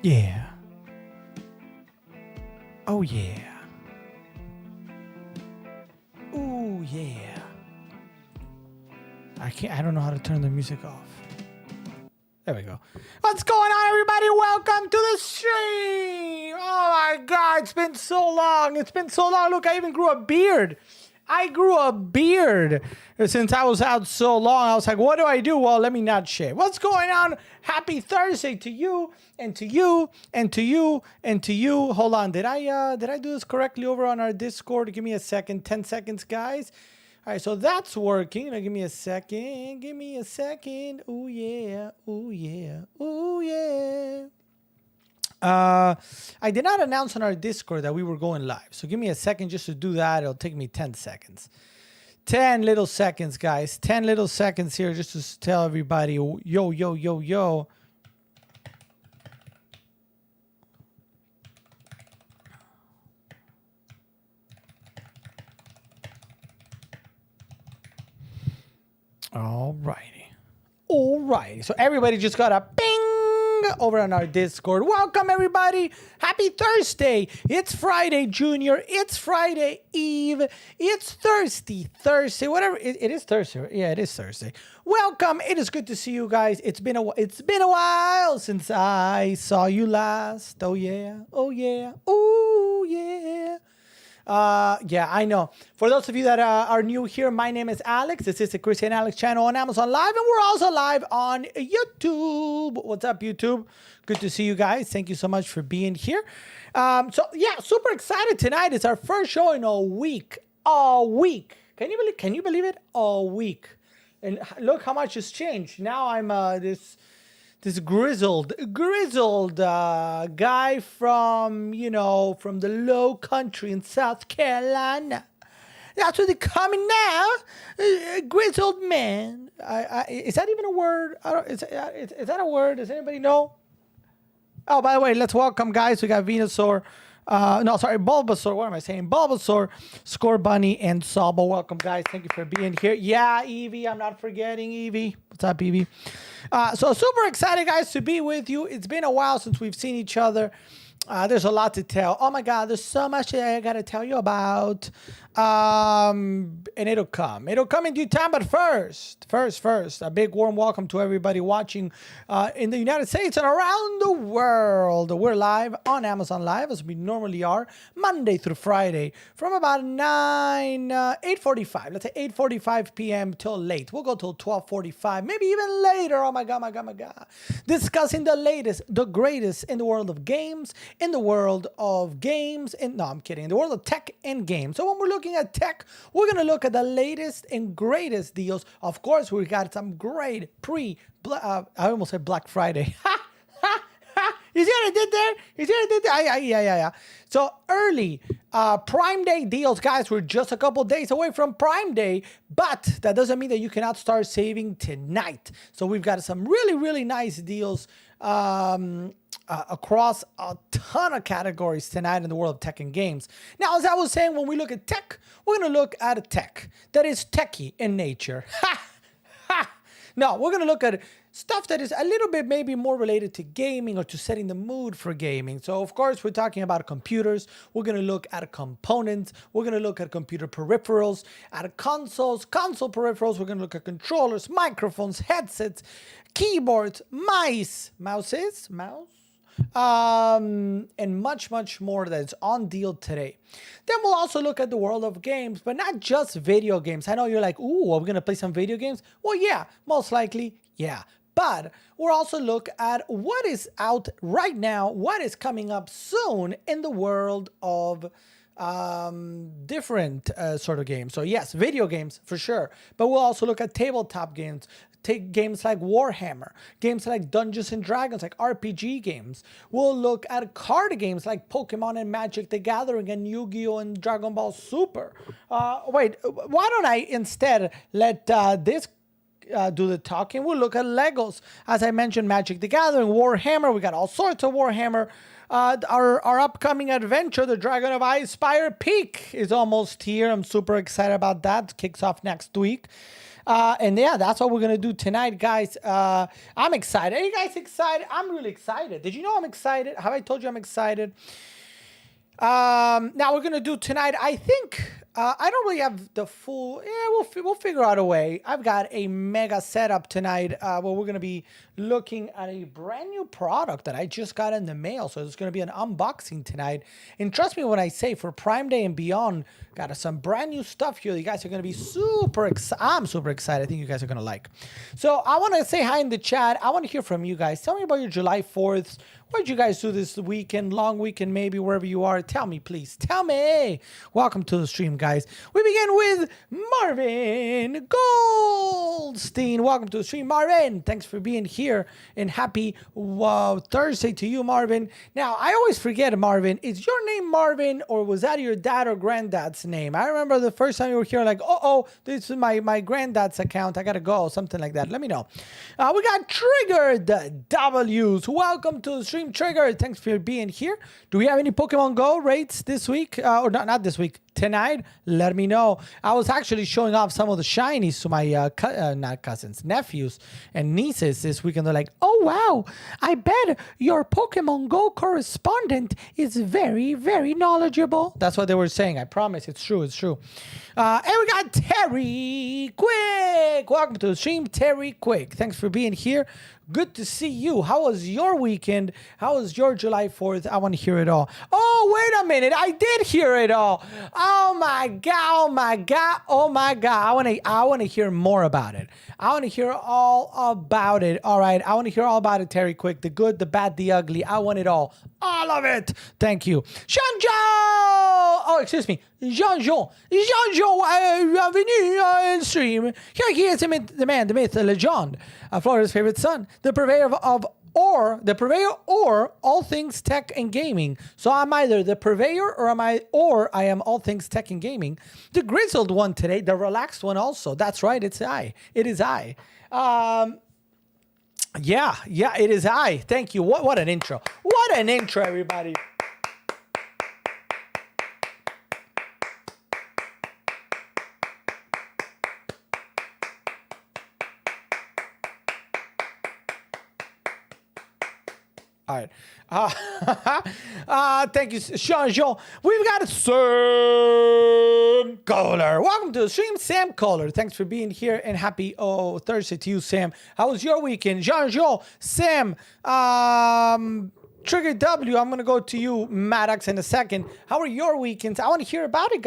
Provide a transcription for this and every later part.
Yeah. Oh, yeah. Ooh, yeah. I don't know how to turn the music off. There we go. What's going on, everybody? Welcome to the stream. Oh my God, it's been so long. It's been so long. Look, I even grew a beard. I grew a beard since I was out so long. I was like, what do I do? Well, let me not shave. What's going on? Happy Thursday to you and to you and to you and to you. Hold on. Did I do this correctly over on our Discord? Give me a second. 10 seconds, guys. All right, so that's working. Now give me a second. Give me a second. Ooh, yeah. Ooh, yeah. Ooh, yeah. I did not announce on our Discord that we were going live. So give me a second just to do that. It'll take me 10 seconds. 10 little seconds, guys. 10 little seconds here just to tell everybody, yo, yo, yo, yo. All righty. All righty. So everybody just got a ping over on our Discord. Welcome, everybody. Happy Thursday. It's Friday, Junior. It's Friday Eve. It's Thursday, whatever. It is Thursday. Yeah, it is Thursday. Welcome. It is good to see you guys. It's been a while since I saw you last. Oh, yeah. Oh, yeah. Oh, yeah. Yeah, I know. For those of you that are new here, my name is Alex. This is the Christian Alex channel on Amazon Live, and we're also live on YouTube. What's up, YouTube? Good to see you guys. Thank you so much for being here. So yeah, super excited tonight. It's our first show in a week. A week. Can you believe it? A week. And look how much has changed. Now I'm this grizzled guy from the low country in South Carolina. That's what they're coming now. Grizzled man. Is that even a word? Is that a word? Does anybody know? Oh, by the way, let's welcome, guys. We got Venusaur. Bulbasaur. What am I saying? Bulbasaur, Score Bunny, and Sabo. Welcome, guys. Thank you for being here. Yeah, Evie. I'm not forgetting Evie. What's up, Evie? So super excited, guys, to be with you. It's been a while since we've seen each other. There's a lot to tell. Oh my God, there's so much that I gotta tell you about. And it'll come in due time. But first, a big warm welcome to everybody watching in the United States and around the world. We're live on Amazon Live as we normally are, Monday through Friday, from about 8:45. Let's say 8:45 p.m. till late. We'll go till 12:45, maybe even later. Oh my God. Discussing the latest, the greatest in the world of games. In the world of games, no, I'm kidding. In the world of tech and games. So when we're looking at tech, we're going to look at the latest and greatest deals. Of course, we got some great I almost said Black Friday. You see what I did there? Yeah. So early Prime Day deals, guys. We're just a couple days away from Prime Day, but that doesn't mean that you cannot start saving tonight. So we've got some really, really nice deals across a ton of categories tonight in the world of tech and games. Now, as I was saying, when we look at tech, we're going to look at a tech that is techie in nature. No, we're going to look at stuff that is a little bit maybe more related to gaming or to setting the mood for gaming. So, of course, we're talking about computers. We're going to look at components. We're going to look at computer peripherals, at console peripherals. We're going to look at controllers, microphones, headsets, keyboards, mouses, and much more that's on deal today. Then we'll also look at the world of games, but not just video games. I know you're like, ooh, are we gonna play some video games? Well, yeah, most likely, yeah. But we'll also look at what is out right now, what is coming up soon in the world of different sort of games. So yes, video games for sure, but we'll also look at tabletop games. Take games like Warhammer, games like Dungeons and Dragons, like RPG games. We'll look at card games like Pokemon and Magic the Gathering and Yu-Gi-Oh! And Dragon Ball Super. Why don't I instead let this do the talking? We'll look at Legos. As I mentioned, Magic the Gathering, Warhammer. We got all sorts of Warhammer. Our upcoming adventure, the Dragon of Icespire Peak, is almost here. I'm super excited about that. It kicks off next week. And yeah, that's what we're gonna do tonight, guys. I'm excited. Are you guys excited? I'm really excited. Did you know I'm excited? Have I told you I'm excited? Now we're gonna do tonight. I think I don't really have the full. Yeah, we'll figure out a way. I've got a mega setup tonight where we're gonna be looking at a brand new product that I just got in the mail. So it's gonna be an unboxing tonight. And trust me when I say for Prime Day and beyond, got some brand new stuff here. You guys are gonna be super excited. I'm super excited. I think you guys are gonna like. So I want to say hi in the chat. I want to hear from you guys. Tell me about your July 4th. What did you guys do this weekend, long weekend, maybe wherever you are? Tell me, please. Tell me. Welcome to the stream, guys. We begin with Marvin Goldstein. Welcome to the stream, Marvin. Thanks for being here, and happy Thursday to you, Marvin. Now, I always forget, Marvin, is your name Marvin, or was that your dad or granddad's name? I remember the first time you were here, like, this is my granddad's account. I got to go, something like that. Let me know. We got Triggered W's. Welcome to the stream. Trigger, thanks for being here. Do we have any Pokemon Go rates this week? Or not this week, tonight? Let me know. I was actually showing off some of the shinies to my not cousins, nephews and nieces this week, and they're like, oh wow, I bet your Pokemon Go correspondent is very, very knowledgeable. That's what they were saying. I promise it's true. It's true. And we got Terry Quick. Welcome to the stream, Terry Quick. Thanks for being here. Good to see you. How was your weekend? How was your July 4th? I want to hear it all. Oh, wait a minute. I did hear it all. Oh my God. Oh my God. Oh my God. I want to hear more about it. I want to hear all about it. All right. I want to hear all about it, Terry Quick. The good, the bad, the ugly. I want it all. All of it. Thank you. Jean-Jo! Oh, excuse me. Jean-Jo. Jean-Jo, bienvenue stream. Here he is, the man, the myth, the legend. Florida's favorite son. The purveyor or all things tech and gaming. So I'm either the purveyor or I am all things tech and gaming. The grizzled one today, the relaxed one also. That's right, it's I. It is I. Yeah, it is I. Thank you. What an intro. What an intro, everybody. All right. Thank you, Jean-Jean. We've got Sam Kohler. Welcome to the stream, Sam Kohler. Thanks for being here, and happy Thursday to you, Sam. How was your weekend? Jean-Jean, Sam, Trigger W, I'm going to go to you, Maddox, in a second. How are your weekends? I want to hear about it,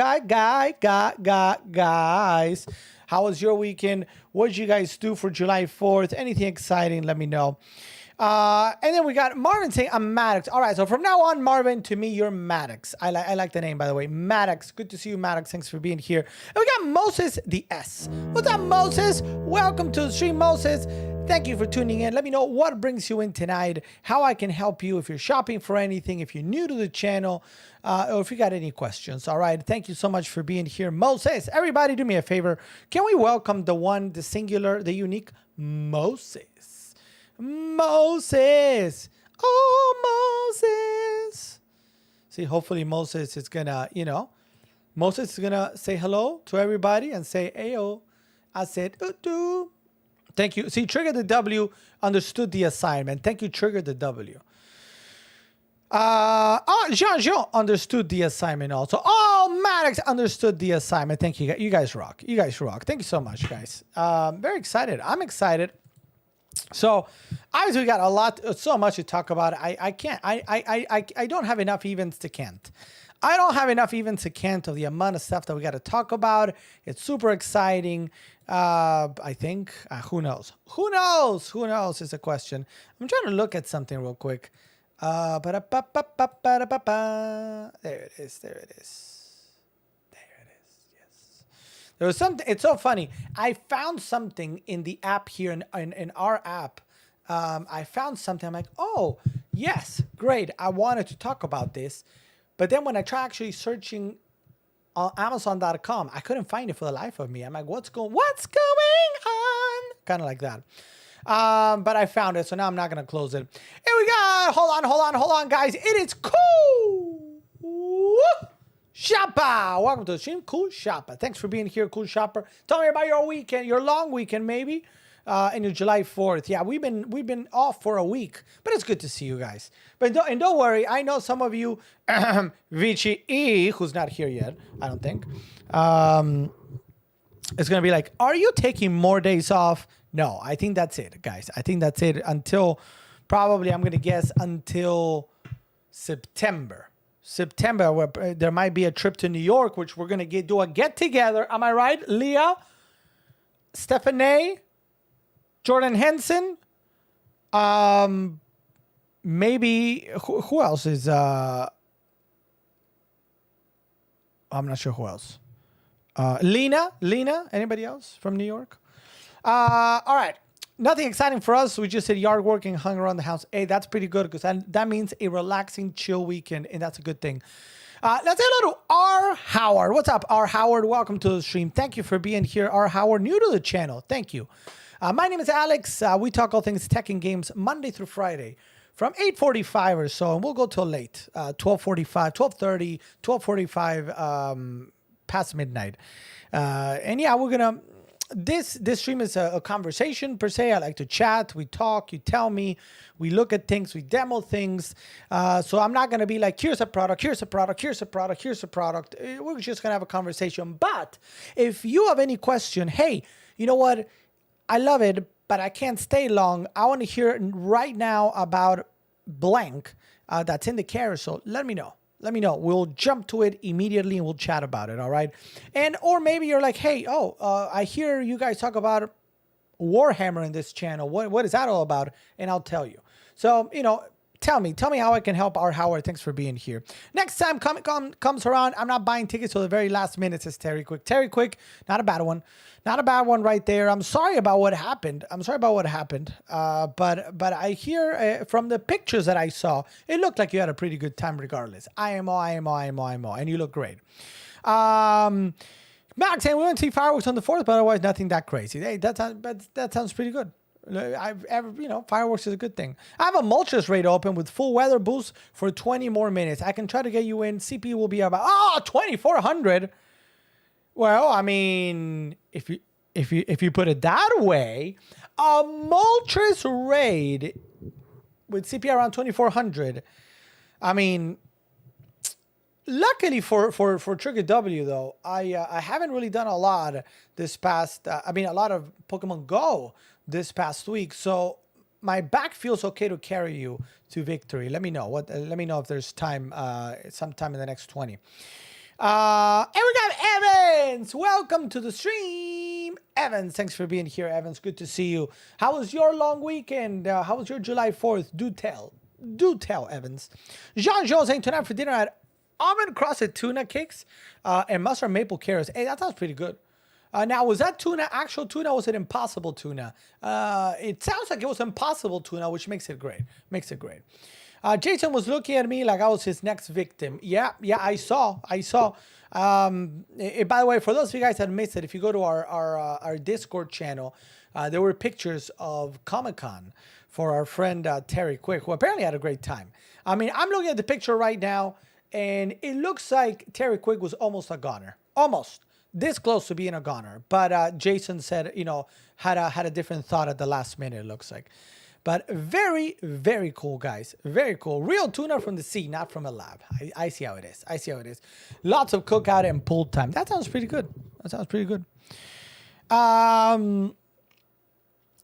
guys. How was your weekend? What did you guys do for July 4th? Anything exciting? Let me know. And then we got Marvin saying, I'm Maddox. All right, so from now on, Marvin, to me, you're Maddox. I like the name, by the way. Maddox. Good to see you, Maddox. Thanks for being here. And we got Moses the S. What's up, Moses? Welcome to the stream, Moses. Thank you for tuning in. Let me know what brings you in tonight, how I can help you if you're shopping for anything, if you're new to the channel, or if you got any questions. All right, thank you so much for being here. Moses, everybody do me a favor. Can we welcome the one, the singular, the unique Moses? Moses. Oh, Moses. See, hopefully Moses is gonna, Moses is gonna say hello to everybody and say, ayo. I said, do. Thank you. See, Trigger the W understood the assignment. Thank you, Trigger the W. Jean-Jean understood the assignment also. Oh, Maddox understood the assignment. Thank you. You guys rock. You guys rock. Thank you so much, guys. Very excited. I'm excited. So obviously we got so much to talk about. I don't have enough events to count. I don't have enough events to count of the amount of stuff that we got to talk about. It's super exciting. I think, who knows? Who knows is the question. I'm trying to look at something real quick. There it is. There was something. It's so funny. I found something in the app here in our app. I found something. I'm like, oh, yes, great. I wanted to talk about this. But then when I try actually searching on Amazon.com, I couldn't find it for the life of me. I'm like, what's going on? Kind of like that. But I found it, so now I'm not going to close it. Here we go. Hold on, guys. It is cool. Shit. Shopper. Welcome to the stream, Cool Shopper. Thanks for being here, Cool Shopper. Tell me about your weekend, your long weekend maybe, and your July 4th. Yeah, we've been off for a week, but it's good to see you guys. But don't worry, I know some of you, Vici E, who's not here yet, I don't think, it's gonna be like, are you taking more days off? No, I think that's it, guys. I think that's it until probably, I'm gonna guess, until September, where there might be a trip to New York, which we're gonna do a get together. Am I right, Leah, Stephanie, Jordan Henson, maybe who else is? I'm not sure who else. Lena, anybody else from New York? All right. Nothing exciting for us. We just did yard work and hung around the house. Hey, that's pretty good because that means a relaxing, chill weekend, and that's a good thing. Let's say hello to R. Howard. What's up, R. Howard? Welcome to the stream. Thank you for being here, R. Howard. New to the channel. Thank you. My name is Alex. We talk all things tech and games Monday through Friday from 8:45 or so, and we'll go till late, 12:45, 12:30, 12:45, past midnight. And yeah, we're gonna. This stream is a conversation per se. I like to chat. We talk. You tell me. We look at things. We demo things. So I'm not gonna be like, here's a product. Here's a product. Here's a product. Here's a product. We're just gonna have a conversation. But if you have any question, hey, you know what? I love it, but I can't stay long. I want to hear right now about blank that's in the carousel. Let me know. Let me know. We'll jump to it immediately and we'll chat about it. All right. And or maybe you're like, hey, I hear you guys talk about Warhammer in this channel. What is that all about? And I'll tell you. So, tell me how I can help. R. Howard, thanks for being here. Next time Comic-Con comes around, I'm not buying tickets till the very last minute, says Terry Quick. Terry Quick, not a bad one. Not a bad one right there. I'm sorry about what happened. But I hear from the pictures that I saw, it looked like you had a pretty good time regardless. IMO, and you look great. Max saying we went to see fireworks on the 4th, but otherwise nothing that crazy. Hey, that sounds pretty good. Fireworks is a good thing. I have a Moltres raid open with full weather boost for 20 more minutes. I can try to get you in. CPU will be about 2,400. Well, I mean, if you put it that way, a Moltres raid with CP around 2,400. I mean, luckily for Trigger W though, I haven't really done a lot this past. A lot of Pokemon Go this past week, so my back feels okay to carry you to victory. Let me know Let me know if there's time, sometime in the next 20. And we got Evans. Welcome to the stream, Evans. Thanks for being here, Evans. Good to see you. How was your long weekend? How was your July 4th? Do tell, Evans. Jean-Jo saying tonight for dinner I had almond crusted tuna cakes and mustard maple carrots. Hey, that sounds pretty good. Now, was that tuna actual tuna or was it impossible tuna? It sounds like it was impossible tuna, which makes it great. Jason was looking at me like I was his next victim. Yeah, I saw. By the way, for those of you guys that missed it, if you go to our Discord channel, there were pictures of Comic-Con for our friend Terry Quick, who apparently had a great time. I mean, I'm looking at the picture right now, and it looks like Terry Quick was almost a goner. Almost. This close to being a goner. But Jason said, had a different thought at the last minute, it looks like. But very, very cool, guys. Very cool. Real tuna from the sea, not from a lab. I see how it is. Lots of cookout and pool time. That sounds pretty good.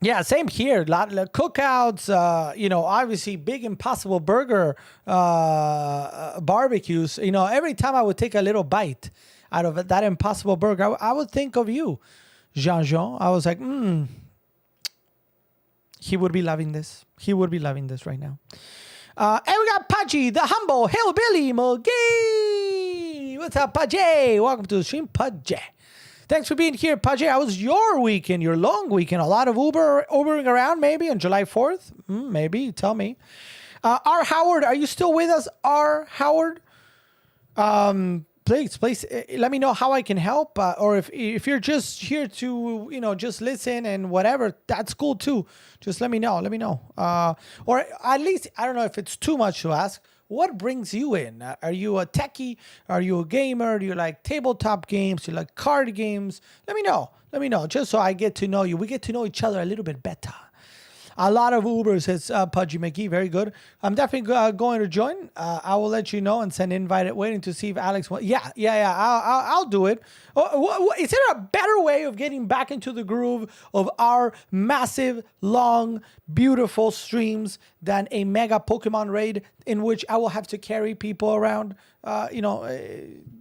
Yeah, same here. Lot of cookouts. Obviously big Impossible Burger barbecues. Every time I would take a little bite out of that Impossible Burger, I would think of you, Jean-Jean. I was like, he would be loving this. Right now. And we got Pudgy, the humble hillbilly McGee. What's up, Pudgy? Welcome to the stream, Pudgy. Thanks for being here, Pudgy. How was your weekend, your long weekend? A lot of Ubering around maybe on July 4th? Maybe, tell me. R. Howard, are you still with us, R. Howard? Please, let me know how I can help. Or if you're just here to, just listen and whatever, that's cool too. Just let me know. Or at least, I don't know if it's too much to ask. what brings you in? Are you a techie? Are you a gamer? Do you like tabletop games? Do you like card games? Let me know. Let me know, just so I get to know you. We get to know each other a little bit better. A lot of Ubers, says Pudgy McGee. Very good. I'm definitely going to join. I will let you know and send invite. Waiting to see if Alex wants. Yeah. I'll do it. Is there a better way of getting back into the groove of our massive, long, beautiful streams than a mega Pokemon raid in which I will have to carry people around?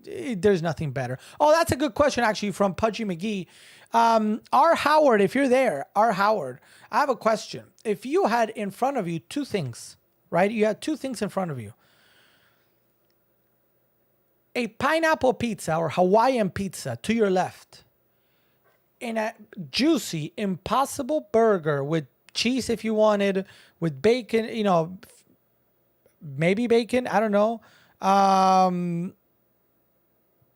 There's nothing better. Oh, that's a good question, actually, from Pudgy McGee. R. Howard, if you're there, R. Howard, I have a question. If you had in front of you two things, right? You had two things in front of you. A pineapple pizza or Hawaiian pizza to your left, and a juicy Impossible Burger with cheese if you wanted, with bacon, maybe bacon, I don't know.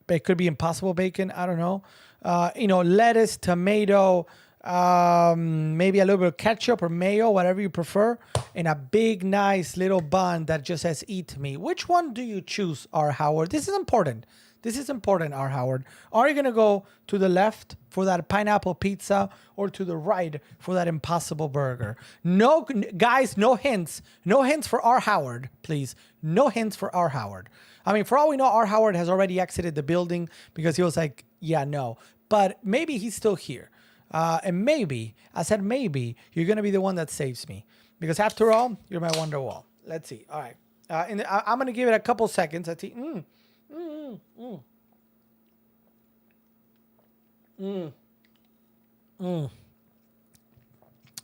It could be Impossible bacon, I don't know. Lettuce, tomato, maybe a little bit of ketchup or mayo, whatever you prefer, in a big, nice little bun that just says "Eat Me." Which one do you choose, R. Howard? This is important. This is important, R. Howard. Are you going to go to the left for that pineapple pizza or to the right for that Impossible Burger? No, guys, no hints. No hints for R. Howard, please. No hints for R. Howard. I mean, for all we know, R. Howard has already exited the building because he was like, yeah, no. But maybe he's still here. And maybe, I said maybe, you're going to be the one that saves me. Because after all, you're my Wonderwall. Let's see. All right. I'm going to give it a couple seconds. Let's see.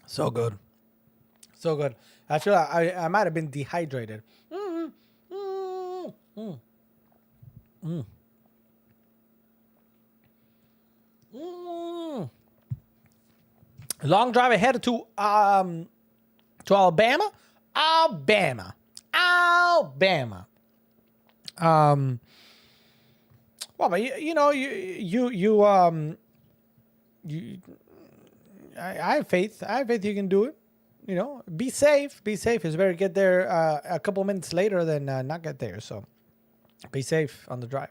So good. So good. I feel like I might have been dehydrated. Long drive ahead to Alabama. Well, but I have faith. I have faith you can do it. Be safe. Be safe. It's better get there a couple minutes later than not get there. So be safe on the drive.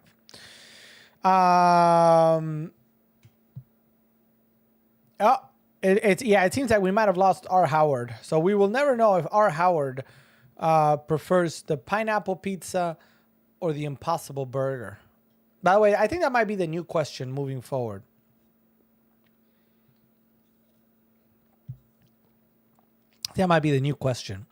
It seems like we might have lost R. Howard. So we will never know if R. Howard prefers the pineapple pizza or the Impossible Burger. By the way, I think that might be the new question moving forward. That might be the new question.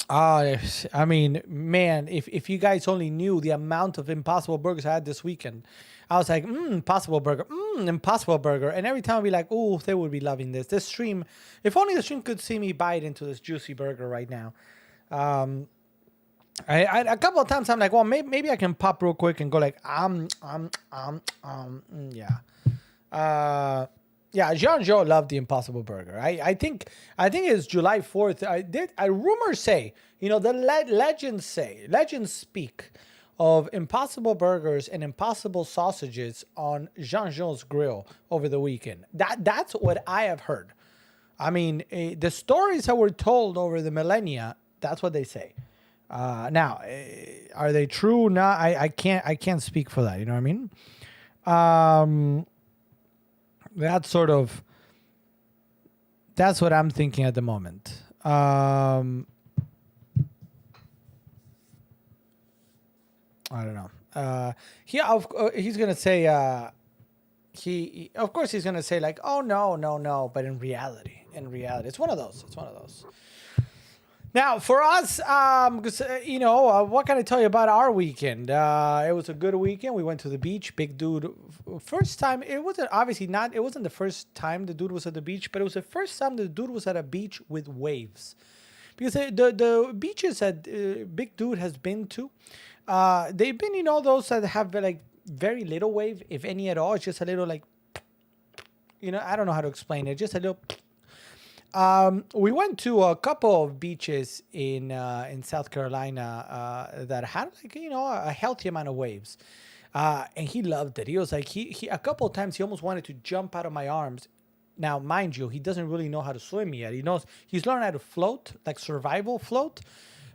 I mean, man, if you guys only knew the amount of Impossible Burgers I had this weekend, I was like, Impossible Burger, Impossible Burger. And every time I'd be like, oh, they would be loving this. This stream, if only the stream could see me bite into this juicy burger right now. I a couple of times I'm like, well, maybe I can pop real quick and go like, yeah. Yeah, Jean-Jo loved the Impossible Burger. I think it's July 4th. Rumors say, the legends speak of Impossible Burgers and Impossible Sausages on Jean-Jo's grill over the weekend. That's what I have heard. I mean, the stories that were told over the millennia, that's what they say. Now, are they true? No, I can't speak for that. You know what I mean? That's what I'm thinking at the moment. I don't know. He's gonna say. Of course he's gonna say like, oh no. But in reality, it's one of those. Now, for us, what can I tell you about our weekend? It was a good weekend. We went to the beach. Big dude, first time. It wasn't the first time the dude was at the beach, but it was the first time the dude was at a beach with waves. Because the beaches that Big Dude has been to, they've been, those that have like very little wave, if any at all. It's just a little like, I don't know how to explain it. Just a little. We went to a couple of beaches in South Carolina that had like a healthy amount of waves, and he loved it. He was like he a couple of times he almost wanted to jump out of my arms Now, mind you, he doesn't really know how to swim yet. He's learned how to float, like survival float,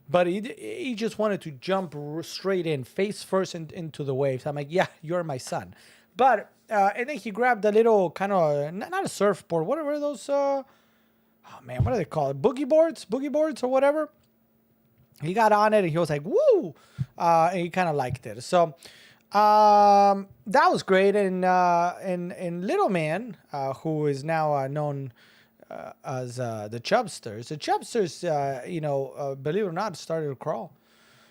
but he just wanted to jump straight in, face first into the waves. I'm like, yeah, you're my son. But and then he grabbed a little kind of not a surfboard. What are those? Oh man, what are they called? Boogie boards or whatever. He got on it and he was like, woo! And he kind of liked it. So that was great. And Little Man, who is now known as the Chubsters. The Chubsters, believe it or not, started to crawl.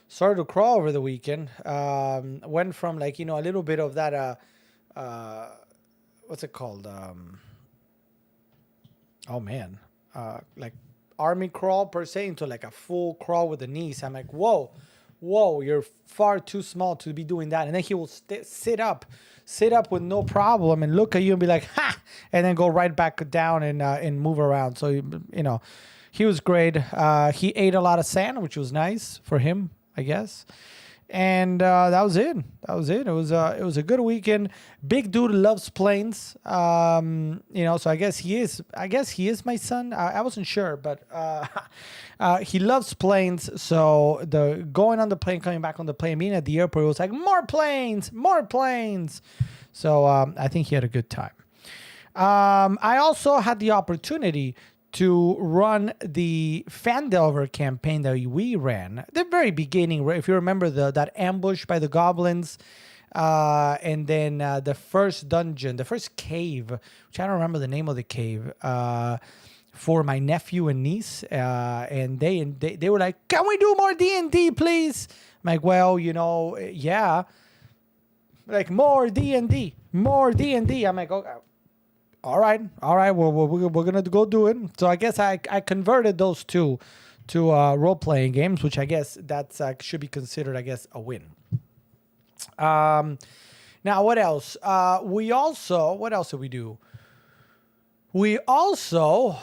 Started to crawl over the weekend. Went from like, a little bit of that, what's it called? Oh man, like army crawl per se into like a full crawl with the knees. I'm like, whoa, you're far too small to be doing that. And then he will sit up with no problem and look at you and be like, ha, and then go right back down and move around. So, he was great. He ate a lot of sand, which was nice for him, I guess. And that was it. It was a good weekend. Big dude loves planes. So I guess he is my son. I wasn't sure, but he loves planes. So the going on the plane, coming back on the plane, being at the airport, it was like more planes. So I think he had a good time. I also had the opportunity to run the Phandelver campaign that we ran. The very beginning, if you remember that ambush by the goblins, and then the first dungeon, the first cave, which I don't remember the name of the cave, for my nephew and niece, and they were like, "Can we do more D&D, please?" I'm like, well, yeah, like more D&D. I'm like, okay. All right. Well, we're gonna go do it. So I guess I converted those two to role playing games, which I guess that's should be considered, I guess, a win. Now what else? What else did we do? We also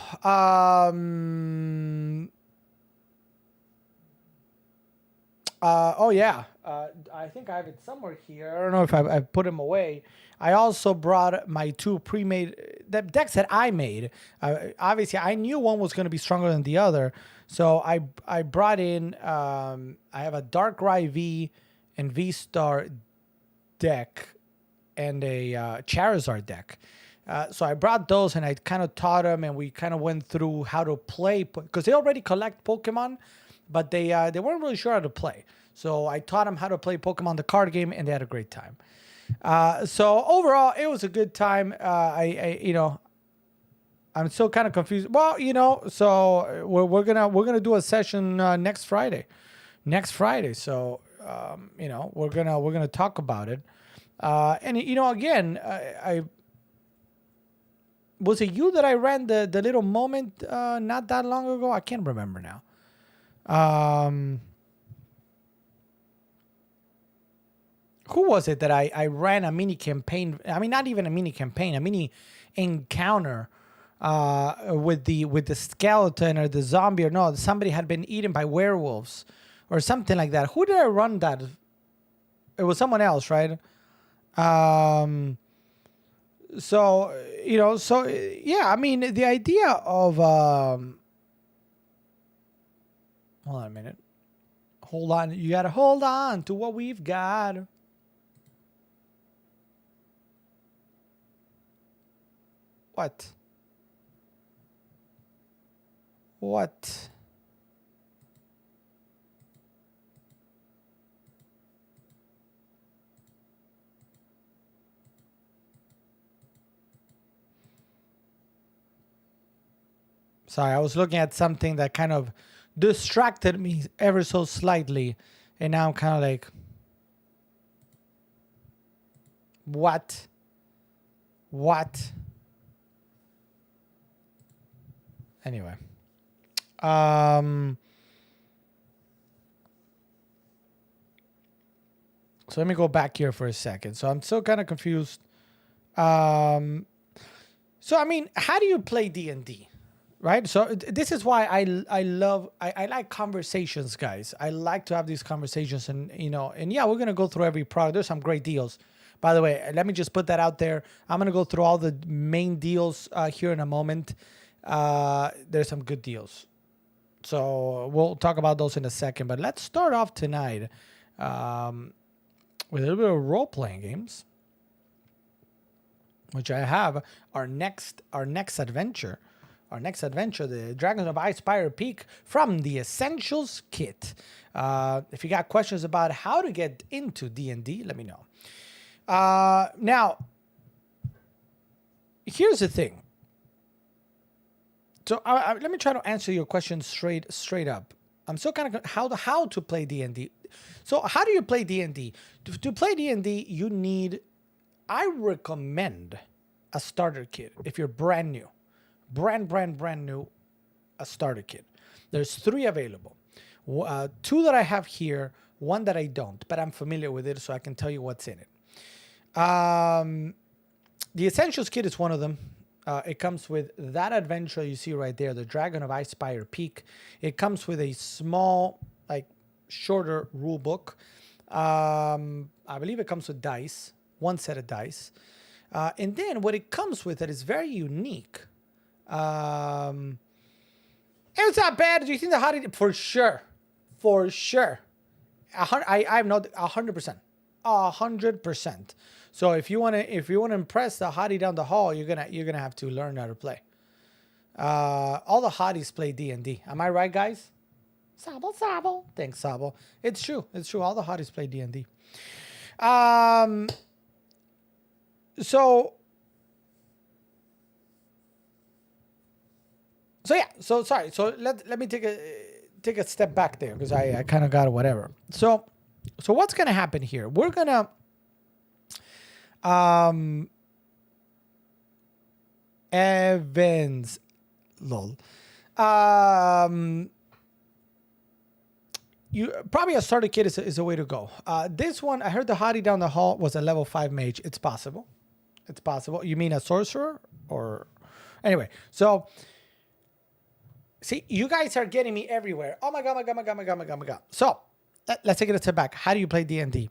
oh yeah. I think I have it somewhere here. I don't know if I've put them away. I also brought my two pre-made the decks that I made. Obviously, I knew one was going to be stronger than the other, so I brought in. I have a Darkrai V and V Star deck and a Charizard deck. So I brought those and I kind of taught them, and we kind of went through how to play because they already collect Pokemon, but they weren't really sure how to play. So I taught them how to play Pokemon the card game, and they had a great time. So overall, it was a good time. I'm still kind of confused. Well, so we're gonna do a session next Friday. So we're gonna talk about it. And again, I was it you that I ran the little moment not that long ago? I can't remember now. Who was it that I ran a mini campaign? I mean, not even a mini campaign, a mini encounter with the skeleton or the zombie, or no, somebody had been eaten by werewolves or something like that. Who did I run that? It was someone else, right? So yeah, I mean, the idea of hold on a minute. Hold on. You got to hold on to what we've got. What? Sorry, I was looking at something that kind of distracted me ever so slightly, and now I'm kind of like, what? Anyway, so let me go back here for a second. So I'm still kind of confused. So I mean, how do you play D&D? Right? So this is why I like conversations, guys. I like to have these conversations, and yeah, we're going to go through every product. There's some great deals. By the way, let me just put that out there. I'm going to go through all the main deals here in a moment. There's some good deals. So we'll talk about those in a second. But let's start off tonight with a little bit of role-playing games, which I have our next adventure. Our next adventure, the Dragons of Icespire Peak from the Essentials Kit. If you got questions about how to get into D&D, let me know. Now, here's the thing. So let me try to answer your question straight up. I'm still kind of how to play D&D. So how do you play D&D? To play D&D, you need, I recommend a starter kit if you're brand new. Brand new, a starter kit. There's 3 available. 2 that I have here, 1 that I don't, but I'm familiar with it, so I can tell you what's in it. The Essentials Kit is one of them. It comes with that adventure you see right there, the Dragon of Icespire Peak. It comes with a small, shorter rule book. I believe it comes with dice, 1 set of dice. And then what it comes with that is very unique. It's not bad. Do you think the hottie? For sure. I'm not 100%. 100%. So if you want to impress the hottie down the hall, you're gonna have to learn how to play. All the hotties play D&D. Am I right, guys? Sabo. Thanks, Sabo. It's true. All the hotties play D&D. So sorry. So let me take a step back there because I kind of got whatever. So what's gonna happen here? We're gonna Evans, lol. You probably a starter kit is a way to go. This one, I heard the hottie down the hall was a level 5 mage. It's possible. You mean a sorcerer or anyway? So. See, you guys are getting me everywhere. Oh my god. So, let's take it a step back. How do you play D&D?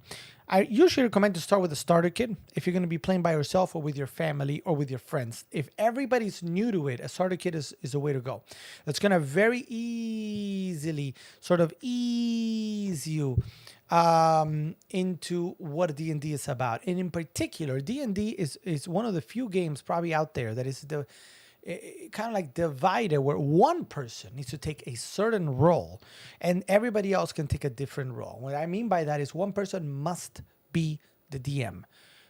I usually recommend to start with a starter kit if you're going to be playing by yourself or with your family or with your friends. If everybody's new to it, a starter kit is a way to go. It's going to very easily sort of ease you into what D&D is about. And in particular, D&D is one of the few games probably out there that is kind of like divided where one person needs to take a certain role and everybody else can take a different role. What I mean by that is one person must be the DM.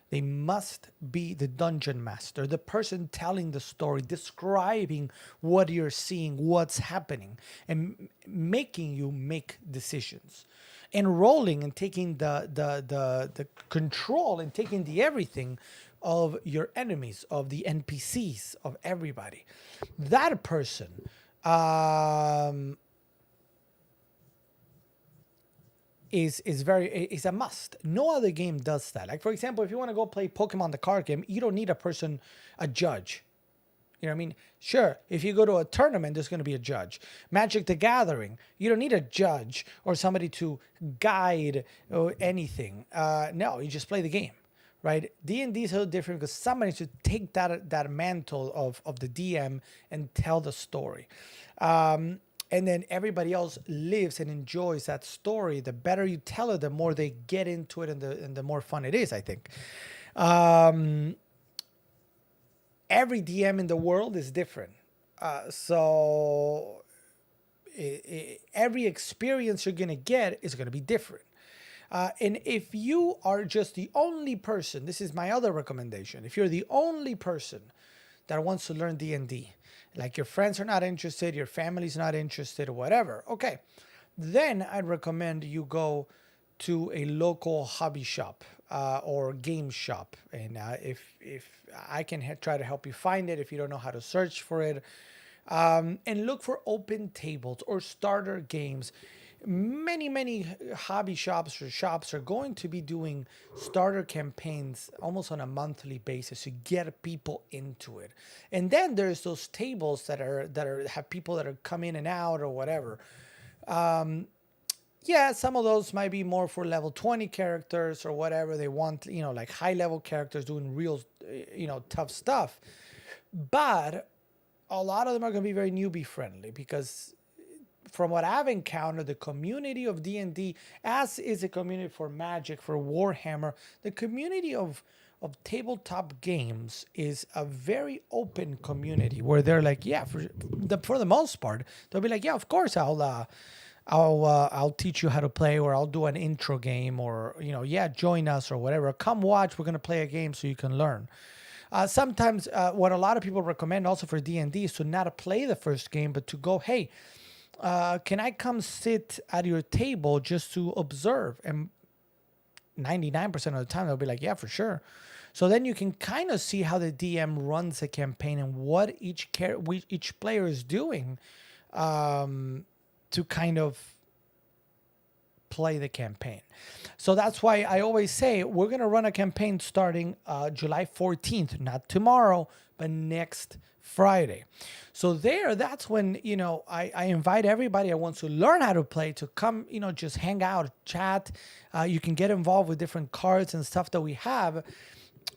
They must be the dungeon master, the person telling the story, describing what you're seeing, what's happening, and making you make decisions. Enrolling and taking the control and taking the everything of your enemies, of the NPCs, of everybody. That person is a must. No other game does that. Like, for example, if you want to go play Pokemon the card game, you don't need a judge. You know what I mean? Sure, if you go to a tournament, there's going to be a judge. Magic the Gathering, you don't need a judge or somebody to guide or anything. No, you just play the game, right? D&D is so different because somebody should take that mantle of the DM and tell the story. And then everybody else lives and enjoys that story. The better you tell it, the more they get into it and the more fun it is, I think. Every DM in the world is different. So every experience you're going to get is going to be different. And if you are just the only person, this is my other recommendation. If you're the only person that wants to learn D&D, like your friends are not interested, your family's not interested or whatever, okay, then I'd recommend you go to a local hobby shop or game shop. And if I can try to help you find it, if you don't know how to search for it, and look for open tables or starter games. Many hobby shops or shops are going to be doing starter campaigns almost on a monthly basis to get people into it. And then there's those tables that have people that are come in and out or whatever. Yeah, some of those might be more for level 20 characters or whatever they want, like high level characters doing real, tough stuff. But a lot of them are going to be very newbie friendly because from what I've encountered, the community of D&D, as is a community for Magic, for Warhammer, the community of tabletop games is a very open community where they're like, yeah, for the most part, they'll be like, yeah, of course, I'll teach you how to play, or I'll do an intro game, or yeah, join us or whatever. Come watch, we're gonna play a game so you can learn. Sometimes what a lot of people recommend also for D&D is to not play the first game, but to go, hey, can I come sit at your table just to observe? And 99% of the time they'll be like, yeah, for sure. So then you can kind of see how the DM runs a campaign and what each player is doing to kind of play the campaign. So that's why I always say we're going to run a campaign starting July 14th, not tomorrow, but next Friday. So that's when, I invite everybody that wants to learn how to play to come, just hang out, chat. You can get involved with different cards and stuff that we have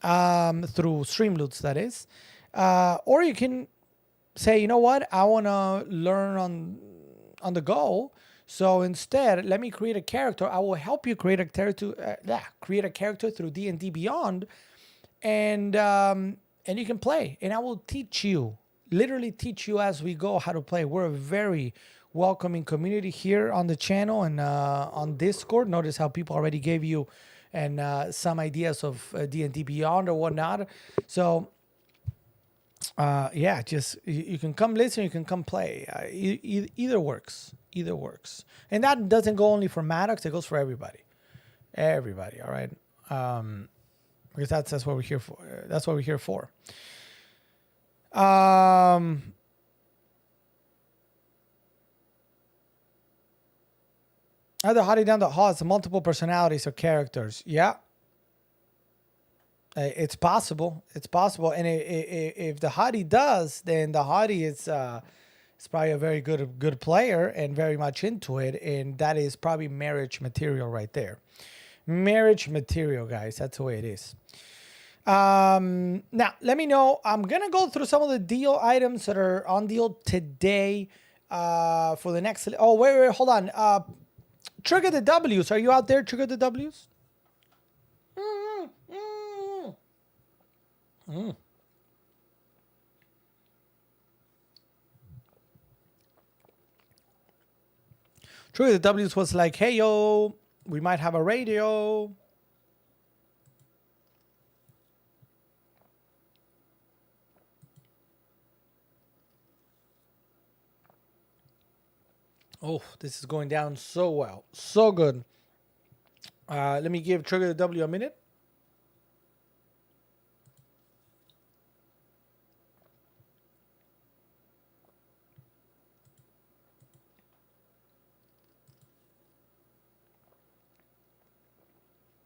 through Streamloots, that is. Or you can say, you know what, I want to learn on the go. So instead, let me create a character. I will help you create a character through D&D Beyond, and you can play. And I will literally teach you as we go how to play. We're a very welcoming community here on the channel and on Discord. Notice how people already gave you some ideas of D&D Beyond or whatnot. So just you can come listen, you can come play. Either works. Either works. And that doesn't go only for Maddox, it goes for everybody. Everybody, all right? Because that's what we're here for. That's what we're here for. Either Hottie Down the Hall has multiple personalities or characters. Yeah. It's possible. It's possible. And if the Hottie does, then the Hottie is probably a very good player and very much into it. And that is probably marriage material right there. Marriage material, guys. That's the way it is. Now, let me know. I'm going to go through some of the deal items that are on deal today for the next... Oh, wait, hold on. Trigger the W's. Are you out there, Trigger the W's? Trigger the W's was like, hey, yo, we might have a radio. Oh, this is going down so well. So good. Let me give Trigger the W a minute.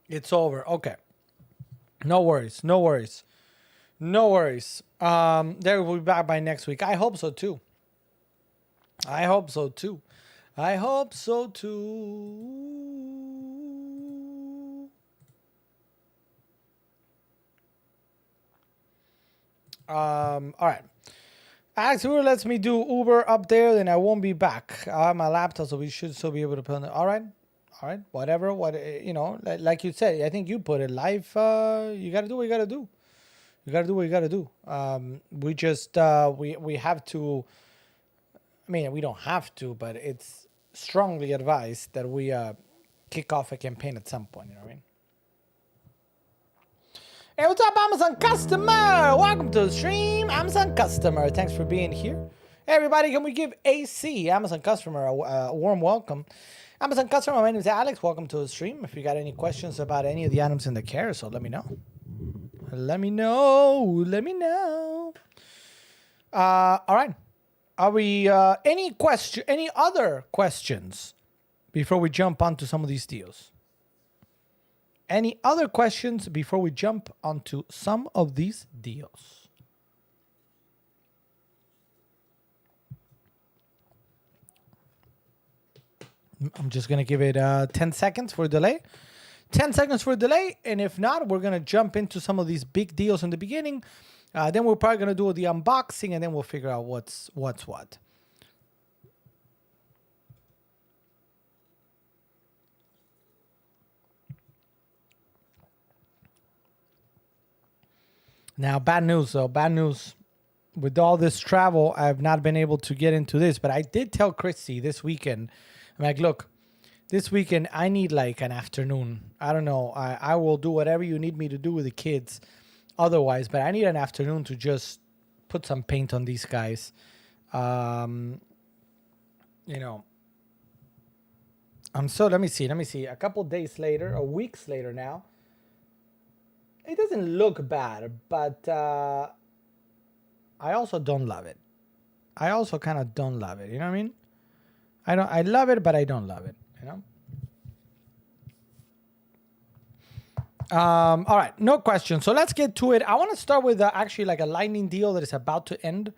It's over. Okay. No worries. No worries. No worries. They will be back by next week. I hope so too. I hope so too. I hope so too. All right. Alex Uber lets me do Uber up there, then I won't be back. I have my laptop, so we should still be able to put on it. All right. All right. Whatever. Like you said, I think you put it live. You got to do what you got to do. You got to do what you got to do. We just, we have to, I mean, we don't have to, but it's strongly advised that we kick off a campaign at some point, you know what I mean? Hey, what's up, Amazon customer? Welcome to the stream, Amazon customer. Thanks for being here. Hey, everybody, can we give AC, Amazon customer, a warm welcome? Amazon customer, my name is Alex. Welcome to the stream. If you got any questions about any of the items in the carousel, let me know. Let me know. Let me know. All right. Are we any other questions before we jump onto some of these deals? Any other questions before we jump onto some of these deals? I'm just going to give it 10 seconds for delay. 10 seconds for delay. And if not, we're going to jump into some of these big deals in the beginning. Then we're probably going to do the unboxing, and then we'll figure out what's what. Now, bad news, though. Bad news. With all this travel, I've not been able to get into this. But I did tell Christy this weekend, I'm like, look, this weekend I need like an afternoon. I don't know. I will do whatever you need me to do with the kids otherwise. But I need an afternoon to just put some paint on these guys. You know. So let me see. A couple days later, or weeks later now. It doesn't look bad, but I also don't love it. I also kind of don't love it. You know what I mean? I love it, but I don't love it. You know? All right, no question. So let's get to it. I want to start with actually like a lightning deal that is about to end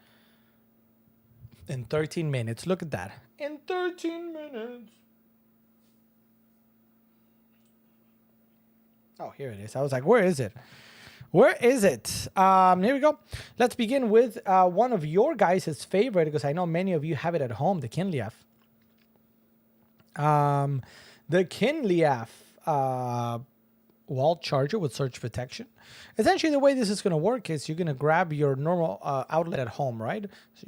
in 13 minutes. Look at that. In 13 minutes. Oh, here it is. I was like, where is it? Where is it? Here we go. Let's begin with one of your guys' favorite, because I know many of you have it at home, the Kinliaf. The Kinliaf wall charger with surge protection. Essentially, the way this is going to work is you're going to grab your normal outlet at home, right? So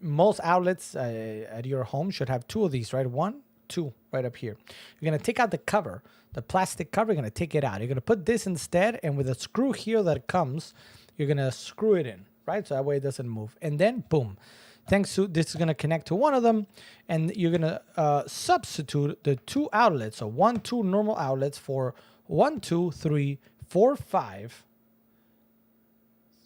most outlets at your home should have two of these, right? One, two, right up here. You're going to take out the cover, the plastic cover. You're going to take it out. You're going to put this instead, and with a screw here that comes, you're going to screw it in, right? So that way it doesn't move. And then, boom. Thanks to this is going to connect to one of them, and you're going to substitute the two outlets. So 1, 2 normal outlets for 1, 2, 3, 4, 5,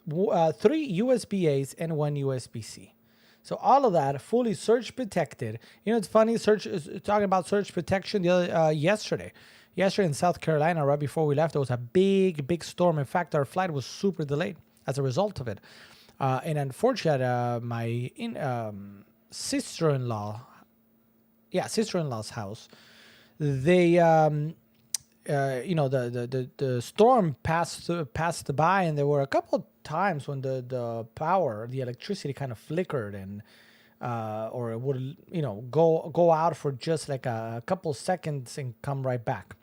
3 USB-A's and 1 USB-C. So all of that fully surge protected. You know, it's funny. Talking about surge protection the other yesterday in South Carolina, right before we left, there was a big storm. In fact, our flight was super delayed as a result of it. And unfortunately, my sister-in-law's house, they, the storm passed by, and there were a couple of times when the power, the electricity kind of flickered, and or it would, go out for just like a couple seconds and come right back.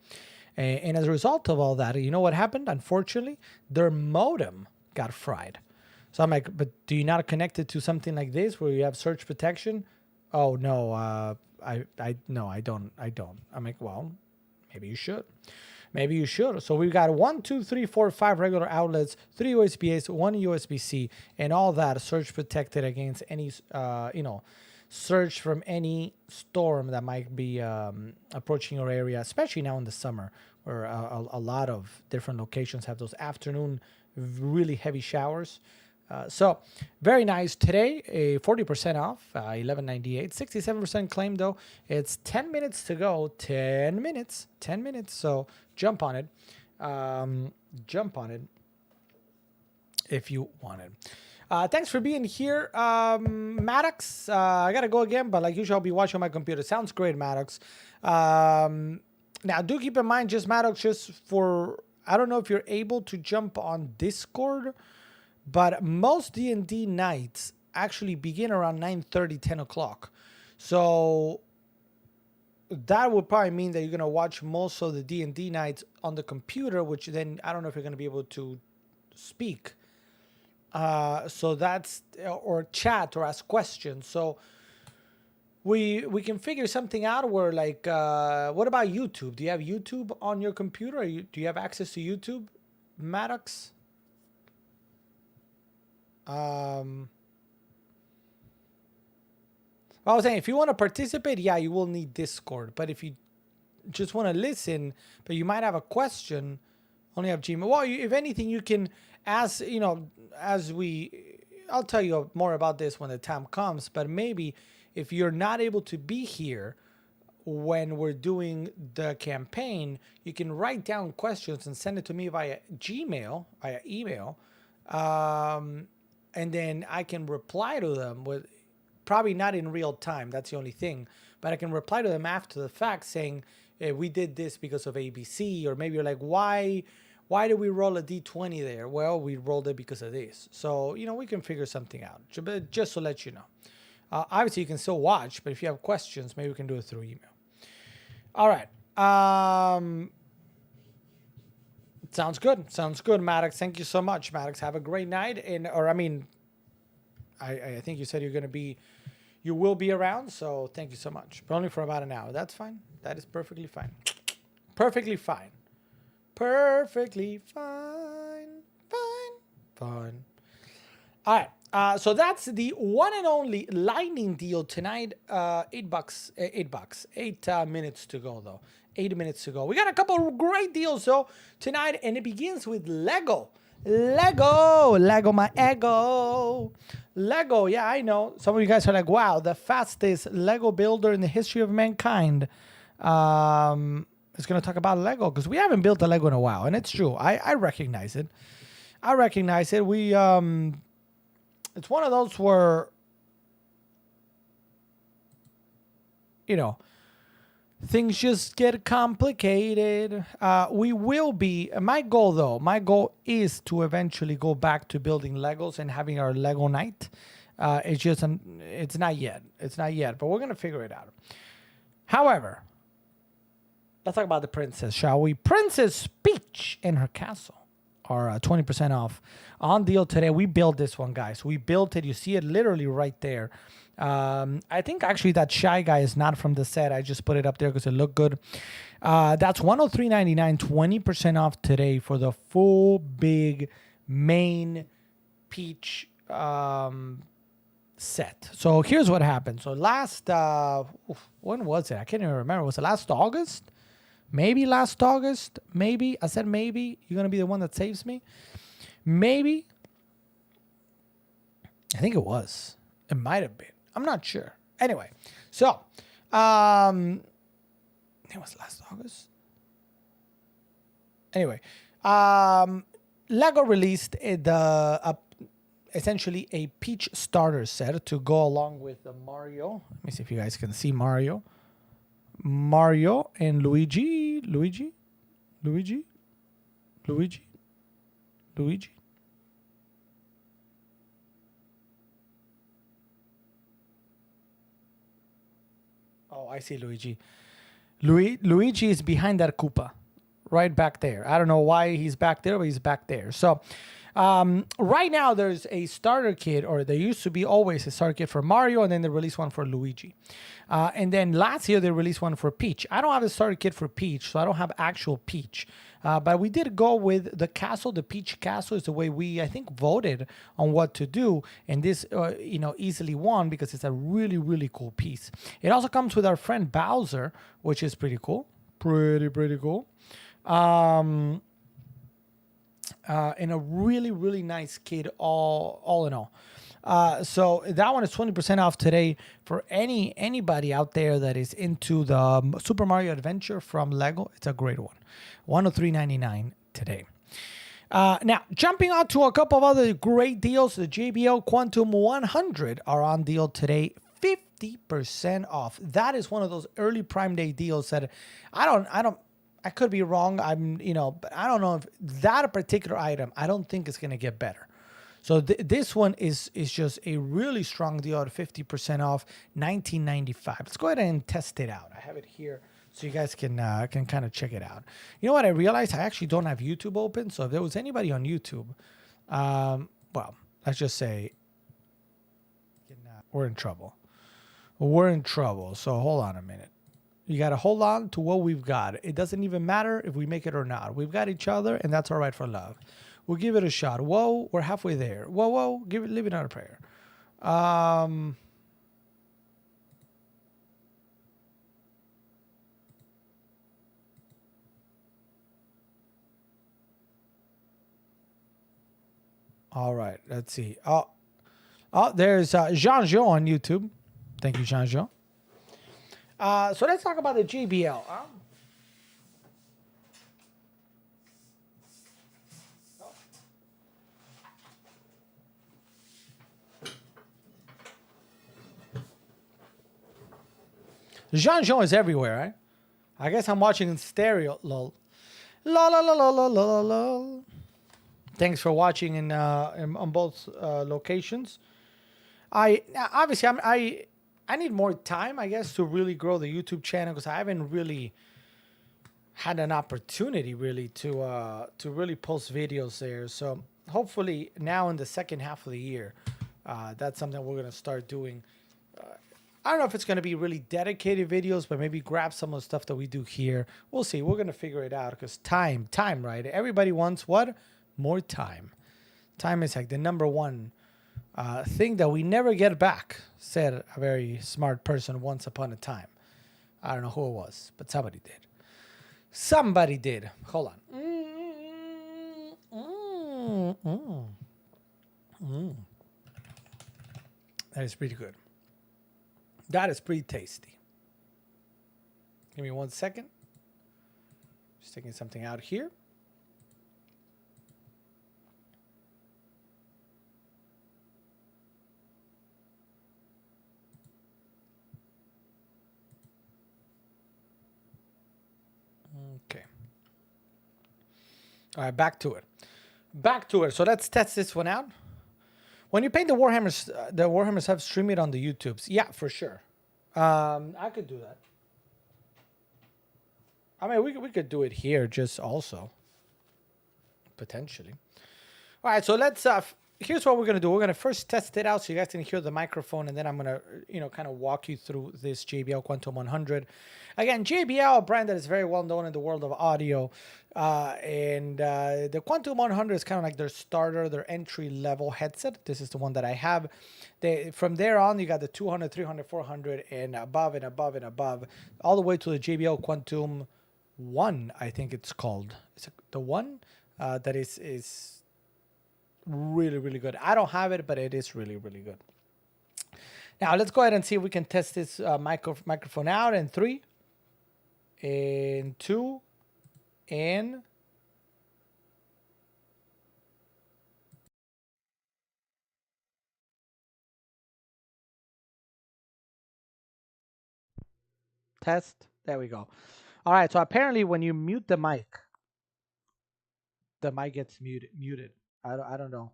And as a result of all that, you know what happened? Unfortunately, their modem got fried. So I'm like, but do you not connect it to something like this where you have surge protection? Oh no, I don't. I'm like, well, maybe you should. So we've got 1, 2, 3, 4, 5 regular outlets, 3 USB-A's, 1 USB-C, and all that surge protected against any, surge from any storm that might be approaching your area, especially now in the summer, where a lot of different locations have those afternoon really heavy showers. So very nice today, a 40% off, $11.98, 67% claim though. It's 10 minutes to go, 10 minutes. So jump on it if you want it. Thanks for being here, Maddox. I gotta go again, but like usual, I'll be watching on my computer. Sounds great, Maddox. Now do keep in mind, just Maddox, I don't know if you're able to jump on Discord, but most D&D nights actually begin around 9:30, 10 o'clock. So that would probably mean that you're going to watch most of the D&D nights on the computer, which then I don't know if you're going to be able to speak. So that's, or chat or ask questions. So we can figure something out where, like, what about YouTube? Do you have YouTube on your computer? Do you have access to YouTube, Maddox? I was saying, if you want to participate, yeah, you will need Discord. But if you just want to listen, but you might have a question, only have Gmail. Well, if anything, you can ask, I'll tell you more about this when the time comes. But maybe if you're not able to be here when we're doing the campaign, you can write down questions and send it to me via email. And then I can reply to them with, probably not in real time. That's the only thing. But but I can reply to them after the fact saying, we did this because of ABC, or maybe you're like, why did we roll a D20 there? Well, we rolled it because of this. So, we can figure something out, but just to let you know. Obviously, you can still watch, but if you have questions, maybe we can do it through email. All right. Sounds good. Sounds good, Maddox. Thank you so much, Maddox. Have a great night. I think you said you will be around, so thank you so much. But only for about an hour. That's fine. That is perfectly fine. Perfectly fine. Perfectly fine. Fine. All right. So that's the one and only lightning deal tonight. $8. 8 minutes to go, though. 8 minutes to go. We got a couple of great deals, though, tonight, and it begins with Lego. Lego, my ego. Lego, yeah, I know. Some of you guys are like, wow, the fastest Lego builder in the history of mankind. Is going to talk about Lego, because we haven't built a Lego in a while, and it's true. I recognize it. We, it's one of those where, things just get complicated. We will be, my goal is to eventually go back to building Legos and having our Lego night. It's not yet, but we're going to figure it out. However, let's talk about the princess, shall we? Princess Peach and her castle are 20% off on deal today. We built this one, guys. We built it. You see it literally right there. I think actually that Shy Guy is not from the set. I just put it up there because it looked good. That's $103.99, 20% off today for the full big main Peach set. So here's what happened. So last, when was it? I can't even remember. Was it last August? Maybe last August. Maybe. I said maybe. You're going to be the one that saves me. Maybe. I think it was. It might have been. I'm not sure. Anyway, so it was last August. Anyway, Lego released essentially a Peach starter set to go along with the Mario. Let me see if you guys can see Mario and Luigi. Oh, I see Luigi. Luigi is behind that Koopa, right back there. I don't know why he's back there, but he's back there. So right now there's a starter kit, or there used to be always a starter kit for Mario, and then they released one for Luigi. And then last year they released one for Peach. I don't have a starter kit for Peach, so I don't have actual Peach. But we did go with the castle. The Peach castle is the way we, I think, voted on what to do. And this, easily won because it's a really, really cool piece. It also comes with our friend Bowser, which is pretty cool. Pretty cool. And a really, really nice kit all in all. So that one is 20% off today for anybody out there that is into the Super Mario Adventure from Lego. It's a great one. $103.99 today. Now, jumping on to a couple of other great deals, the JBL Quantum 100 are on deal today. 50% off. That is one of those early Prime Day deals that I could be wrong. But I don't know if that particular item, I don't think it's going to get better. So this one is just a really strong deal at 50% off, $19.95. Let's go ahead and test it out. I have it here so you guys can kind of check it out. You know what? I realized I actually don't have YouTube open. So if there was anybody on YouTube, well, let's just say we're in trouble. We're in trouble. So hold on a minute. You got to hold on to what we've got. It doesn't even matter if we make it or not. We've got each other, and that's all right for love. We'll give it a shot. Whoa, we're halfway there. Whoa, leave it on a prayer. All right, let's see. Oh, there's Jean-Jo on YouTube. Thank you, Jean-Jo. So let's talk about the JBL. Jean is everywhere, right? I guess I'm watching in stereo. Lol. La la la la la la la. Thanks for watching on both locations. Obviously I need more time, I guess, to really grow the YouTube channel because I haven't really had an opportunity really to really post videos there. So hopefully now in the second half of the year, that's something we're gonna start doing. I don't know if it's gonna be really dedicated videos, but maybe grab some of the stuff that we do here. We'll see. We're gonna figure it out because time, right? Everybody wants what? More time. Time is like the number one thing that we never get back, said a very smart person once upon a time. I don't know who it was, but somebody did. Somebody did. Hold on. That is pretty good. That is pretty tasty. Give me 1 second. Just taking something out here. Okay. All right, back to it. Back to it. So let's test this one out. When you paint the Warhammers have stream it on the YouTubes. Yeah, for sure. I could do that. I mean, we could do it here just also. Potentially. All right, so let's here's what we're gonna do. We're gonna first test it out so you guys can hear the microphone, and then I'm gonna kind of walk you through this JBL Quantum 100. Again, JBL, a brand that is very well known in the world of audio, and the Quantum 100 is kind of like their starter, their entry level headset. This is the one that I have. From there on, you got the 200, 300, 400, and above and above and above, all the way to the JBL Quantum 1. I think it's called. Is it the one that is really, really good. I don't have it, but it is really, really good. Now, let's go ahead and see if we can test this microphone out in 3, and 2, and... Test. There we go. All right, so apparently when you mute the mic gets muted. I don't know.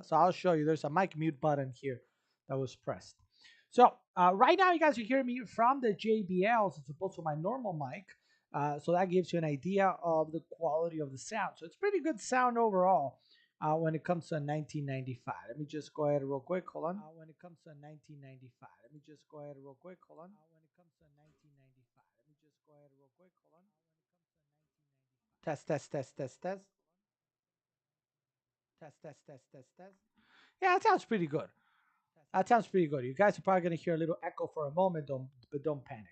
So I'll show you. There's a mic mute button here that was pressed. So right now, you guys are hearing me from the JBL as opposed to my normal mic. So that gives you an idea of the quality of the sound. So it's pretty good sound overall when it comes to 1995. Let me just go ahead real quick. Hold on. When it comes to 1995. Let me just go ahead real quick. Hold on. When it comes to 1995. Let me just go ahead real quick. Hold on. Test, test, test, test, test. Test, test, test, test, test. Yeah, that sounds pretty good. That sounds pretty good. You guys are probably going to hear a little echo for a moment, but don't panic.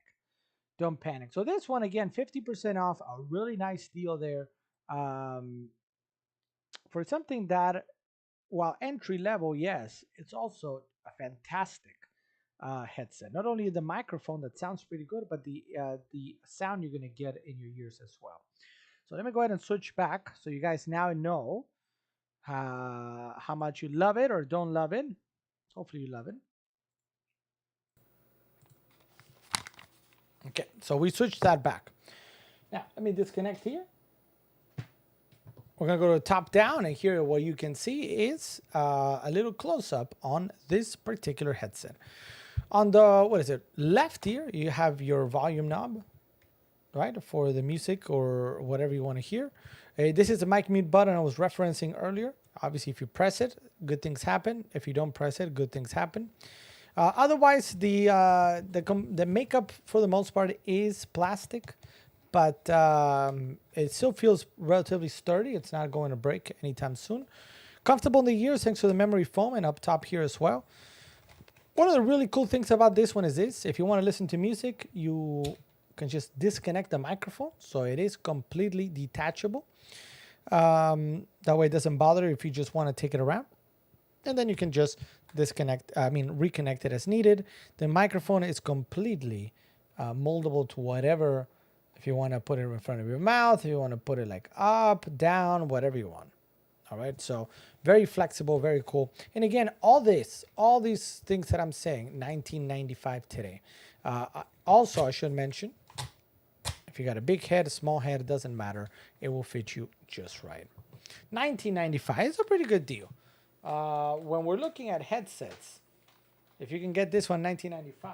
Don't panic. So this one, again, 50% off. A really nice deal there. For something that, while entry level, yes, it's also a fantastic headset. Not only the microphone that sounds pretty good, but the sound you're going to get in your ears as well. So let me go ahead and switch back so you guys now know how much you love it or don't love it. Hopefully you love it. Okay, so we switched that back. Now, let me disconnect here. We're going to go to top down, and here what you can see is a little close-up on this particular headset. On the, left here, you have your volume knob, right, for the music or whatever you want to hear. This is the mic mute button I was referencing earlier. Obviously, if you press it, good things happen. If you don't press it, good things happen. Otherwise, the makeup for the most part is plastic, but it still feels relatively sturdy. It's not going to break anytime soon. Comfortable in the ears thanks to the memory foam, and up top here as well. One of the really cool things about this one is this. If you want to listen to music, you can just disconnect the microphone, so it is completely detachable. That way it doesn't bother if you just want to take it around, and then you can just reconnect it as needed. The microphone is completely moldable to whatever. If you want to put it in front of your mouth, if you want to put it like up, down, whatever you want. All right, so very flexible, very cool. And again, all these things that I'm saying, 1995 today. Also, I should mention, if you got a big head, a small head, it doesn't matter. It will fit you just right. $19.95 is a pretty good deal. When we're looking at headsets, if you can get this one, $19.95,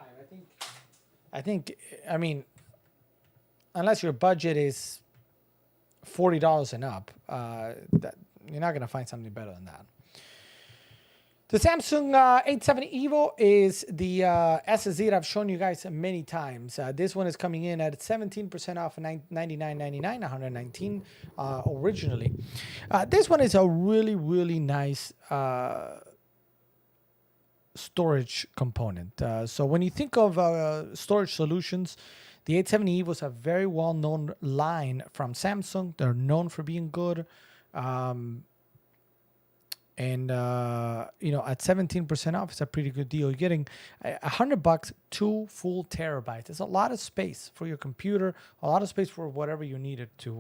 I mean, unless your budget is $40 and up, that you're not gonna find something better than that. The Samsung 870 EVO is the SSD that I've shown you guys many times. This one is coming in at 17% off, $99.99, $119 originally. This one is a really, really nice storage component. So when you think of storage solutions, the 870 EVO is a very well-known line from Samsung. They're known for being good. And at 17% off, it's a pretty good deal. You're getting $100, 2 full terabytes. It's a lot of space for your computer, a lot of space for whatever you need it to,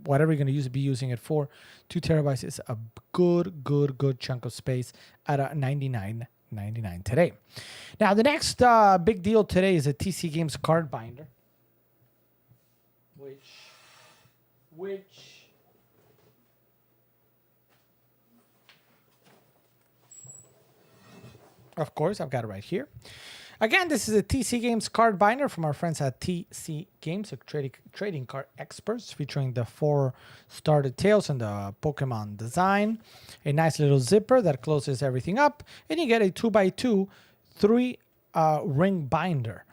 whatever you're going to be using it for. 2 terabytes is a good chunk of space at $99.99 today. Now, the next big deal today is a TC Games card binder, which of course, I've got it right here. Again, this is a TC Games card binder from our friends at TC Games, trading card experts, featuring the 4 started tails and the Pokemon design. A nice little zipper that closes everything up. And you get a 2x2 3 ring binder.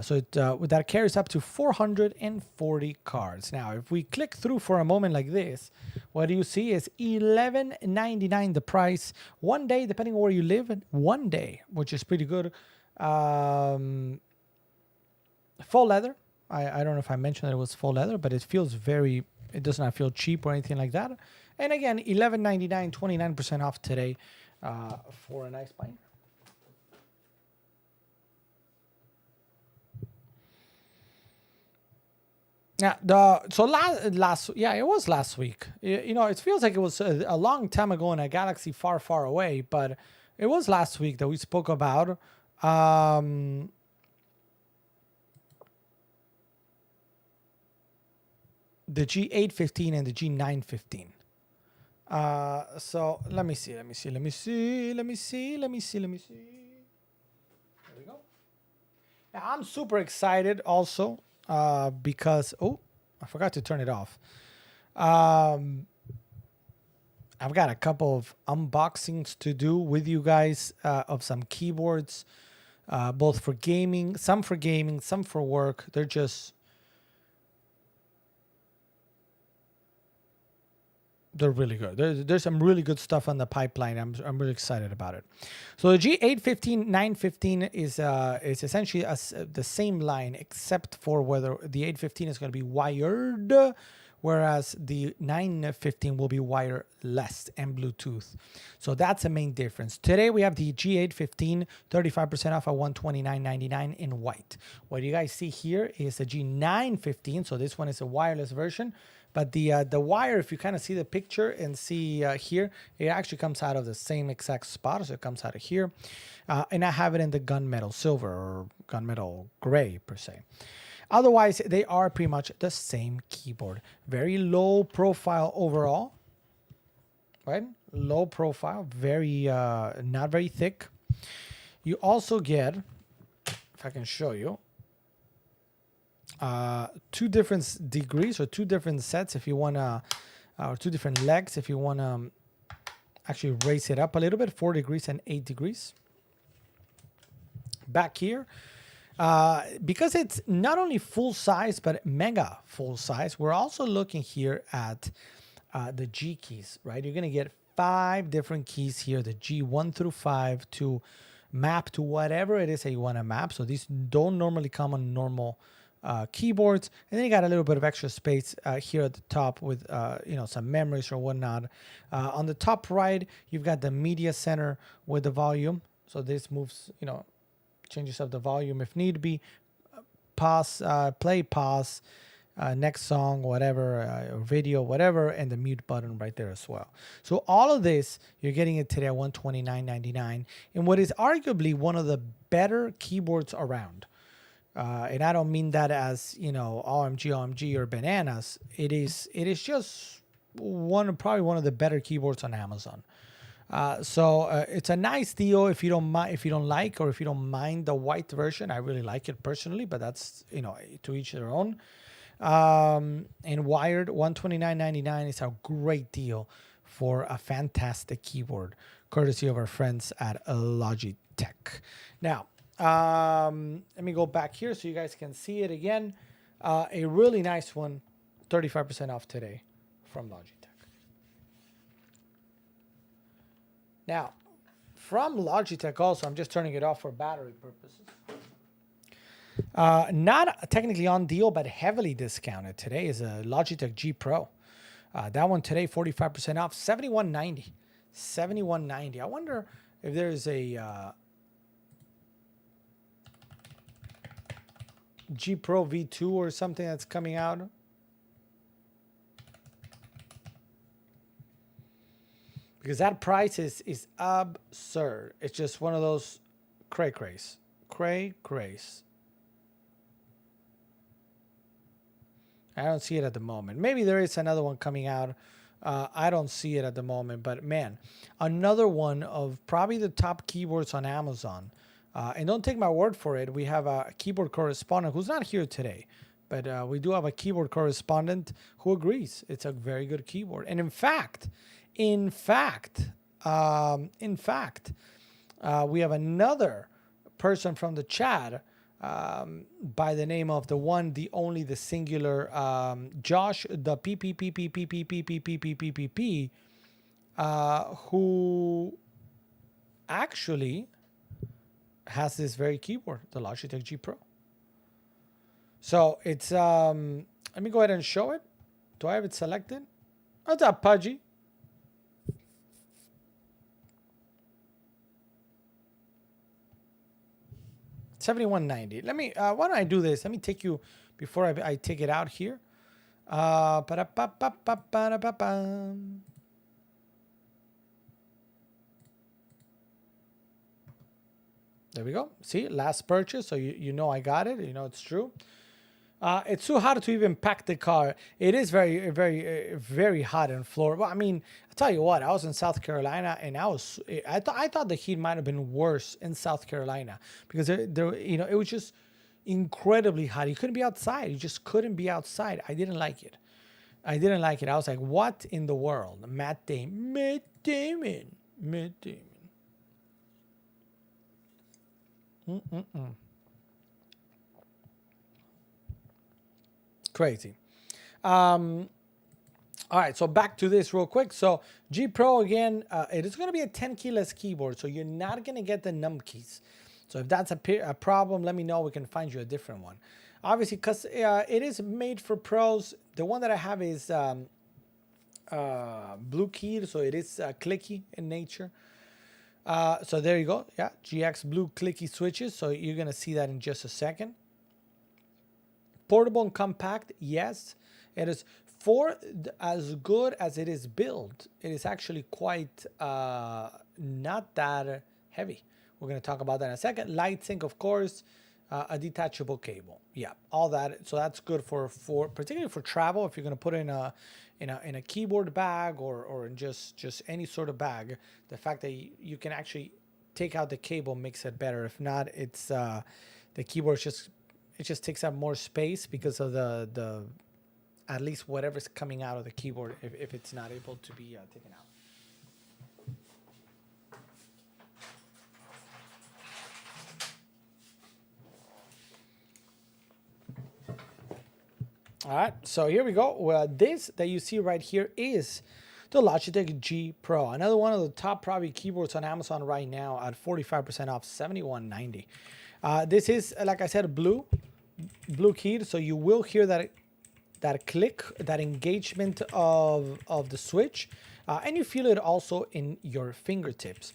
So that carries up to 440 cards. Now, if we click through for a moment like this, what you see is $11.99 the price. 1 day, depending on where you live, 1 day, which is pretty good. Full leather. I don't know if I mentioned that it was full leather, but it does not feel cheap or anything like that. And again, $11.99, 29% off today for a nice binder. Yeah, it was last week. It feels like it was a long time ago in a galaxy far, far away, but it was last week that we spoke about the G815 and the G915. So let me see. There we go. Now, I'm super excited also. Because I forgot to turn it off. I've got a couple of unboxings to do with you guys of some keyboards, both for gaming, some for work. They're really good. There's some really good stuff on the pipeline. I'm really excited about it. So the G815, 915 is essentially the same line, except for whether the 815 is going to be wired, whereas the 915 will be wireless and Bluetooth. So that's the main difference. Today we have the G815, 35% off at $129.99 in white. What you guys see here is the G915. So this one is a wireless version. But the wire, if you kind of see the picture and see here, it actually comes out of the same exact spot. So it comes out of here. And I have it in the gunmetal silver or gunmetal gray per se. Otherwise, they are pretty much the same keyboard. Very low profile overall, right? Low profile, very not very thick. You also get, if I can show you, 2 different degrees or 2 different sets if you want to, or 2 different legs if you want to actually raise it up a little bit, 4 degrees and 8 degrees. Back here, because it's not only full size but mega full size, we're also looking here at the G keys, right? You're going to get 5 different keys here, the G1 through 5, to map to whatever it is that you want to map. So these don't normally come on normal keyboards. And then you got a little bit of extra space here at the top with some memories or whatnot. On the top right, you've got the media center with the volume. So this moves, changes up the volume if need be. Pause, play, pause, next song, whatever, or video, whatever, and the mute button right there as well. So all of this, you're getting it today at $129.99 in what is arguably one of the better keyboards around. And I don't mean that as, you know, OMG, OMG or bananas. It is just probably one of the better keyboards on Amazon. So it's a nice deal if you don't mind, if you don't like, or if you don't mind the white version. I really like it personally, but that's, you know, to each their own. And wired $129.99 is a great deal for a fantastic keyboard, courtesy of our friends at Logitech. Now, let me go back here so you guys can see it again. A really nice one, 35% off today from Logitech. Now, from Logitech also, I'm just turning it off for battery purposes. Not technically on deal, but heavily discounted today is a Logitech G Pro. That one today, 45% off, $71.90. $71.90. I wonder if there's a G Pro V2 or something that's coming out. Because that price is absurd. It's just one of those craze. I don't see it at the moment. Maybe there is another one coming out. I don't see it at the moment. But man, another one of probably the top keyboards on Amazon. And don't take my word for it. We have a keyboard correspondent who's not here today. But we do have a keyboard correspondent who agrees it's a very good keyboard. And in fact, we have another person from the chat by the name of the one, the only, the singular Josh, the PPPPPPPPPPPPP, who actually has this very keyboard, the Logitech G Pro. So it's let me go ahead and show it. Do I have it selected? What's up, Pudgy? $71.90. Let me, why don't I do this? Let me take you, before I take it out here. There we go. See, last purchase. So you know I got it. You know it's true. It's too hot to even pack the car. It is very, very, very hot in Florida. Well, I mean, I'll tell you what. I was in South Carolina, and I thought the heat might have been worse in South Carolina because there, you know, it was just incredibly hot. You couldn't be outside. You just couldn't be outside. I didn't like it. I was like, what in the world? Matt Damon. Crazy. All right, so back to this real quick. So G Pro, again, it is going to be a 10 keyless keyboard, so you're not going to get the num keys. So if that's a problem, let me know. We can find you a different one. Obviously, because it is made for pros. The one that I have is blue keyed, so it is clicky in nature. So there you go. Yeah, GX blue clicky switches. So you're going to see that in just a second. Portable and compact, yes. It is for as good as it is built. It is actually quite not that heavy. We're going to talk about that in a second. Light sync, of course. A detachable cable. Yeah, all that. So that's good for particularly for travel. If you're going to put it in a keyboard bag or in just any sort of bag, the fact that you can actually take out the cable makes it better. If not, it's the keyboard just takes up more space because of the at least whatever's coming out of the keyboard if it's not able to be taken out. All right, so here we go. Well, this that you see right here is the Logitech G Pro. Another one of the top probably keyboards on Amazon right now at 45% off, $71.90. This is, like I said, blue keyed, so you will hear that click, that engagement of the switch, and you feel it also in your fingertips.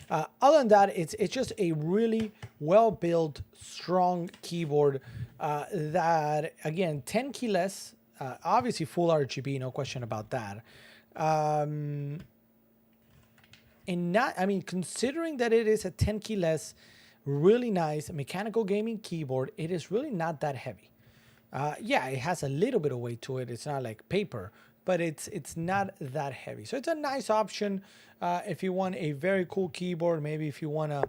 Other than that, it's just a really well-built, strong keyboard that, again, 10 keyless, obviously full RGB, no question about that. And considering that it is a 10 keyless, Really nice mechanical gaming keyboard. It is really not that heavy. Yeah, it has a little bit of weight to it. It's not like paper, but it's not that heavy. So it's a nice option if you want a very cool keyboard. Maybe if you want a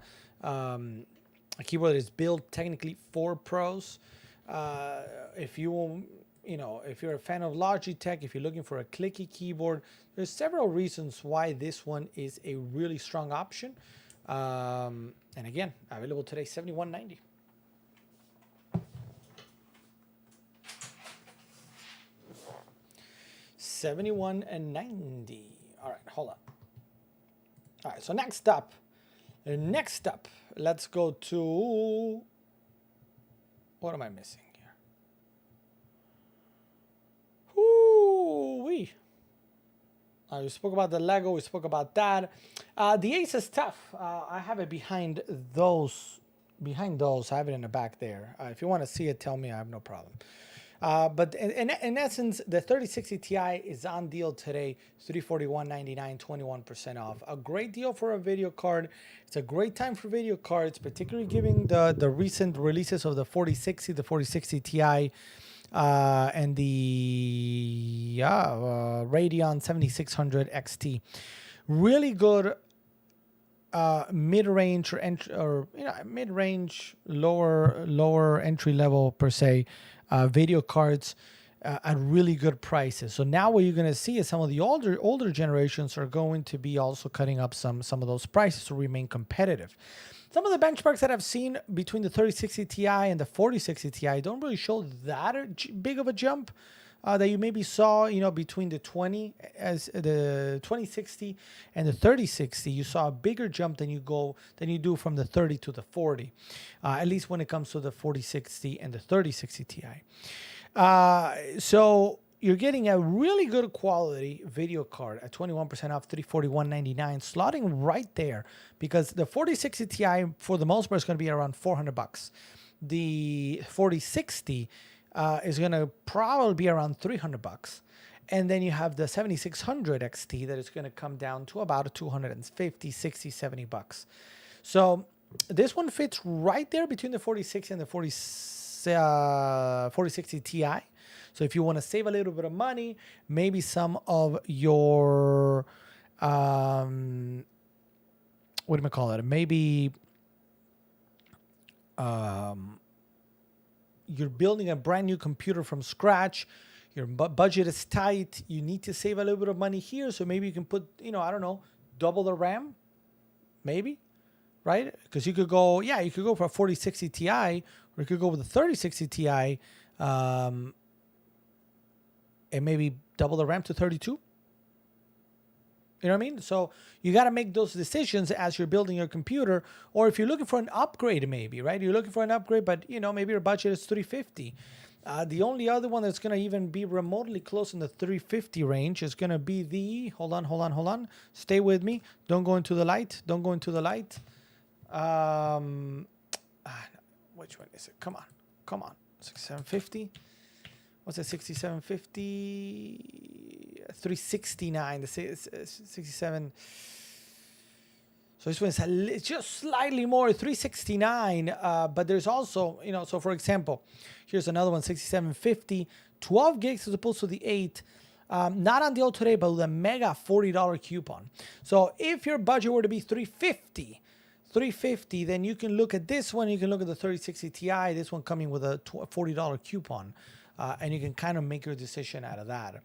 keyboard that is built technically for pros. If you if you're a fan of Logitech, if you're looking for a clicky keyboard, there's several reasons why this one is a really strong option. And again, available today, $71.90. $71.90. All right, hold on. All right, so next up, let's go to, what am I missing here? Woo-wee. We spoke about the Lego. We spoke about that. The Ace is tough. I have it behind those. I have it in the back there. If you want to see it, tell me. I have no problem. But in essence, the 3060 Ti is on deal today. $341.99, 21% off. A great deal for a video card. It's a great time for video cards, particularly given the recent releases of the 4060, the 4060 Ti. And the Radeon 7600 XT, really good mid-range mid-range lower entry level per se video cards at really good prices. So now what you're going to see is some of the older generations are going to be also cutting up some of those prices to remain competitive. Some of the benchmarks that I've seen between the 3060 Ti and the 4060 Ti don't really show that big of a jump that you maybe saw, between the 2060 and the 3060. You saw a bigger jump than you do from the 30 to the 40, at least when it comes to the 4060 and the 3060 Ti. So you're getting a really good quality video card at 21% off, $341.99, slotting right there, because the 4060 Ti for the most part is going to be around $400. The 4060 is going to probably be around $300. And then you have the 7600 XT that is going to come down to about $250, 60, $70. So this one fits right there between the 4060 and the 4060 Ti. So if you want to save a little bit of money, maybe some of your, what do you call it? Maybe you're building a brand new computer from scratch. Your budget is tight. You need to save a little bit of money here. So maybe you can put, I don't know, double the RAM, maybe, right? Because you could go for a 4060 Ti, or you could go with a 3060 Ti, and maybe double the RAM to 32. You know what I mean? So you got to make those decisions as you're building your computer. Or if you're looking for an upgrade, maybe, right? You're looking for an upgrade, but, maybe your budget is $350. The only other one that's going to even be remotely close in the $350 range is going to be the, hold on. Stay with me. Don't go into the light. Which one is it? Come on. 6750. What's that? 6750, 369, the 67. So this one's just slightly more, 369. But there's also, so for example, here's another one, 6750, 12 gigs as opposed to the 8. Not on deal today, but with a mega $40 coupon. So if your budget were to be $350, then you can look at this one. You can look at the 3060 Ti. This one coming with a $40 coupon. And you can kind of make your decision out of that.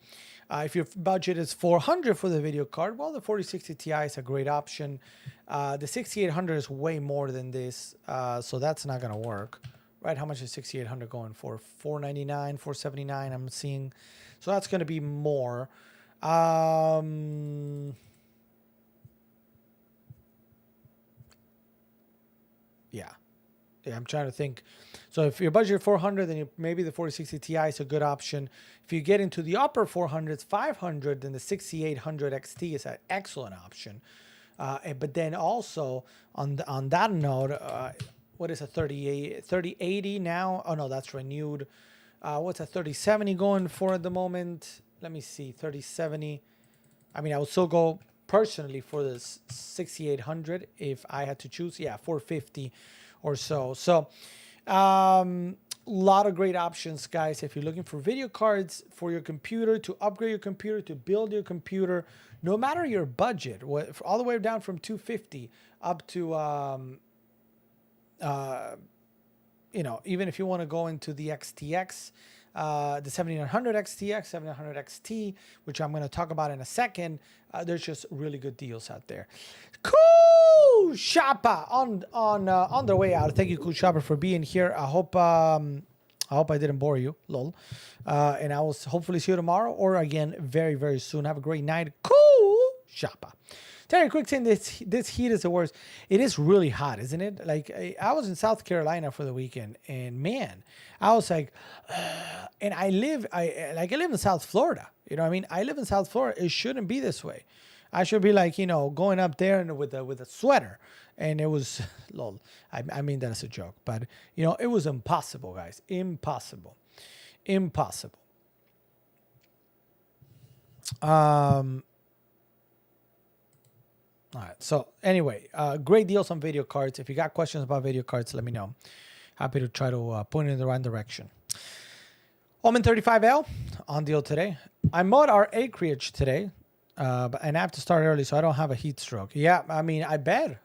If your budget is $400 for the video card, well, the 4060 Ti is a great option. The 6800 is way more than this, so that's not going to work. Right? How much is 6800 going for? $499, $479 I'm seeing. So that's going to be more. Yeah, I'm trying to think. So if your budget is $400, then maybe the 4060 Ti is a good option. If you get into the upper 400s, $500, then the 6800 XT is an excellent option. But then also on that note, what is a 3080 now? Oh no, that's renewed. What's a 3070 going for at the moment? Let me see, 3070. I mean, I would still go personally for the 6800 if I had to choose. Yeah, 450. or so. So, lot of great options, guys. If you're looking for video cards for your computer, to upgrade your computer, to build your computer, no matter your budget, all the way down from 250 up to even if you want to go into the XTX, the 7900 XTX, 7900 XT, which I'm going to talk about in a second, there's just really good deals out there. Cool Shopper on their way out. Thank you, Cool Shopper, for being here. I hope I didn't bore you, lol. And I will hopefully see you tomorrow or again very, very soon. Have a great night. Cool Shopper. Terry Quick saying this heat is the worst. It is really hot, isn't it? Like I was in South Carolina for the weekend, and man, I was like, and I live in South Florida. You know what I mean? I live in South Florida. It shouldn't be this way. I should be like, going up there and with a sweater. And it was, lol. I mean that as a joke, but it was impossible, guys. Impossible. All right. So anyway, great deals on video cards. If you got questions about video cards, let me know. Happy to try to point in the right direction. Omen 35L on deal today. I mowed our acreage today, and I have to start early so I don't have a heat stroke. Yeah, I mean, I bet.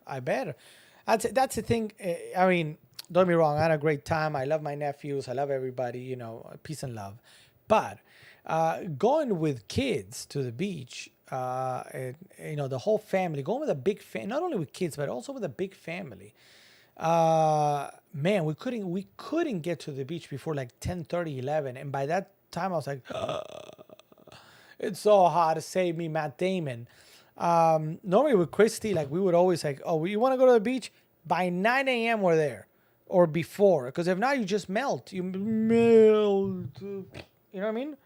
That's the thing. I mean, don't get me wrong. I had a great time. I love my nephews. I love everybody. Peace and love. But going with kids to the beach. And, the whole family, going with a big family, not only with kids, but also with a big family. Man, we couldn't get to the beach before like 10:30, 11. And by that time I was like, it's so hot to save me, Matt Damon. Normally with Christy, like we would always like, oh, you want to go to the beach? By 9 a.m. we're there or before. Because if not, you just melt. You know what I mean?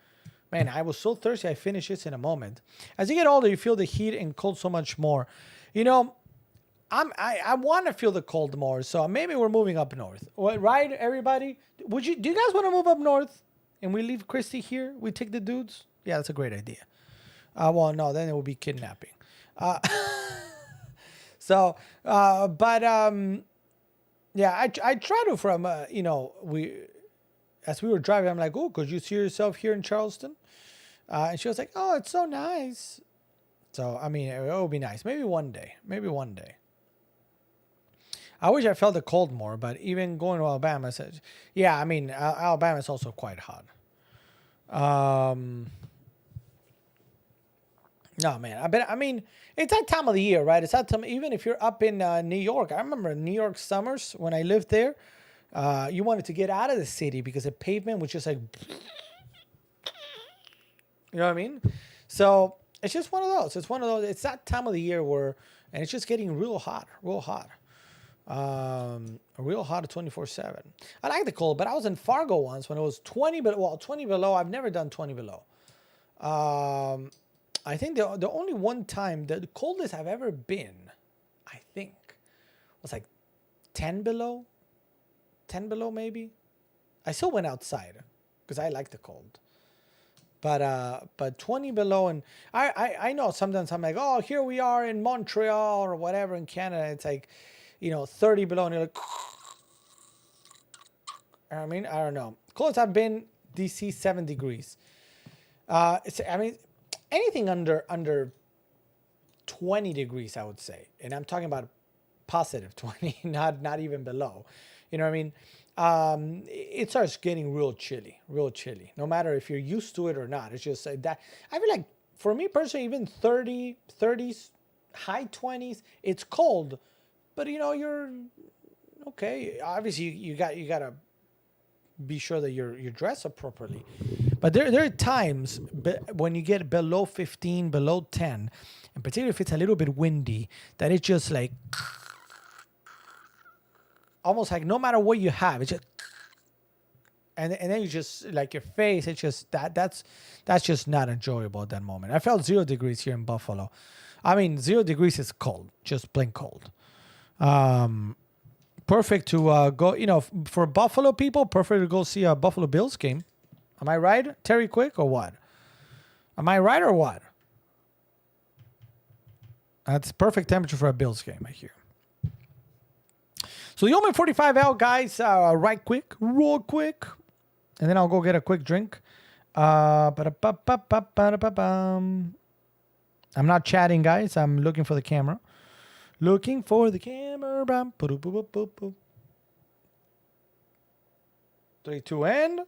Man, I was so thirsty. I finished this in a moment. As you get older, you feel the heat and cold so much more. I want to feel the cold more. So maybe we're moving up north, right? Everybody, do you guys want to move up north? And we leave Christy here. We take the dudes. Yeah, that's a great idea. Well, no, then it will be kidnapping. Yeah. I try to as we were driving, I'm like, oh, could you see yourself here in Charleston? And she was like, oh, it's so nice. So, I mean, it would be nice. Maybe one day. I wish I felt the cold more, but even going to Alabama, Alabama is also quite hot. No, man. It's that time of the year, right? It's that time, even if you're up in New York. I remember New York summers when I lived there. You wanted to get out of the city because the pavement was just like, you know what I mean? So it's just one of those. It's that time of the year and it's just getting real hot. Real hot 24/7. I like the cold, but I was in Fargo once when it was 20 below. I've never done 20 below. I think the only one time, the coldest I've ever been, I think, was like 10 below. 10 below maybe. I still went outside because I like the cold. But 20 below, and I know sometimes I'm like, oh, here we are in Montreal or whatever in Canada. It's like, 30 below, and you're like, I mean, I don't know. Coldest I've been, DC 7 degrees. Anything under 20 degrees, I would say, and I'm talking about positive 20, not even below. You know what I mean? It starts getting real chilly. No matter if you're used to it or not. It's just that I feel like for me personally, even 30s, high 20s, it's cold, but you're okay. Obviously, you gotta be sure that you're dressed appropriately. But there are times when you get below 15, below 10, and particularly if it's a little bit windy, that it's just like. Almost like no matter what you have, it's just, and then you just like your face. It's just that's just not enjoyable at that moment. I felt 0 degrees here in Buffalo. 0 degrees is cold, just plain cold. Perfect to go. For Buffalo people, perfect to go see a Buffalo Bills game. Am I right, Terry Quick, or what? Am I right or what? That's perfect temperature for a Bills game, I hear. So the Omen 45L, guys, right quick, real quick. And then I'll go get a quick drink. Ba-da-ba-ba-ba-ba-da-ba-bum. I'm not chatting, guys. I'm looking for the camera. Looking for the camera. 3, 2, and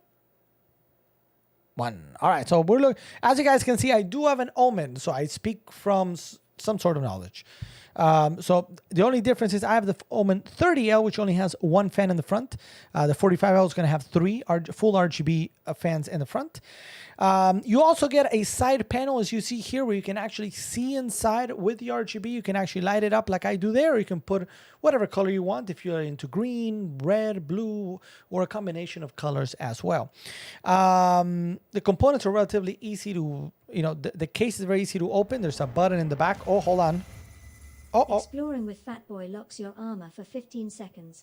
1. All right. So we're looking. As you guys can see, I do have an Omen. So I speak from some sort of knowledge. So the only difference is I have the Omen 30L, which only has one fan in the front. The 45L is going to have 3 full RGB fans in the front. You also get a side panel, as you see here, where you can actually see inside with the RGB. You can actually light it up like I do there. Or you can put whatever color you want if you're into green, red, blue, or a combination of colors as well. The components are relatively easy to, the case is very easy to open. There's a button in the back. Oh, hold on. Oh. Exploring with Fatboy locks your armor for 15 seconds.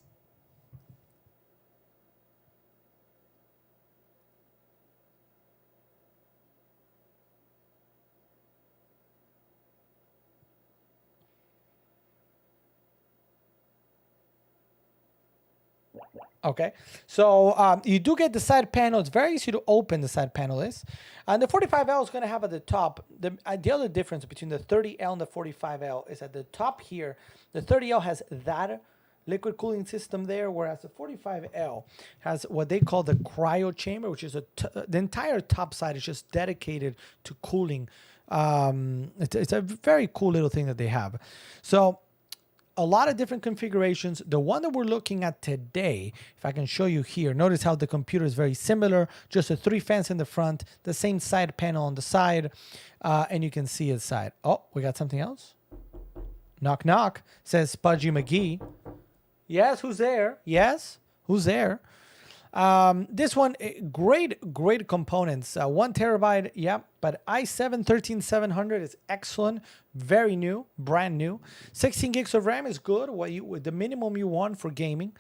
Okay, so you do get the side panel. It's very easy to open, the side panel is. And the 45L is going to have at the top, the other difference between the 30L and the 45L is at the top here, the 30L has that liquid cooling system there, whereas the 45L has what they call the cryo chamber, which is the entire top side is just dedicated to cooling. It's a very cool little thing that they have. So a lot of different configurations. The one that we're looking at today, if I can show you here, notice how the computer is very similar, just the 3 fans in the front, the same side panel on the side, and you can see inside. Oh, we got something else. Knock, knock, says Spudgy McGee. Yes, who's there? Yes, who's there? This one, great components. 1 terabyte, yeah, but i7 13700 is excellent, very new, brand new. 16 gigs of RAM is good, with the minimum you want for gaming.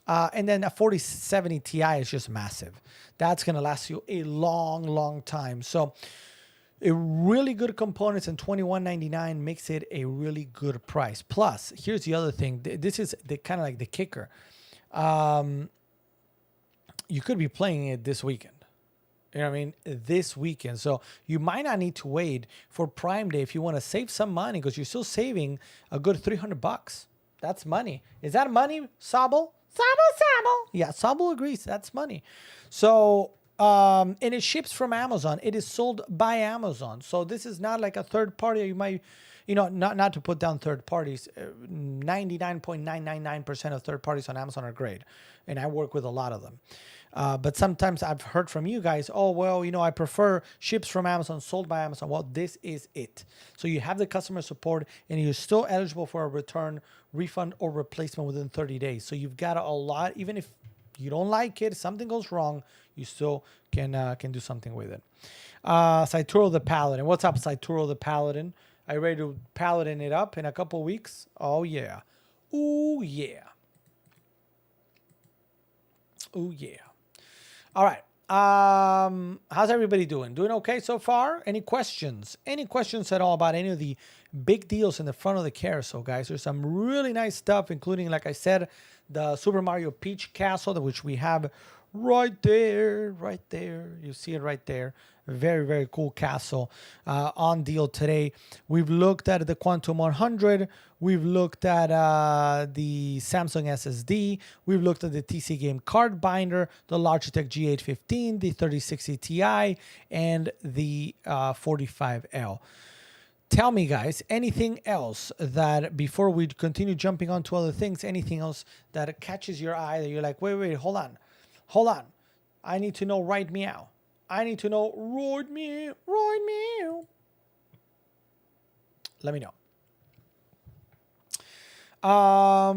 And then a 4070 Ti is just massive. That's gonna last you a long time. So a really good components, and $21.99 makes it a really good price. Plus, here's the other thing. This is the kind of like the kicker. You could be playing it this weekend. You know what I mean? This weekend. So you might not need to wait for Prime Day if you want to save some money, because you're still saving a good $300. That's money. Is that money, Sable? Sable. Yeah, Sable agrees. That's money. So, and it ships from Amazon. It is sold by Amazon. So this is not like a third party. You might, not to put down third parties. 99.999% of third parties on Amazon are great. And I work with a lot of them. But sometimes I've heard from you guys, oh, well, I prefer ships from Amazon, sold by Amazon. Well, this is it. So you have the customer support, and you're still eligible for a return, refund, or replacement within 30 days. So you've got a lot, even if you don't like it, something goes wrong, you still can do something with it. Saituro the Paladin. What's up, Saituro the Paladin? Are you ready to Paladin it up in a couple weeks? Oh, yeah. Ooh, yeah. Ooh, yeah. All right. How's everybody doing? Doing okay so far? Any questions? Any questions at all about any of the big deals in the front of the carousel, guys? There's some really nice stuff, including, like I said, the Super Mario Peach Castle, which we have right there. You see it right there. Very, very cool castle on deal today. We've looked at the Quantum 100. We've looked at the Samsung SSD. We've looked at the TC Game card binder, the Logitech G815, the 3060 Ti, and the 45L. Tell me, guys, anything else that, before we continue jumping on to other things, anything else that catches your eye that you're like, wait, hold on. I need to know right meow. I need to know right meow. Let me know. A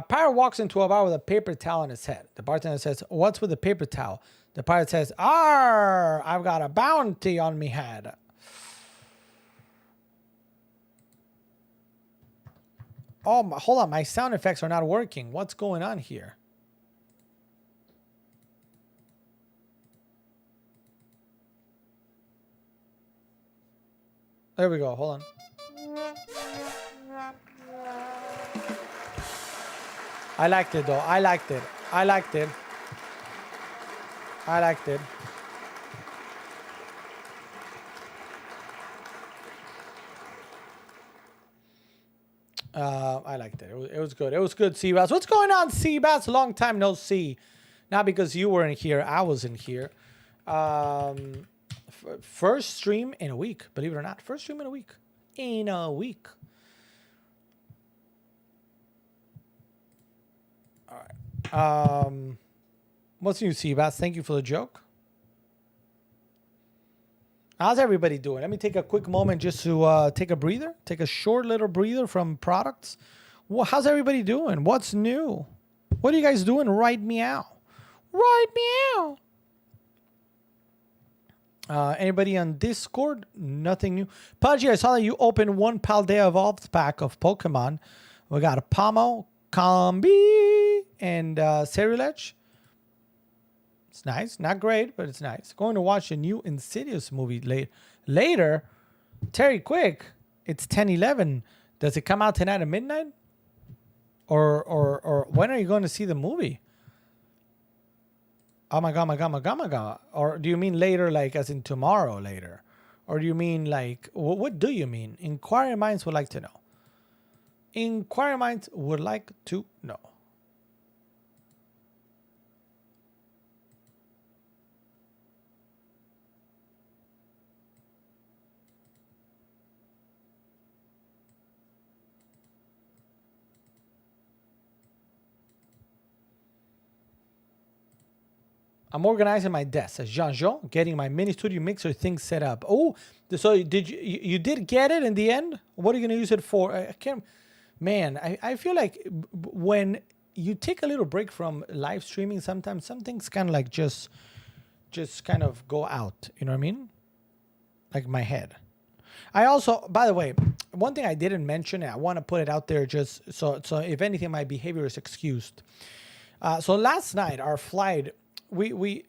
pirate walks into a bar with a paper towel on his head. The bartender says, "What's with the paper towel?" The pirate says, "Arr, I've got a bounty on me head." Oh, hold on. My sound effects are not working. What's going on here? There we go. Hold on. I liked it though. I liked it. I liked it. I liked it. I liked it. It was good. It was good, Seabass. What's going on, Seabass? Long time no see. Not because you weren't here. I wasn't here. First stream in a week. Believe it or not. First stream in a week. In a week. All right. What's new, Seabass? Thank you for the joke. How's everybody doing? Let me take a quick moment just to take a breather. Take a short little breather from products. Well, how's everybody doing? What's new? What are you guys doing? Right meow. Right meow. Anybody on Discord? Nothing new. Pudgy, I saw that you opened one Paldea Evolved pack of Pokemon. We got a Pomo, Combi, and Ceruledge. It's nice. Not great, but it's nice. Going to watch a new Insidious movie later. Terry, quick. It's 10:11. Does it come out tonight at midnight? Or when are you going to see the movie? Oh my god. Or do you mean later, like as in tomorrow later? Or do you mean like, what do you mean? Inquiring minds would like to know. Inquiring minds would like to know. I'm organizing my desk, says Jean-Jean, getting my mini studio mixer thing set up. Oh, so did you did get it in the end? What are you going to use it for? I can't, man, I feel like when you take a little break from live streaming, sometimes some things kind of like just kind of go out. You know what I mean? Like my head. I also, by the way, one thing I didn't mention, I want to put it out there just so if anything, my behavior is excused. So last night, our flight, we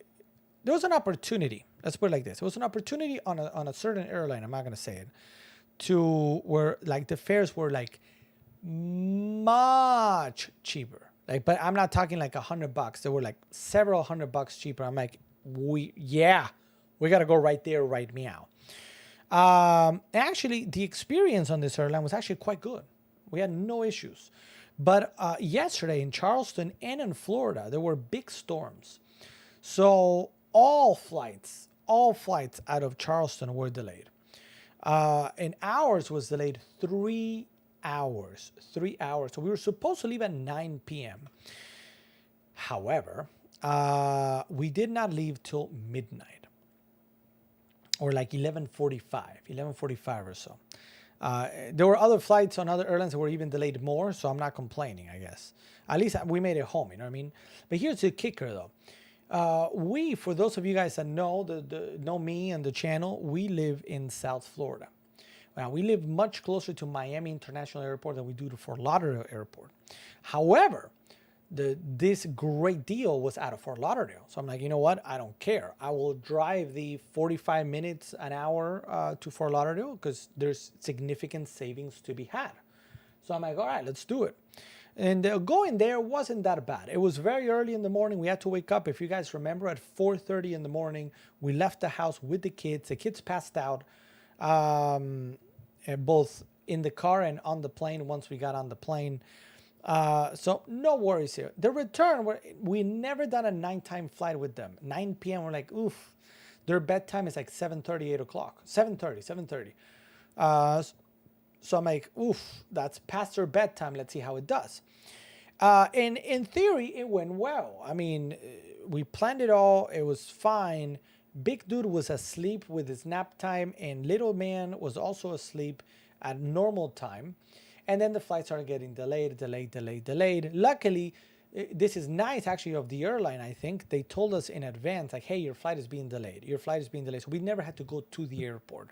there was an opportunity. Let's put it like this: it was an opportunity on a certain airline. I'm not gonna say it. To where like the fares were like much cheaper. Like, but I'm not talking like $100. They were like several $100 cheaper. I'm like, we gotta go right there, right meow. Actually, the experience on this airline was actually quite good. We had no issues. But yesterday in Charleston and in Florida, there were big storms. So all flights out of Charleston were delayed. And ours was delayed 3 hours. 3 hours. So we were supposed to leave at 9 p.m. However, we did not leave till midnight. Or like 11:45 or so. There were other flights on other airlines that were even delayed more, so I'm not complaining, I guess. At least we made it home, you know what I mean? But here's the kicker, though. For those of you guys that know know me and the channel, we live in South Florida. Now, we live much closer to Miami International Airport than we do to Fort Lauderdale Airport. However, this great deal was out of Fort Lauderdale. So I'm like, you know what? I don't care. I will drive the 45 minutes, an hour to Fort Lauderdale because there's significant savings to be had. So I'm like, all right, let's do it. And going there wasn't that bad. It was very early in the morning. We had to wake up, if you guys remember, at 4:30 in the morning. We left the house with the kids. The kids passed out both in the car and on the plane once we got on the plane. So no worries here. The return, we never done a nighttime flight with them. 9 p.m. We're like, oof. Their bedtime is like 7:30, 8 o'clock. 7:30. So I'm like, oof, that's past their bedtime. Let's see how it does. And in theory, it went well. I mean, we planned it all. It was fine. Big dude was asleep with his nap time, and little man was also asleep at normal time. And then the flight started getting delayed. Luckily, this is nice actually of the airline, I think. They told us in advance, like, hey, your flight is being delayed. So we never had to go to the airport.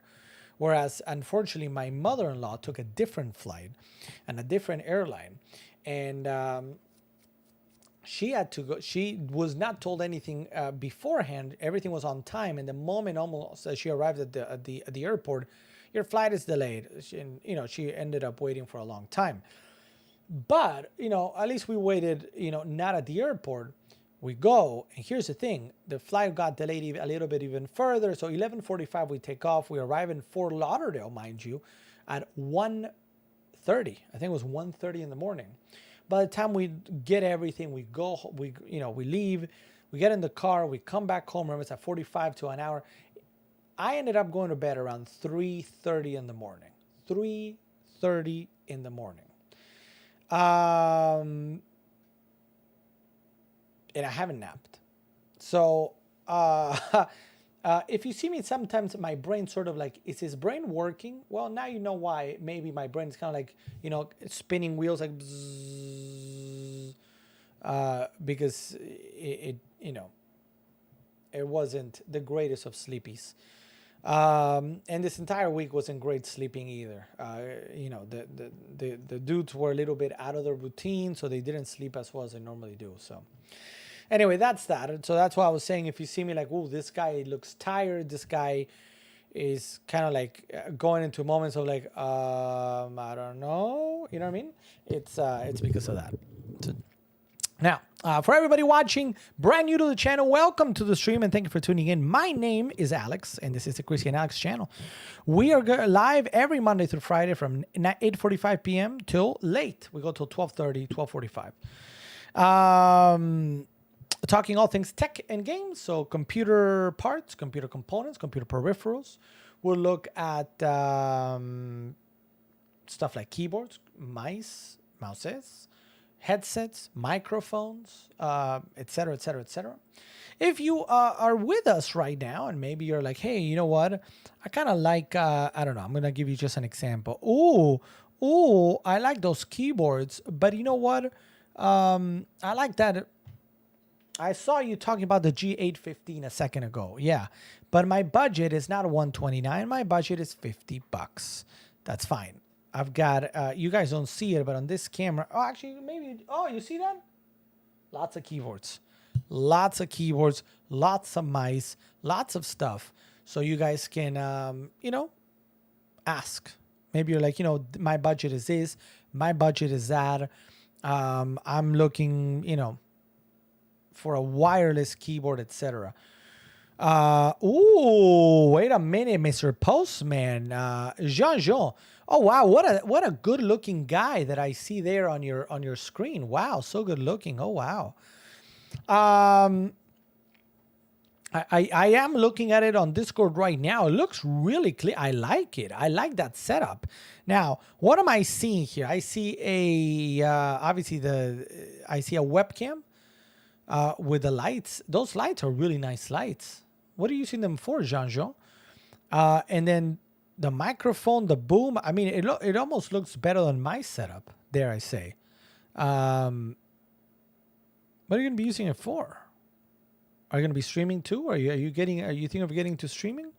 Whereas, unfortunately, my mother-in-law took a different flight and a different airline. And she had to go. She was not told anything beforehand. Everything was on time. And the moment almost she arrived at the airport, your flight is delayed. She ended up waiting for a long time. But, at least we waited, not at the airport. We go, and here's the thing. The flight got delayed a little bit even further. So 11:45 we take off. We arrive in Fort Lauderdale, mind you, at 1:30. I think it was 1:30 in the morning. By the time we get everything, we go, we leave, we get in the car, we come back home. Remember, it's at 45 to an hour. I ended up going to bed around 3:30 in the morning. 3:30 in the morning. And I haven't napped. So if you see me, sometimes my brain sort of like, is his brain working? Well, now you know why. Maybe my brain is kind of like, spinning wheels like bzzz, because it wasn't the greatest of sleepies. And this entire week wasn't great sleeping either. The dudes were a little bit out of their routine, so they didn't sleep as well as they normally do. So anyway, that's that. So that's why I was saying, if you see me like, oh, this guy looks tired, this guy is kind of like going into moments of like, I don't know, you know what I mean? It's because of that. So, now, for everybody watching, brand new to the channel, welcome to the stream and thank you for tuning in. My name is Alex, and this is the Chrissy and Alex channel. We are live every Monday through Friday from 8:45 p.m. till late. We go till 12:30, 12:45. Talking all things tech and games, so computer parts, computer components, computer peripherals. We'll look at stuff like keyboards, mouses, headsets, microphones, etc., etc., etc. If you are with us right now, and maybe you're like, hey, you know what? I kind of like, I don't know, I'm going to give you just an example. Ooh, I like those keyboards, but you know what? I like that. I saw you talking about the G815 a second ago. Yeah, but my budget is not $129. My budget is $50. That's fine. I've got, you guys don't see it, but on this camera, oh, actually, maybe, oh, you see that? Lots of keyboards, lots of mice, lots of stuff. So you guys can, ask. Maybe you're like, my budget is this, my budget is that. I'm looking, for a wireless keyboard, etc. Wait a minute, Mr. Postman. Jean. Oh wow, what a good looking guy that I see there on your screen. Wow, so good looking. Oh wow. I am looking at it on Discord right now. It looks really clear. I like it. I like that setup. Now, what am I seeing here? I see I see a webcam with the lights. Those lights are really nice lights. What are you using them for, Jean? And then the microphone, the boom. I mean, it almost looks better than my setup, dare I say. What are you going to be using it for? Are you going to be streaming too? Are you thinking of getting to streaming?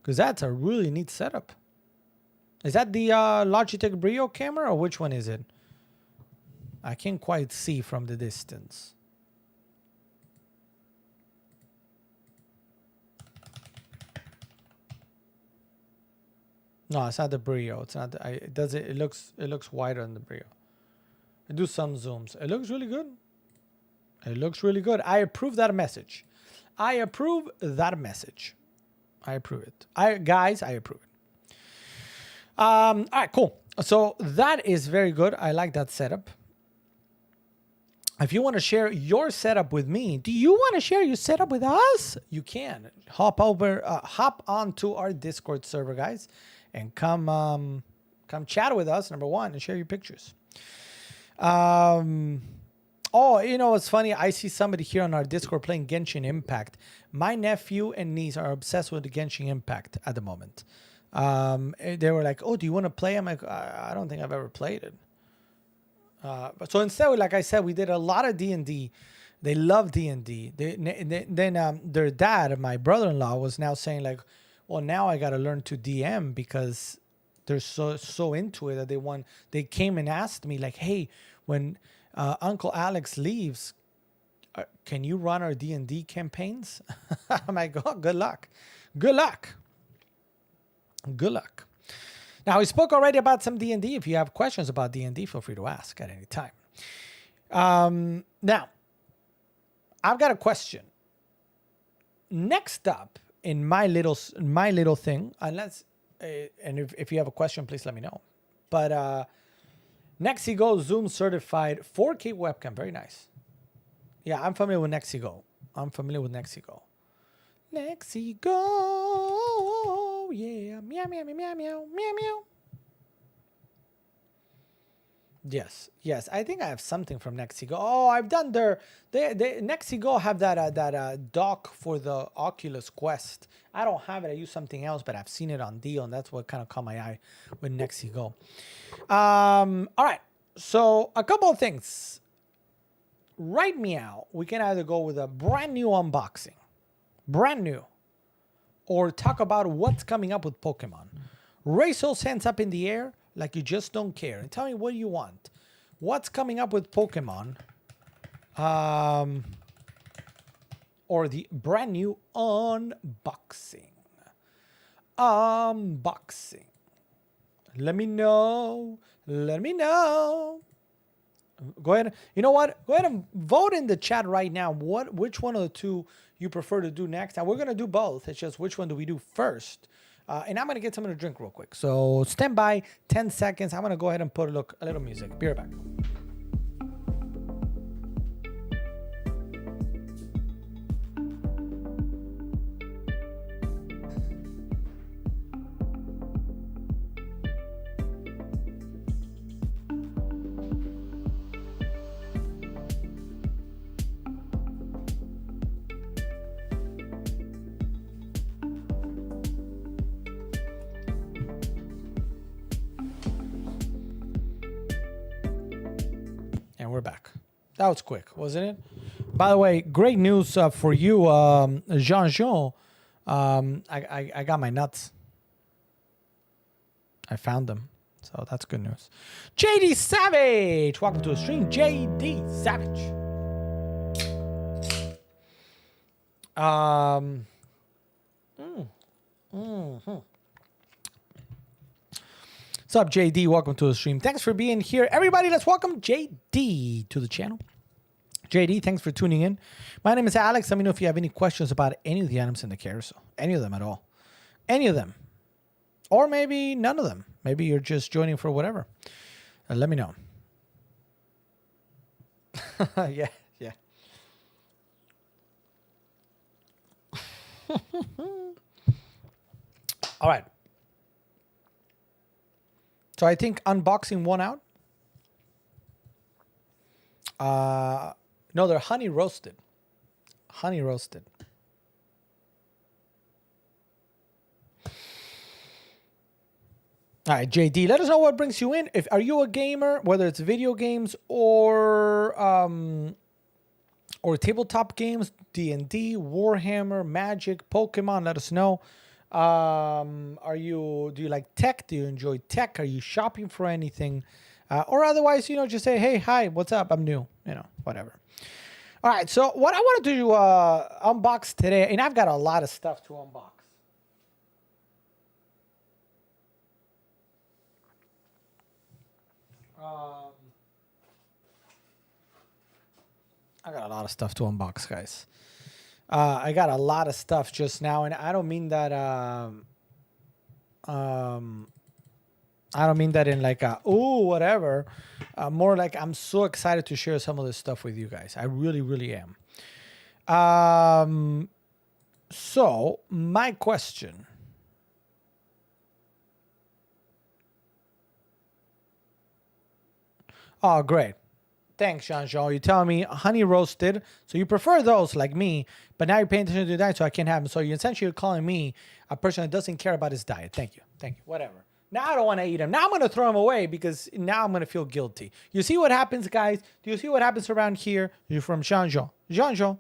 Because that's a really neat setup. Is that the Logitech Brio camera, or which one is it? I can't quite see from the distance. No, it's not the Brio. It's not. It looks wider than the Brio. I do some zooms. It looks really good. It looks really good. I approve that message. I approve that message. I approve it. I approve it. All right, cool. So that is very good. I like that setup. If you want to share your setup with me, do you want to share your setup with us? You can hop onto our Discord server, guys, and come chat with us. Number one, and share your pictures. Oh, what's funny? I see somebody here on our Discord playing Genshin Impact. My nephew and niece are obsessed with the Genshin Impact at the moment. They were like, "Oh, do you want to play?" I'm like, "I don't think I've ever played it." But so instead, like I said, we did a lot of D&D. They love D&D. Then their dad, my brother-in-law, was now saying like, "Well, now I got to learn to DM because they're so into it that they came and asked me like, hey, when Uncle Alex leaves, can you run our D&D campaigns?" I'm like, "Oh, good luck. Now, we spoke already about some D&D. If you have questions about D&D, feel free to ask at any time. Now, I've got a question. Next up in my little thing, unless and if you have a question, please let me know. But Nexigo Zoom certified 4K webcam, very nice. Yeah, I'm familiar with Nexigo. Nexigo, yeah, meow meow meow meow meow meow meow. Yes, I think I have something from Nexigo. Oh, I've done Nexigo have that dock for the Oculus Quest. I don't have it. I use something else, but I've seen it on deal, and that's what kind of caught my eye with Nexigo. All right. So a couple of things. Right meow. We can either go with a brand new unboxing, or talk about what's coming up with Pokemon. Raise those hands up in the air like you just don't care, and tell me what you want. What's coming up with Pokemon? Or the brand new unboxing. Let me know. Go ahead. You know what? Go ahead and vote in the chat right now. Which one of the two you prefer to do next? And we're gonna do both. It's just which one do we do first? And I'm gonna get something to drink real quick. So stand by 10 seconds. I'm gonna go ahead and put a little music. Be right back. And we're back. That was quick, wasn't it? By the way, great news for you, Jean-Jean. I got my nuts. I found them. So that's good news. JD Savage. Welcome to the stream, JD Savage. What's up, JD? Welcome to the stream. Thanks for being here. Everybody, let's welcome JD to the channel. JD, thanks for tuning in. My name is Alex. Let me know if you have any questions about any of the items in the carousel. Any of them at all. Any of them. Or maybe none of them. Maybe you're just joining for whatever. Let me know. Yeah. All right. So I think unboxing one out. No, they're honey roasted. Honey roasted. All right, JD, let us know what brings you in. Are you a gamer, whether it's video games or tabletop games, D&D, Warhammer, Magic, Pokemon? Let us know. Do you like tech? Do you enjoy tech? Are you shopping for anything? Or otherwise, just say, hey, hi, what's up? I'm new, whatever. All right. So what I wanted to unbox today, and I've got a lot of stuff to unbox. I got a lot of stuff to unbox, guys. I got a lot of stuff just now, and I don't mean that. I don't mean that in like whatever. More like I'm so excited to share some of this stuff with you guys. I really, really am. So my question. Oh, great. Thanks, Jean-Jean. You're telling me honey roasted. So you prefer those like me, but now you're paying attention to your diet, so I can't have them. So you're essentially calling me a person that doesn't care about his diet. Thank you. Whatever. Now I don't want to eat them. Now I'm going to throw them away because now I'm going to feel guilty. You see what happens, guys? Do you see what happens around here? You're from Jean-Jean. Jean-Jean.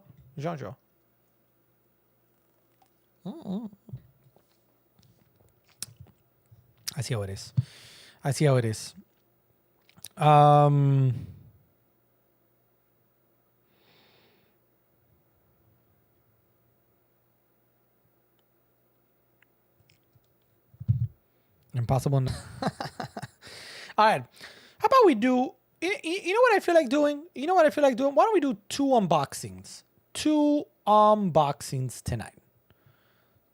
I see how it is. Impossible. All right. How about we do, you know what I feel like doing? You know what I feel like doing? Why don't we do 2 unboxings? 2 unboxings tonight.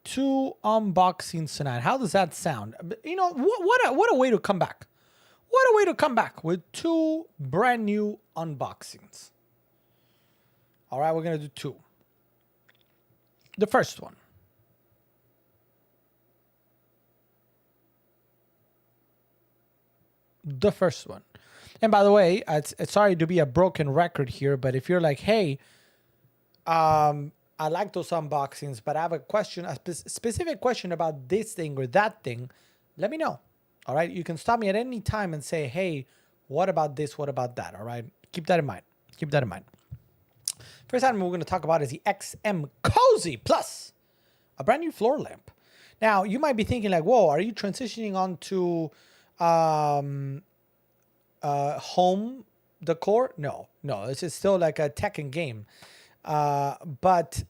2 unboxings tonight. How does that sound? You know, what a way to come back. What a way to come back with 2 brand new unboxings. All right, we're going to do 2. The first one. The first one. And by the way, it's sorry to be a broken record here, but if you're like, hey, I like those unboxings, but I have a question, a specific question about this thing or that thing, let me know. All right. You can stop me at any time and say, hey, what about this? What about that? All right. Keep that in mind. Keep that in mind. First item we're going to talk about is the XM Cozy Plus, a brand new floor lamp. Now, you might be thinking like, whoa, are you transitioning on to home decor? No, this is still like a tech and game. But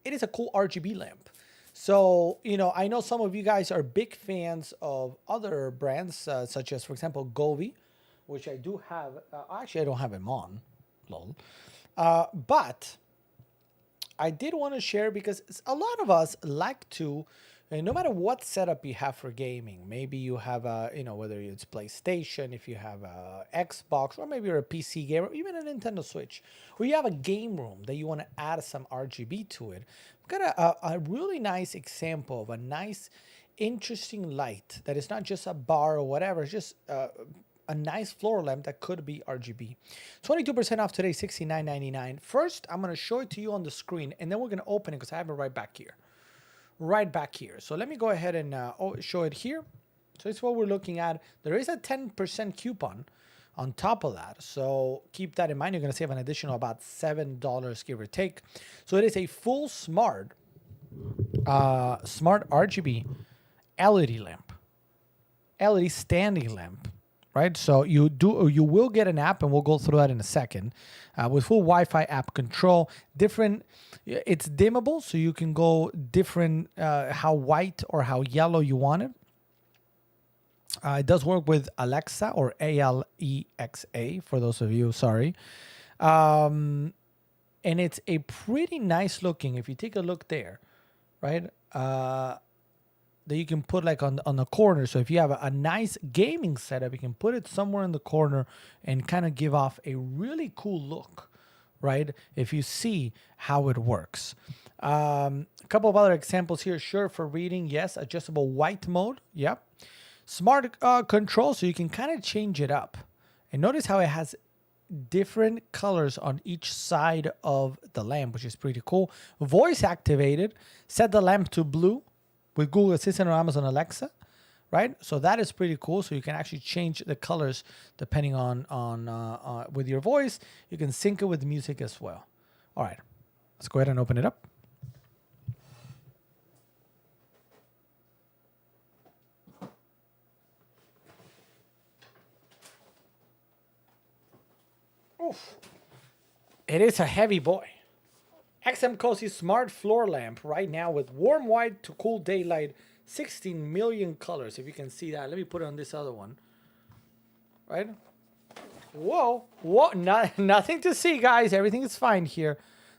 it is a cool RGB lamp. So, you know, I know some of you guys are big fans of other brands, such as, for example, Govee, which I do have. Actually, I don't have them on. Lol. But I did want to share because a lot of us like to, no matter what setup you have for gaming, maybe you have a, you know, whether it's PlayStation, if you have a Xbox, or maybe you're a PC gamer, even a Nintendo Switch, or you have a game room that you want to add some RGB to it. I've got a really nice example of a nice, interesting light that is not just a bar or whatever, it's just a nice floor lamp that could be RGB. 22% off today, $69.99. First, I'm going to show it to you on the screen, and then we're going to open it because I have it right back here. Right back here. So let me go ahead and show it here. So it's what we're looking at. There is a 10% coupon on top of that. So keep that in mind. You're going to save an additional about $7, give or take. So it is a full smart RGB LED lamp. LED standing lamp. Right, so you will get an app, and we'll go through that in a second, with full Wi-Fi app control. Different, it's dimmable, so you can go different how white or how yellow you want it. It does work with Alexa or Alexa for those of you, sorry. And it's a pretty nice looking. If you take a look there, right? That you can put like on the corner. So if you have a nice gaming setup, you can put it somewhere in the corner and kind of give off a really cool look, right? If you see how it works. A couple of other examples here. Sure, for reading, yes. Adjustable white mode, yep. Smart control, so you can kind of change it up. And notice how it has different colors on each side of the lamp, which is pretty cool. Voice activated. Set the lamp to blue with Google Assistant or Amazon Alexa, right? So that is pretty cool. So you can actually change the colors depending on with your voice. You can sync it with music as well. All right, let's go ahead and open it up. Oof. It is a heavy boy. XM Cozy Smart Floor Lamp right now with warm white to cool daylight, 16 million colors. If you can see that, let me put it on this other one. Right? Whoa, nothing to see, guys. Everything is fine here.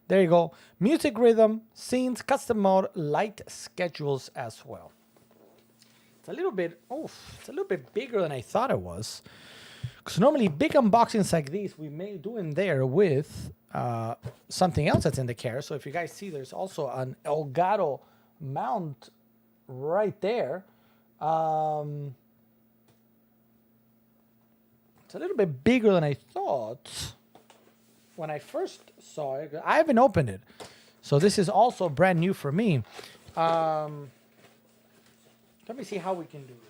There you go. Music rhythm, scenes, custom mode, light schedules as well. It's a little bit, it's a little bit bigger than I thought it was. Because normally big unboxings like these, we may do in there with something else that's in the care. So if you guys see, there's also an Elgato mount right there. It's a little bit bigger than I thought when I first saw it. I haven't opened it. So this is also brand new for me. Let me see how we can do this.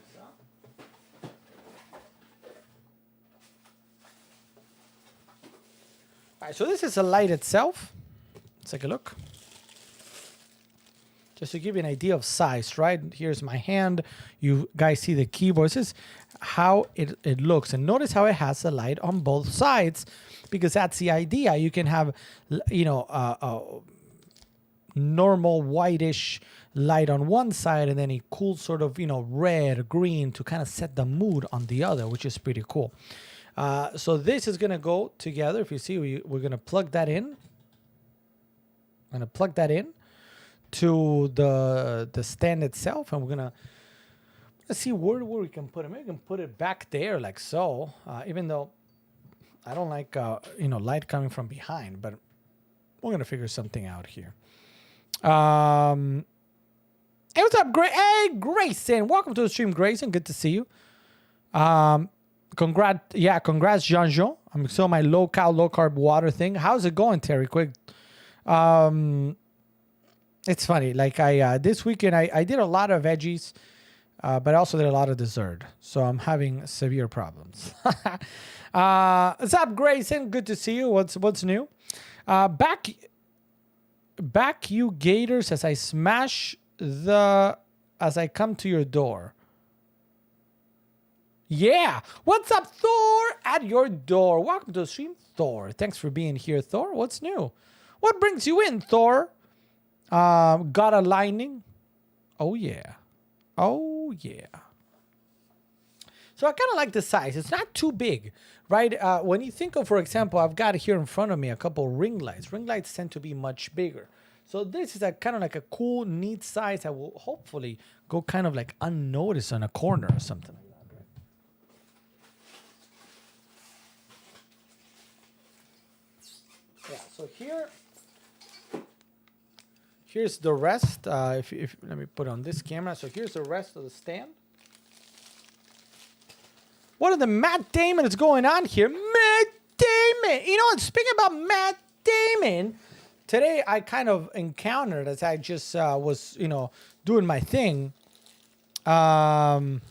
All right, so this is the light itself. Let's take a look. Just to give you an idea of size, right? Here's my hand. You guys see the keyboard. This is how it looks. And notice how it has the light on both sides, because that's the idea. You can have, normal whitish light on one side and then a cool sort of, red, green to kind of set the mood on the other, which is pretty cool. So this is going to go together. If you see, we're going to plug that in. I'm going to plug that in to the stand itself, and we're going to let's see where we can put it. Maybe we can put it back there like so, even though I don't like, light coming from behind, but we're going to figure something out here. Hey, what's up, Hey, Grayson. Welcome to the stream, Grayson. Good to see you. Congrats, Jean-Jean. I'm still my low-cal, low-carb water thing. How's it going, Terry? Quick. It's funny. Like, this weekend, I did a lot of veggies. But I also did a lot of dessert, so I'm having severe problems. What's up, Grayson? Good to see you. What's new? Back you gators as I come to your door. Yeah. What's up, Thor? At your door. Welcome to the stream, Thor. Thanks for being here, Thor. What's new? What brings you in, Thor? Got a lightning? Oh, yeah. Oh, yeah. So I kind of like the size. It's not too big, right? When you think of, for example, I've got here in front of me a couple ring lights. Ring lights tend to be much bigger. So this is kind of like a cool, neat size that will hopefully go kind of like unnoticed on a corner or something like that, right? Yeah, so here's the rest. If let me put on this camera. So here's the rest of the stand. What are the Matt Damon is going on here? Matt Damon. Speaking about Matt Damon, today I kind of encountered as I just was, doing my thing. The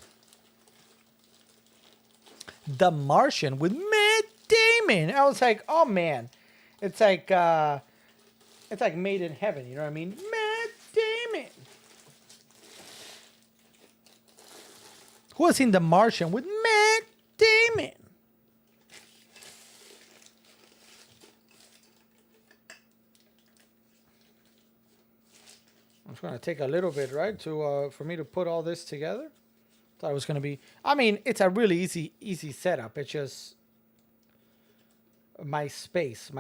Martian with Matt Damon. I was like, oh man, it's like made in heaven. You know what I mean? Matt Damon. Who has seen The Martian with Matt Damon? I'm just gonna take a little bit, right, to for me to put all this together. Thought it was gonna be. I mean, it's a really easy setup. It's just my space.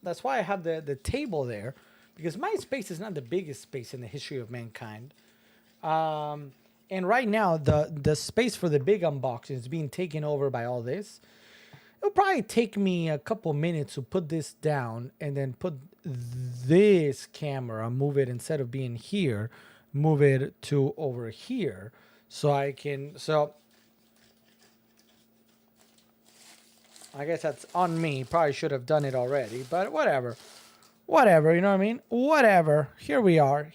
That's why I have the table there, because my space is not the biggest space in the history of mankind. And right now, the space for the big unboxing is being taken over by all this. It'll probably take me a couple minutes to put this down and then put this camera, move it instead of being here, move it to over here. So I guess that's on me. Probably should have done it already, but whatever. Whatever, you know what I mean? Whatever. Here we are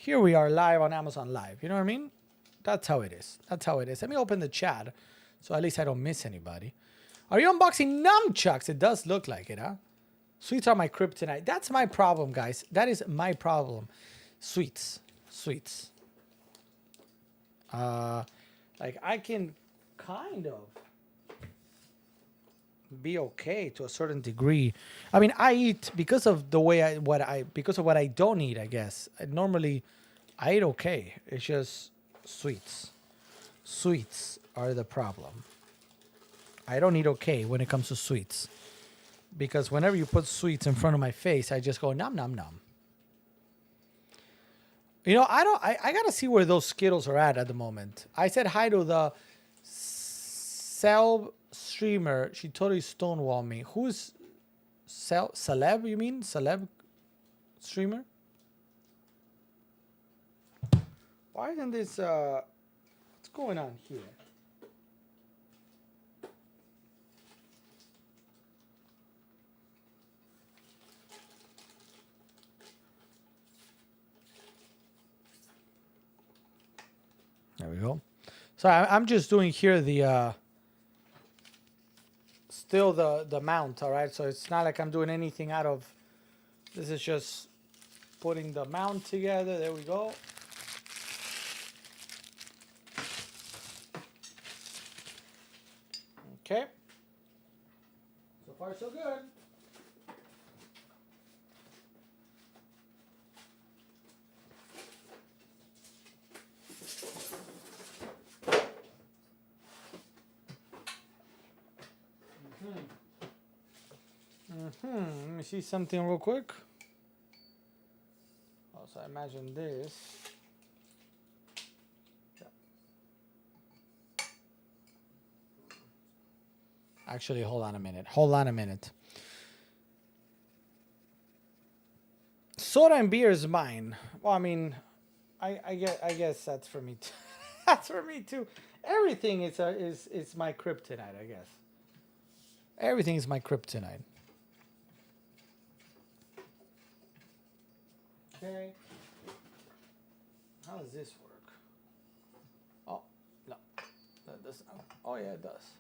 live on Amazon Live. You know what I mean? That's how it is. Let me open the chat so at least I don't miss anybody. Are you unboxing nunchucks? It does look like it, huh? Sweets are my kryptonite. That's my problem, guys. That is my problem. Sweets. Like I can kind of be okay to a certain degree. I mean, I eat because of the way what I don't eat, I guess. Normally I eat okay. It's just sweets. Sweets are the problem. I don't eat okay when it comes to sweets. Because whenever you put sweets in front of my face, I just go nom nom nom. I gotta see where those Skittles are at the moment. I said hi to the Celeb streamer. She totally stonewalled me. Who's Celeb, you mean? Celeb streamer? Why isn't this what's going on here? There we go. So I'm just doing here the still the mount, all right? So it's not like I'm doing anything out of, this is just putting the mount together. There we go. Okay. So far, so good. Let me see something real quick. Also, imagine this. Actually, hold on a minute. Hold on a minute. Soda and beer is mine. Well, I mean, I guess that's for me too. That's for me too. Everything is my kryptonite, I guess. Everything is my kryptonite. Okay. How does this work? Oh, no. That doesn't. Oh, yeah, it does.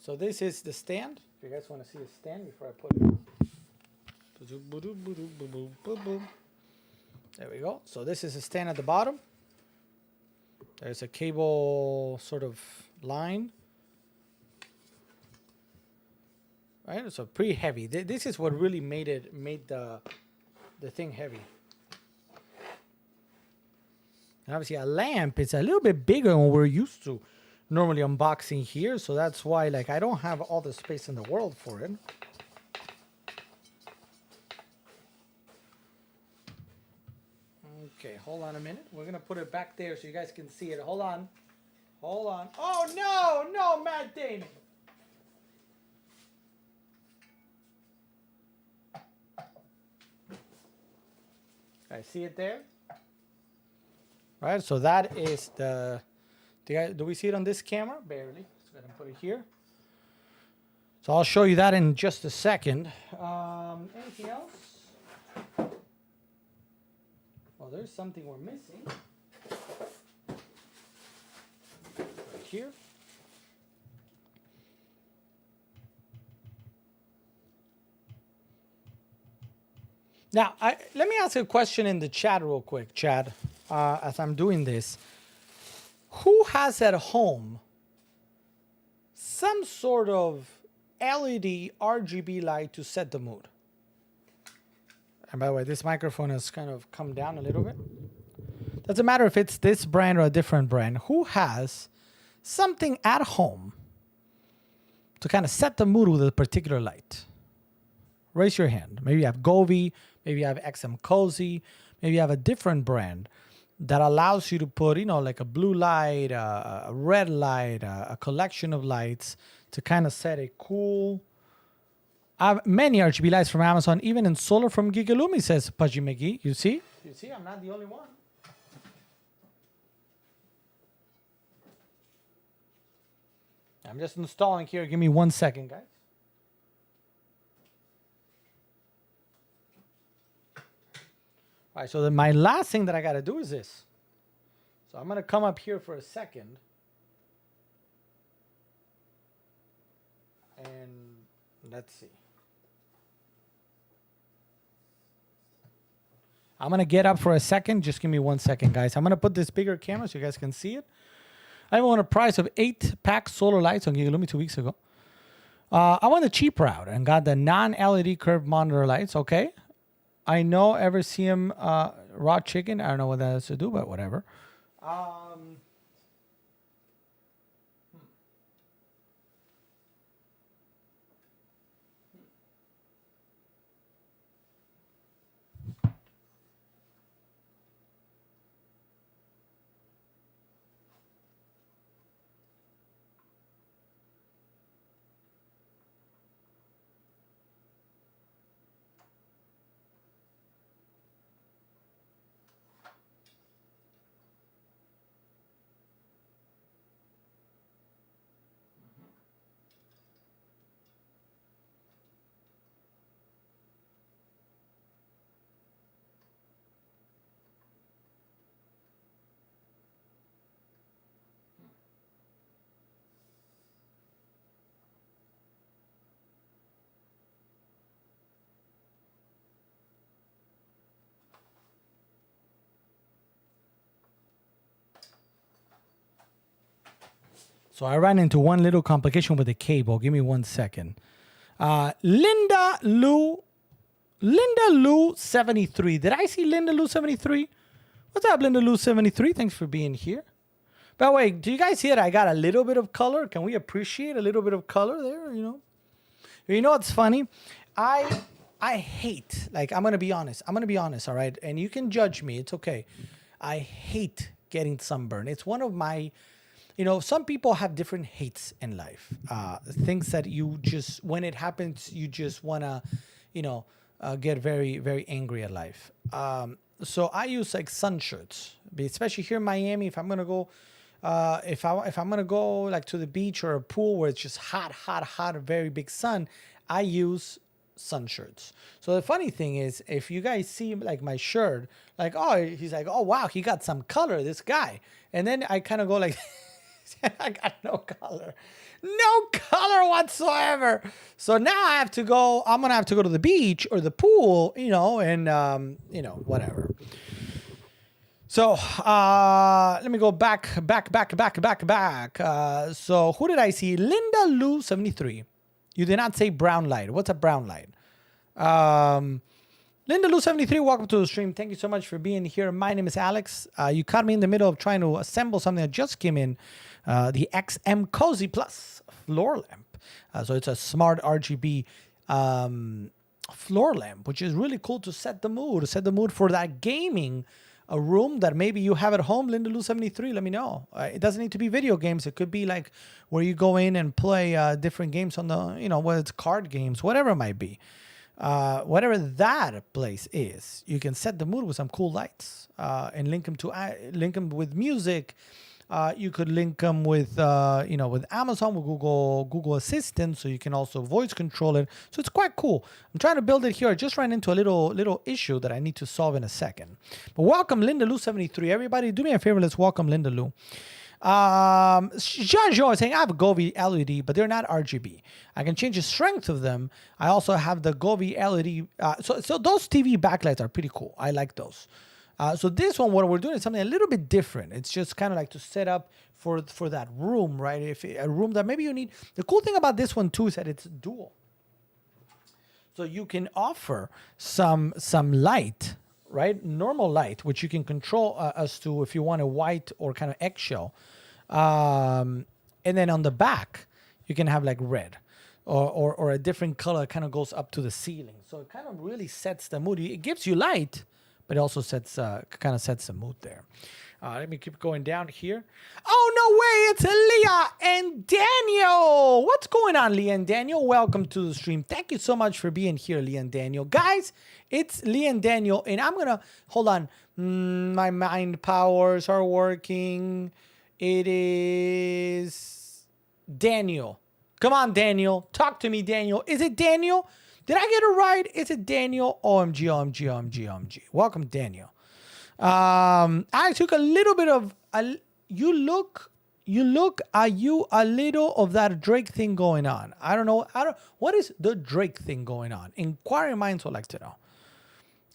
So this is the stand. If you guys want to see the stand before I put it on. There we go. So this is a stand at the bottom. There's a cable sort of line. Right? So pretty heavy. This is what really made the thing heavy. And obviously a lamp is a little bit bigger than what we're used to normally unboxing here, so that's why like I don't have all the space in the world for it. Okay, hold on a minute. We're gonna put it back there so you guys can see it. Hold on. Hold on. Oh no, Matt Damon. I see it there. Right, so that is the. Do we see it on this camera? Barely. Let's go ahead and put it here. So I'll show you that in just a second. Anything else? Well, there's something we're missing. Right here. Now, let me ask a question in the chat real quick, Chad, as I'm doing this. Who has at home some sort of LED RGB light to set the mood? And by the way, this microphone has kind of come down a little bit. Doesn't matter if it's this brand or a different brand. Who has something at home to kind of set the mood with a particular light? Raise your hand. Maybe you have Govee, maybe you have XM Cozy, maybe you have a different brand that allows you to put, you know, like a blue light, a red light, a collection of lights to kind of set a cool. I have many RGB lights from Amazon, even in solar from Gigalumi, says Pudgy McGee. You see? You see, I'm not the only one. I'm just installing here. Give me 1 second, guys. All right, so then my last thing that I got to do is this. So I'm going to come up here for a second. And let's see. I'm going to get up for a second. Just give me 1 second, guys. I'm going to put this bigger camera so you guys can see it. I won a price of 8-pack solar lights on Gigalumi 2 weeks ago. I went the cheap route and got the non-LED curved monitor lights, okay? I know ever see him raw chicken. I don't know what that has to do, but whatever. So I ran into one little complication with the cable. Give me 1 second. Linda Lou 73. Did I see Linda Lou 73? What's up, Linda Lou 73? Thanks for being here. By the way, do you guys see that I got a little bit of color? Can we appreciate a little bit of color there, you know? You know what's funny? I hate, like, I'm gonna be honest. All right, and you can judge me. It's okay. I hate getting sunburn. It's one of my, some people have different hates in life. Things that you just, when it happens, you just wanna, get very, very angry at life. So I use like sun shirts, especially here in Miami. If I'm gonna go, if I'm gonna go like to the beach or a pool where it's just hot, hot, hot, a very big sun, I use sun shirts. So the funny thing is, if you guys see like my shirt, like, oh, he's like, oh wow, he got some color, this guy, and then I kind of go like, I got no color whatsoever. So now I have to go. I'm gonna have to go to the beach or the pool, and whatever. So let me go back. So who did I see? Linda Lou 73. You did not say brown light. What's a brown light? Linda Lou 73, welcome to the stream. Thank you so much for being here. My name is Alex. You caught me in the middle of trying to assemble something that just came in, the XM Cozy Plus floor lamp. So it's a smart RGB floor lamp, which is really cool to set the mood for that gaming a room that maybe you have at home. Linda Lou 73, let me know. It doesn't need to be video games. It could be like where you go in and play different games on the, whether it's card games, whatever it might be. Whatever that place is, you can set the mood with some cool lights and link them with music. You could link them with with Amazon, with Google Assistant, so you can also voice control it. So it's quite cool. I'm trying to build it here. I just ran into a little issue that I need to solve in a second. But welcome Linda Lou 73. Everybody, do me a favor. Let's welcome Linda Lou. Jean is saying I have a Govee LED, but they're not RGB. I can change the strength of them. I also have the Govee LED. So those TV backlights are pretty cool. I like those. So this one, what we're doing is something a little bit different. It's just kind of like to set up for that room, right? If a room that maybe you need. The cool thing about this one too is that it's dual. So you can offer some light, right? Normal light, which you can control as to if you want a white or kind of eggshell. And then on the back, you can have like red or a different color that kind of goes up to the ceiling. So it kind of really sets the mood. It gives you light, but it also kind of sets the mood there. Let me keep going down here. Oh, no way. It's Leah and Daniel. What's going on, Leah and Daniel? Welcome to the stream. Thank you so much for being here, Leah and Daniel. Guys, it's Leah and Daniel, and I'm going to, hold on. My mind powers are working. It is Daniel. Come on, Daniel. Talk to me, Daniel. Is it Daniel? Did I get it right? Is it Daniel? OMG. Welcome, Daniel. I took a little bit of you look are you a little of that Drake thing going on? I don't know. What is the Drake thing going on? Inquiring minds would like to know.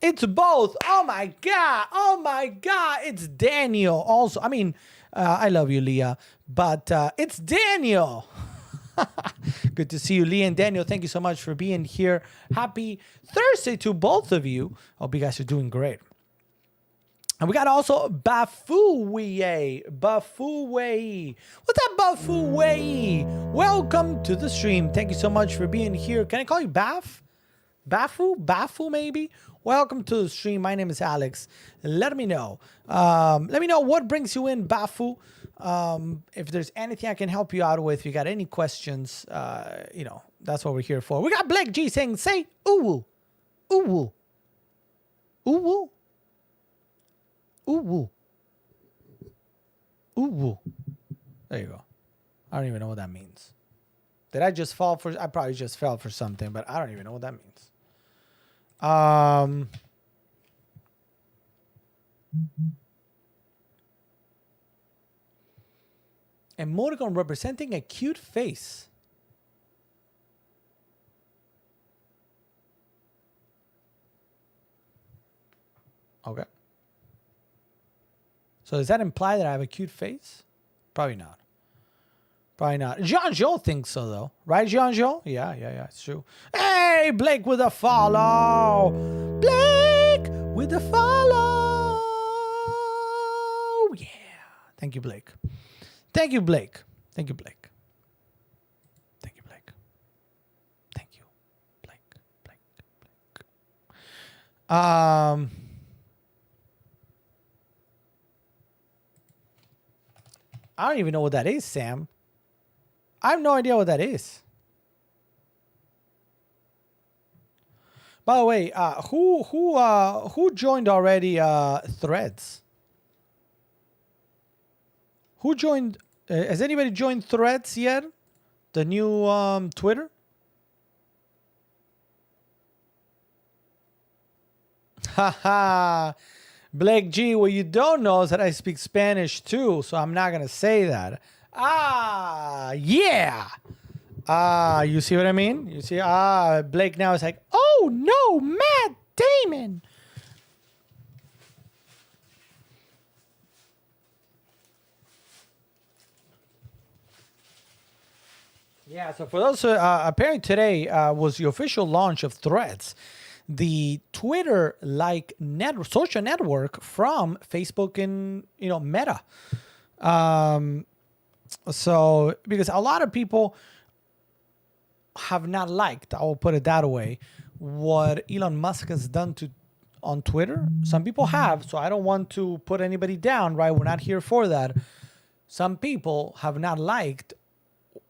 It's both. Oh my god. It's Daniel also. I mean, I love you, Leah, but it's Daniel. Good to see you, Lee and Daniel. Thank you so much for being here. Happy Thursday to both of you. Hope you guys are doing great. And we got also Bafouwe. What's up, Bafouwe? Welcome to the stream. Thank you so much for being here. Can I call you Baf? Bafu maybe? Welcome to the stream. My name is Alex. Let me know. Let me know what brings you in, Bafu. If there's anything I can help you out with, if you got any questions, that's what we're here for. We got Blake G saying, say, ooh, ooh, ooh, ooh, ooh. There you go. I don't even know what that means. Did I just fall for? I probably just fell for something, but I don't even know what that means. Emoticon representing a cute face. Okay. So does that imply that I have a cute face? Probably not. Probably not. Jean-Jo thinks so, though. Right, Jean-Jo? Yeah, it's true. Hey, Blake with a follow. Blake with a follow. Yeah. Thank you, Blake. Thank you, Blake. Thank you, Blake. Thank you, Blake. Thank you. Um, I don't even know what that is, Sam. I have no idea what that is. By the way, who joined already? Threads. Who joined? Has anybody joined Threads yet? The new Twitter. Haha. Blake G, what you don't know is that I speak Spanish too, so I'm not gonna say that. Yeah. You see what I mean? You see, Blake now is like, oh no, Matt Damon. Yeah, so for those, apparently today was the official launch of Threads, the Twitter-like social network from Facebook and Meta. So because a lot of people have not liked, I will put it that way, what Elon Musk has done on Twitter. Some people have, so I don't want to put anybody down, right? We're not here for that. Some people have not liked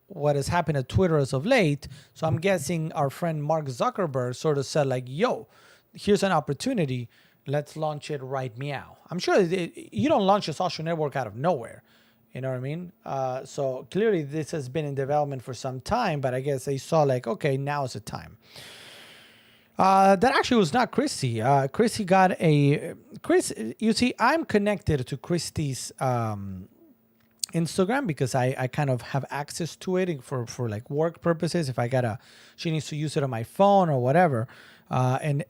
what has happened at Twitter as of late. So I'm guessing our friend Mark Zuckerberg sort of said like, yo, here's an opportunity. Let's launch it right meow. I'm sure you don't launch a social network out of nowhere. You know what I mean? So clearly this has been in development for some time, but I guess they saw like, okay, now is the time. That actually was not Christy. Christy got you see, I'm connected to Christy's Instagram because I kind of have access to it for like work purposes. If she needs to use it on my phone or whatever. And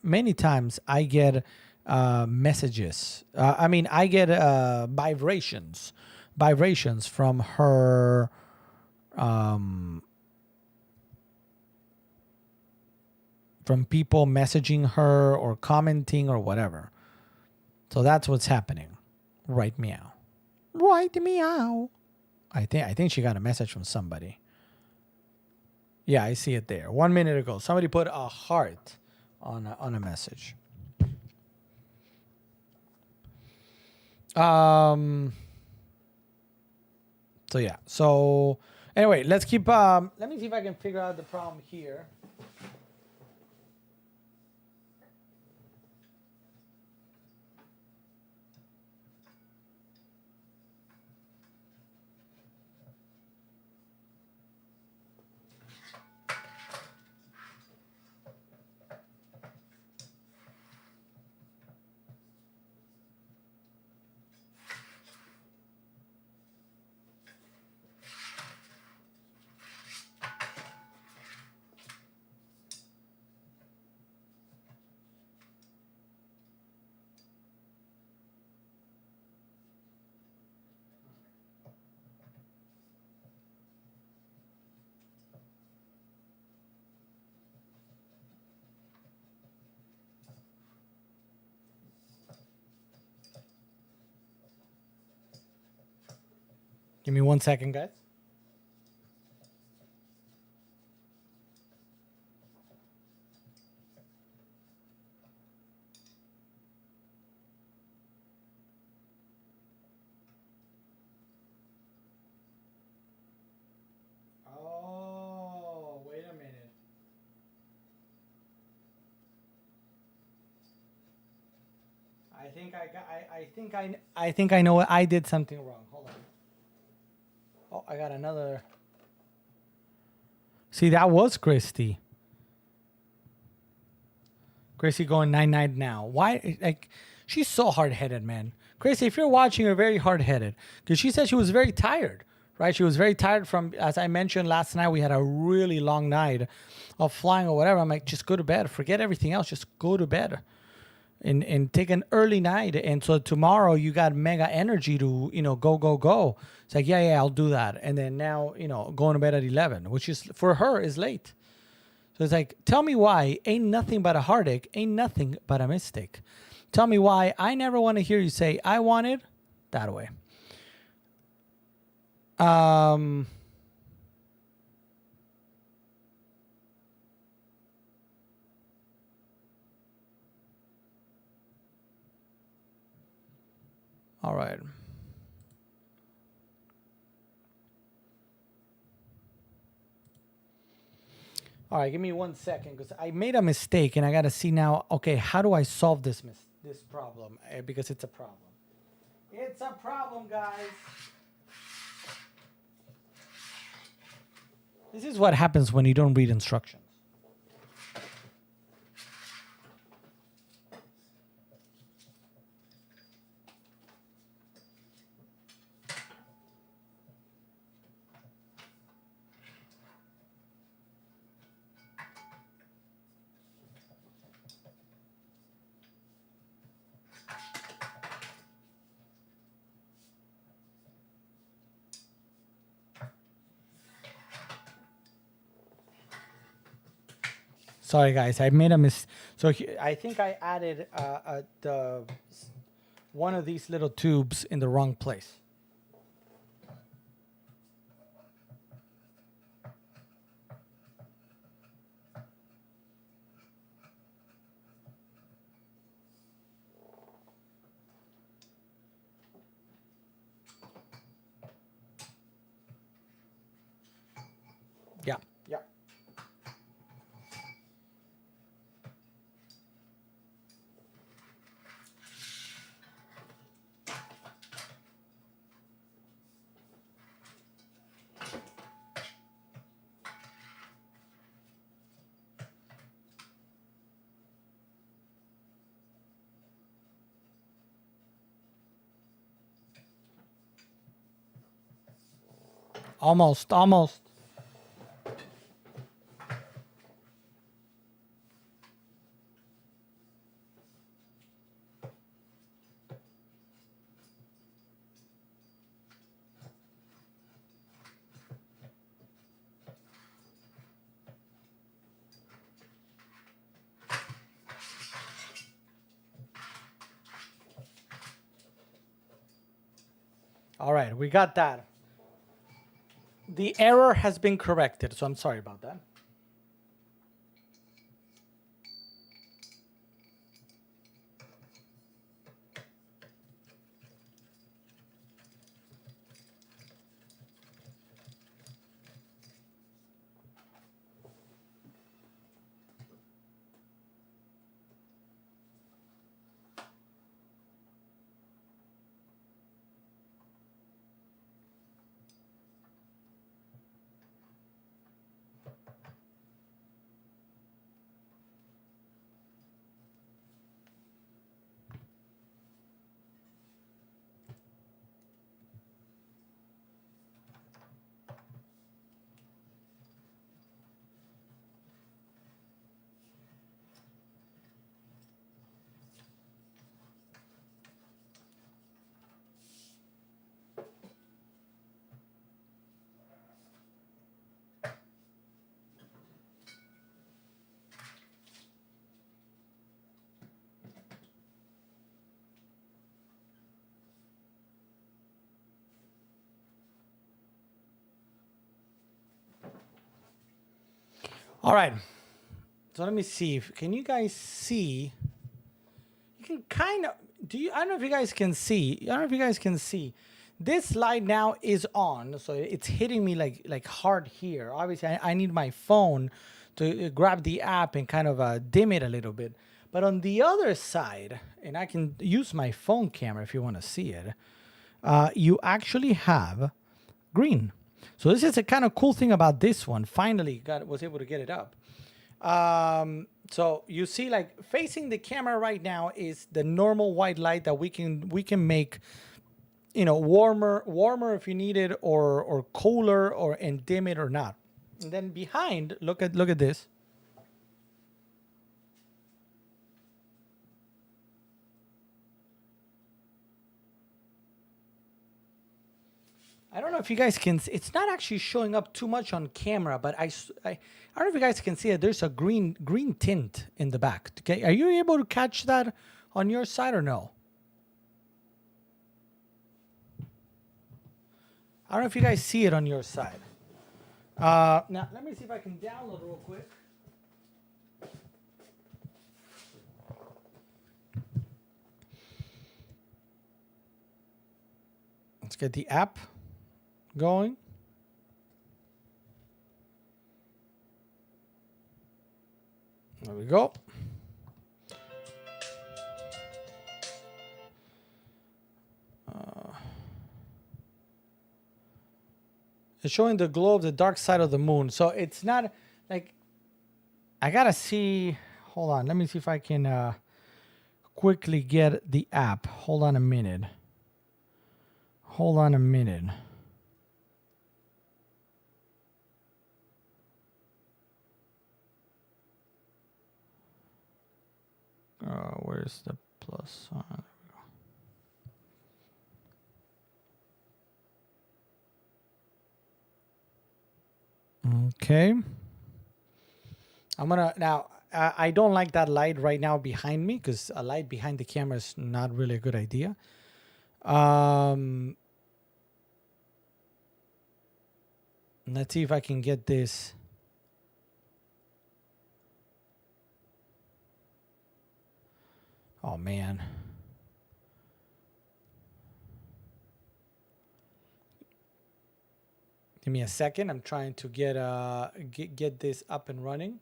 many times I get messages. I get vibrations from her. From people messaging her or commenting or whatever. So that's what's happening. Right meow. Right meow. I think she got a message from somebody. Yeah, I see it there. 1 minute ago, somebody put a heart on a message. So yeah. So anyway, let's keep. Let me see if I can figure out the problem here. Give me 1 second, guys. Oh, wait a minute. I think I know what I did something wrong. Hold on. Oh, I got another. See, that was Christy. Christy going 9-9 now. Why? Like, she's so hard-headed, man. Christy, if you're watching, you're very hard-headed. Because she said she was very tired, right? She was very tired from, as I mentioned last night, we had a really long night of flying or whatever. I'm like, just go to bed. Forget everything else. Just go to bed. And take an early night, and so tomorrow you got mega energy to go. It's like yeah I'll do that, and then now going to bed at 11, which is for her is late. So it's like, tell me why ain't nothing but a heartache, ain't nothing but a mistake. Tell me why I never want to hear you say I want it that way. All right. All right, give me 1 second because I made a mistake and I got to see now, okay, how do I solve this problem? Because it's a problem. It's a problem, guys. This is what happens when you don't read instructions. Sorry, guys, I made a mistake. So I think I added one of these little tubes in the wrong place. Yeah, yeah. Almost, almost. All right, we got that. The error has been corrected, so I'm sorry about that. All right. So let me see. Can you guys see? You can kind of I don't know if you guys can see. I don't know if you guys can see. This light now is on, so it's hitting me like hard here. Obviously, I need my phone to grab the app and kind of dim it a little bit. But on the other side, and I can use my phone camera if you want to see it, you actually have green. So this is a kind of cool thing about this one. Finally, was able to get it up. So you see, like facing the camera right now is the normal white light that we can make, you know, warmer if you need it, or cooler, and dim it or not. And then behind, look at this. I don't know if you guys can. It's not actually showing up too much on camera, but I don't know if you guys can see it. There's a green tint in the back. Okay, are you able to catch that on your side or no? I don't know if you guys see it on your side. Now let me see if I can download real quick. Let's get the app going. There we go. It's showing the glow of the dark side of the moon. So it's not like, I gotta see. Hold on. Let me see if I can quickly get the app. Hold on a minute. Hold on a minute. Where's the plus sign? Okay. I'm gonna now. I don't like that light right now behind me because a light behind the camera is not really a good idea. Let's see if I can get this. Oh man. Give me a second. I'm trying to get this up and running.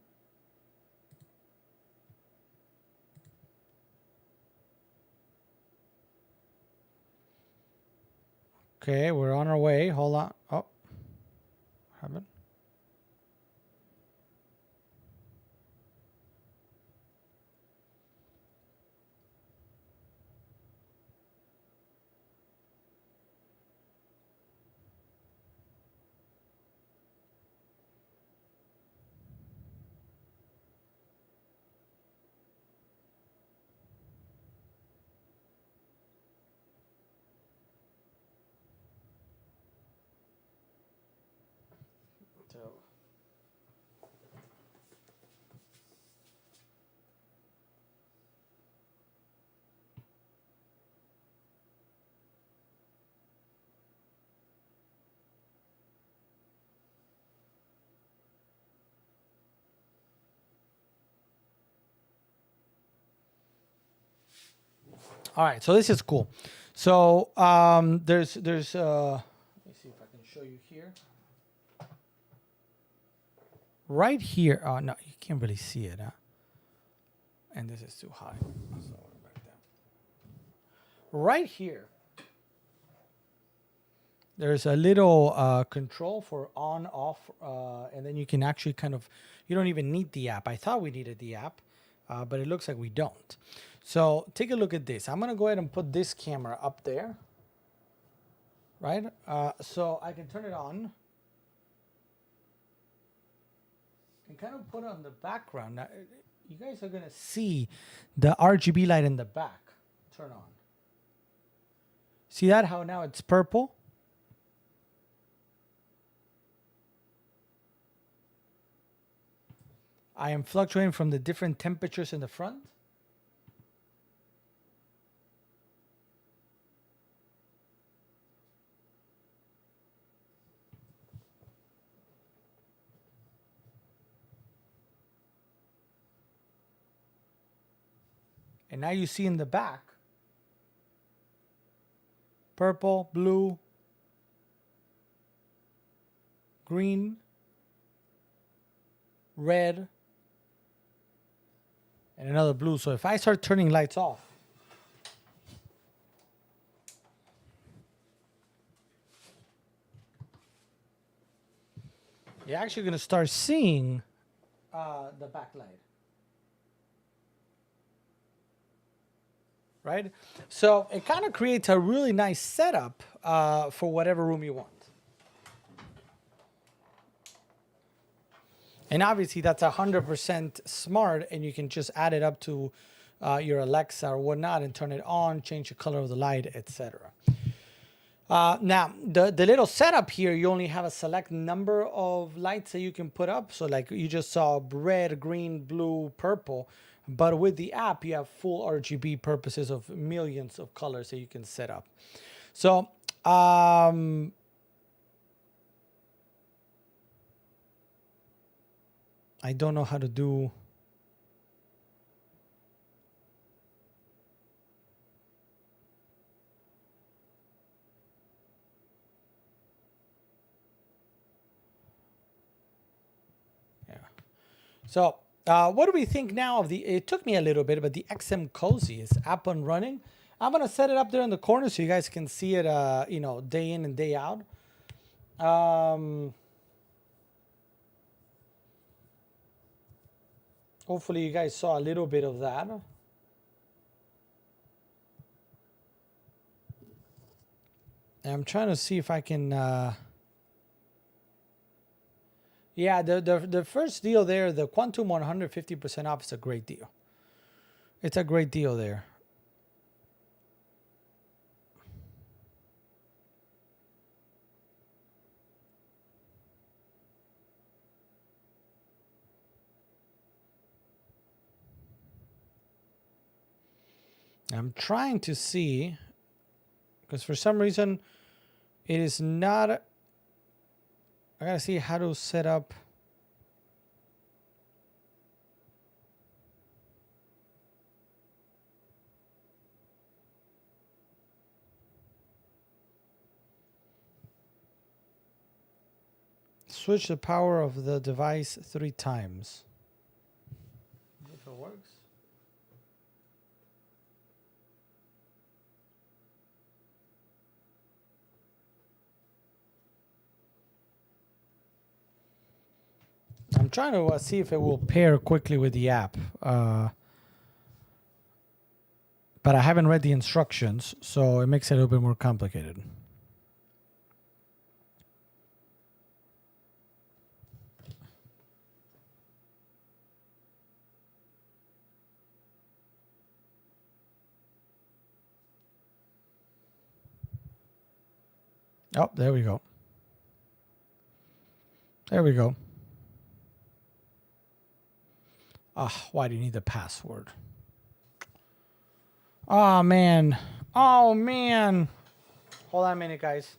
Okay, we're on our way. Hold on. Oh, what happened? So. All right, so this is cool. So there's let me see if I can show you here. Right here. Oh no, you can't really see it, huh? And this is too high. So back down. Right here. There's a little control for on, off, and then you can actually kind of, you don't even need the app. I thought we needed the app, but it looks like we don't. So take a look at this. I'm going to go ahead and put this camera up there, right? So I can turn it on and kind of put it on the background. Now, you guys are going to see the RGB light in the back turn on. See that? How now it's purple? I am fluctuating from the different temperatures in the front. And now you see in the back, purple, blue, green, red, and another blue. So if I start turning lights off, you're actually going to start seeing the backlight. Right? So it kind of creates a really nice setup for whatever room you want. And obviously that's 100% smart, and you can just add it up to your Alexa or whatnot and turn it on, change the color of the light, etc. Now, the little setup here, you only have a select number of lights that you can put up. So like you just saw red, green, blue, purple. But with the app, you have full RGB purposes of millions of colors that you can set up. So I don't know how to do. So, what do we think now of the? It took me a little bit, but the XM Cozy is up and running. I'm gonna set it up there in the corner so you guys can see it. You know, day in and day out. Hopefully, you guys saw a little bit of that. And I'm trying to see if I can. Yeah, the first deal there, the Quantum 150% off is a great deal. It's a great deal there. I'm trying to see, because for some reason it is not. I gotta see how to set up. Switch the power of the device 3 times. If it works. I'm trying to see if it will pair quickly with the app. But I haven't read the instructions, so it makes it a little bit more complicated. Oh, there we go. There we go. Ah, why do you need the password? Oh, man. Oh, man. Hold on a minute, guys.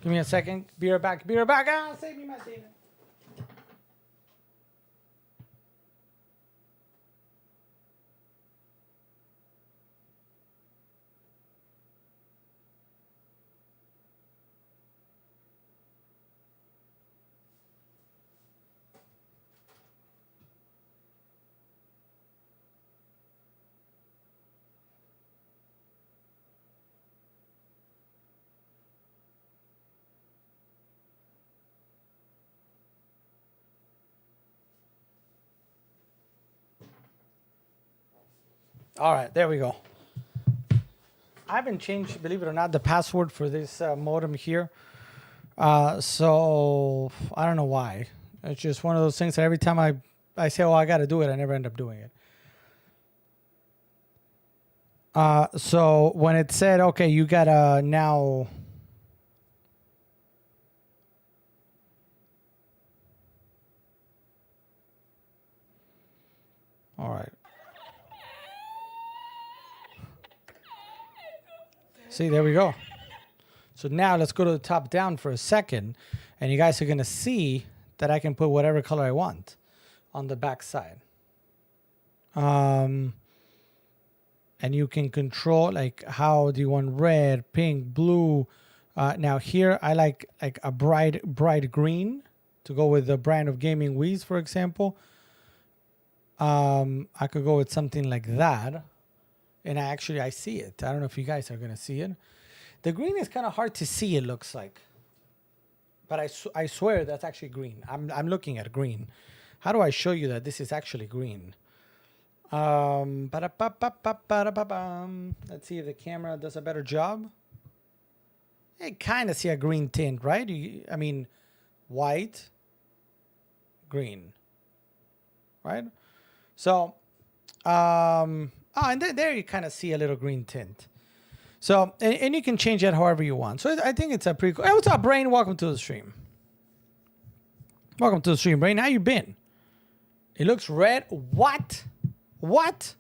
Give me a second. Be right back. Be right back. Ah, save me my data. All right, there we go. I haven't changed, believe it or not, the password for this modem here. So I don't know why. It's just one of those things that every time I say, oh, I got to do it, I never end up doing it. So when it said, okay, you got to now... All right. See, there we go. So now let's go to the top down for a second, and you guys are going to see that I can put whatever color I want on the back side. And you can control like how do you want red, pink, blue. Now here I like a bright green to go with the brand of gaming Wii's, for example. I could go with something like that. And I see it. I don't know if you guys are going to see it. The green is kind of hard to see, it looks like. But I swear that's actually green. I'm looking at green. How do I show you that this is actually green? Let's see if the camera does a better job. You kind of see a green tint, right? I mean, white, green, right? So, and there you kind of see a little green tint. So, and you can change that however you want. So I think it's a pretty cool. Hey, what's up, Brain? Welcome to the stream. Welcome to the stream, Brain. How you been? It looks red. What? What?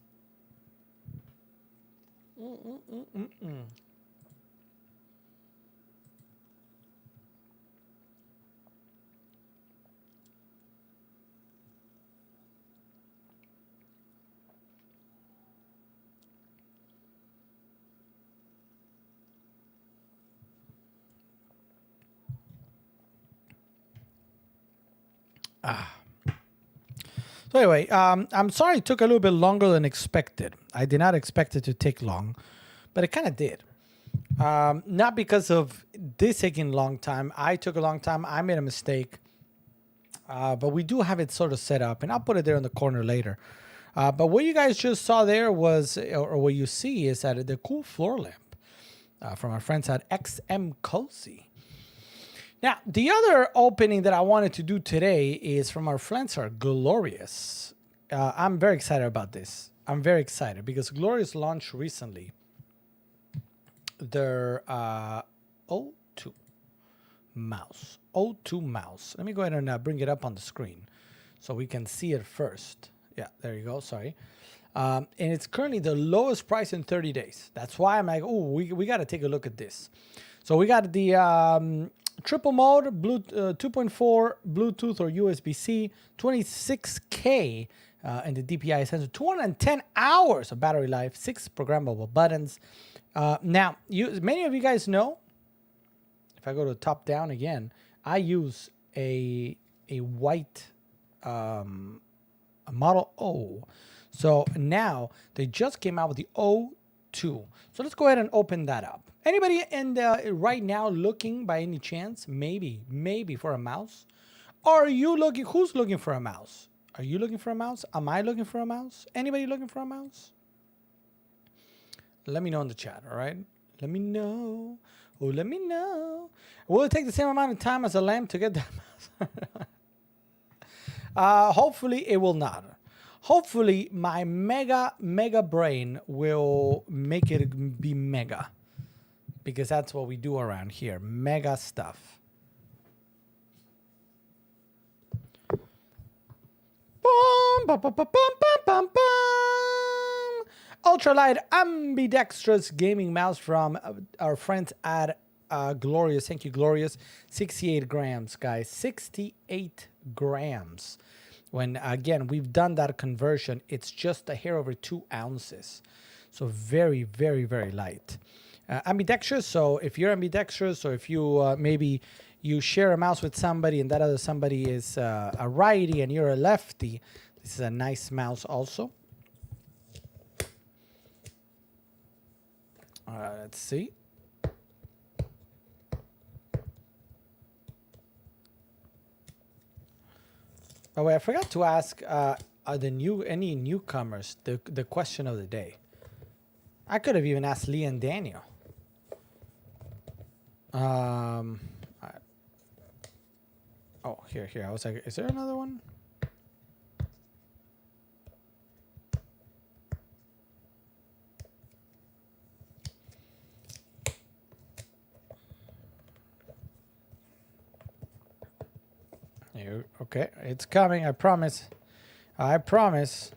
So anyway, I'm sorry it took a little bit longer than expected. I did not expect it to take long, but it kind of did. Not because of this taking a long time. I took a long time. I made a mistake. But we do have it sort of set up, and I'll put it there in the corner later. But what you guys just saw there was, or what you see is that the cool floor lamp from our friends at XM Cozy. Now, the other opening that I wanted to do today is from our friends at Glorious. I'm very excited about this. I'm very excited because Glorious launched recently their O2 mouse. O2 mouse. Let me go ahead and bring it up on the screen so we can see it first. Yeah, there you go. Sorry. And it's currently the lowest price in 30 days. That's why I'm like, oh, we got to take a look at this. So we got the triple mode, 2.4 Bluetooth or USB-C, 26K and the DPI sensor, 210 hours of battery life, 6 programmable buttons. Now, many of you guys know, if I go to top down again, I use a white a Model O. So now they just came out with the O2. So let's go ahead and open that up. Anybody right now looking by any chance, maybe for a mouse? Or are you looking, who's looking for a mouse? Are you looking for a mouse? Am I looking for a mouse? Anybody looking for a mouse? Let me know in the chat, all right? Let me know. Oh, let me know. Will it take the same amount of time as a lamp to get that mouse? Hopefully it will not. Hopefully my mega brain will make it be mega. Because that's what we do around here. Mega stuff. Ultralight ambidextrous gaming mouse from our friends at Glorious. Thank you, Glorious. 68 grams, guys. 68 grams. When, again, we've done that conversion, it's just a hair over 2 ounces. So very, very, very light. Ambidextrous, so if you're ambidextrous, or if you maybe you share a mouse with somebody and that other somebody is a righty and you're a lefty, this is a nice mouse also. Let's see. Oh wait, I forgot to ask are any newcomers the question of the day. I could have even asked Lee and Daniel. Oh, here. I was like, is there another one? Here, okay, it's coming. I promise. I promise.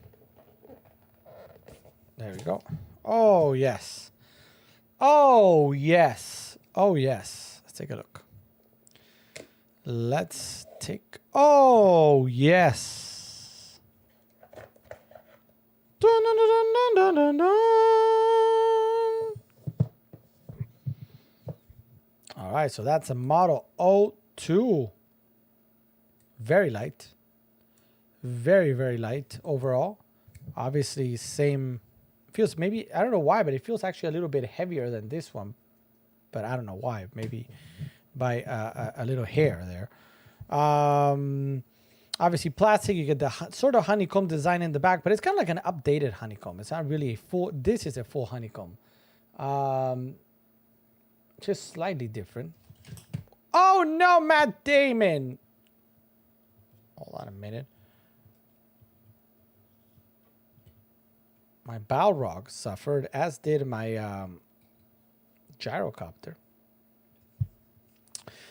There we go. Oh, yes. Oh, yes. Oh, yes. Let's take a look. Let's take... Oh, yes. Dun, dun, dun, dun, dun, dun, dun. All right, so that's a Model O2. Very light. Very, very light overall. Obviously, same... Feels maybe, I don't know why, but it feels actually a little bit heavier than this one. But I don't know why. Maybe by a little hair there. Obviously plastic, you get the sort of honeycomb design in the back, but it's kind of like an updated honeycomb. It's not really a full, this is a full honeycomb. Just slightly different. Oh no, Matt Damon. Hold on a minute. My Balrog suffered, as did my gyrocopter.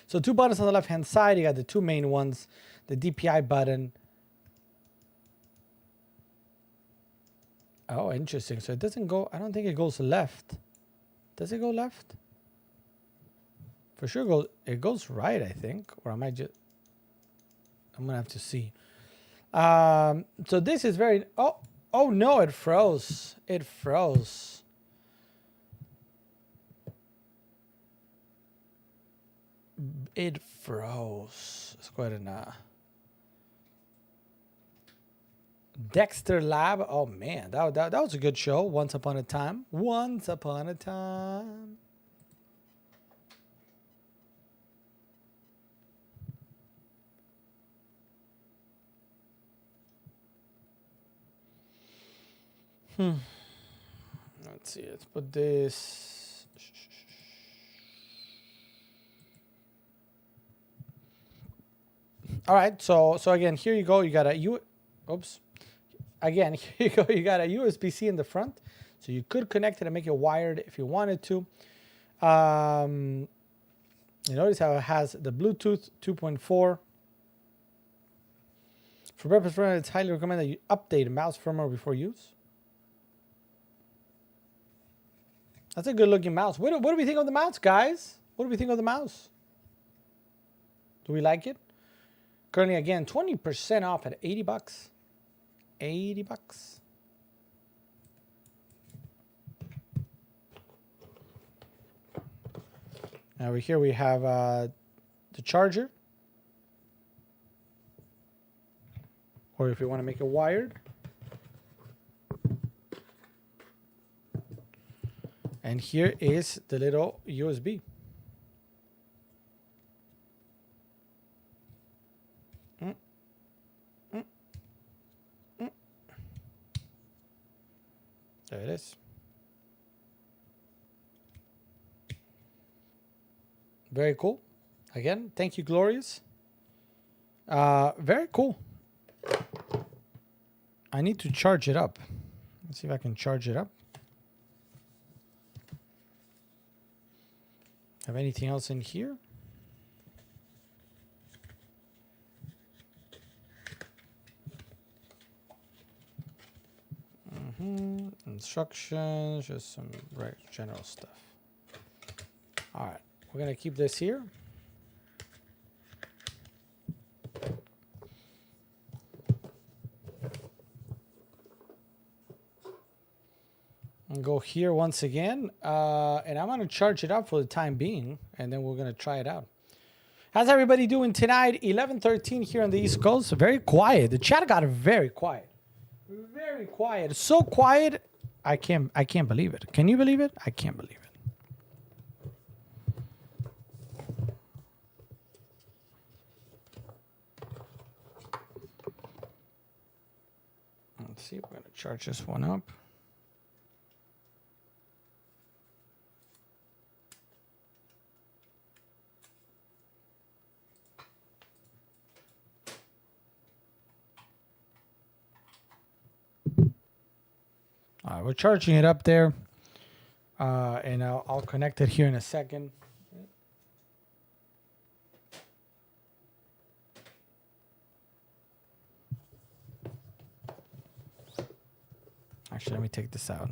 So 2 buttons on the left-hand side. You got the 2 main ones. The DPI button. Oh, interesting. So it doesn't go... I don't think it goes left. Does it go left? For sure it goes right, I think. Or am I just... I'm going to have to see. So this is very... Oh no, it froze. It froze. It froze. Let's go ahead and Dexter Lab. Oh man, that was a good show. Once upon a time. Once upon a time. Let's see. Let's put this. All right. So again, here you go. You got a Oops. Again, here you go. You got a USB-C in the front, so you could connect it and make it wired if you wanted to. You notice how it has the Bluetooth 2.4. For purpose firmware, it's highly recommended that you update mouse firmware before use. That's a good looking mouse. What do we think of the mouse, guys? What do we think of the mouse? Do we like it? Currently, again, 20% off at 80 bucks. 80 bucks. Now over here we have the charger. Or if you want to make it wired. And here is the little USB. There it is. Very cool. Again, thank you, Glorious. Very cool. I need to charge it up. Let's see if I can charge it up. Have anything else in here? Instructions, just some general stuff. All right, we're gonna keep this here. And go here once again, and I'm gonna charge it up for the time being, and then we're gonna try it out. How's everybody doing tonight? 11:13 here on the East Coast. Very quiet. The chat got very quiet. Very quiet. So quiet. I can't believe it. Can you believe it? I can't believe it. Let's see. We're gonna charge this one up. All right, we're charging it up there, and I'll connect it here in a second. Actually, let me take this out.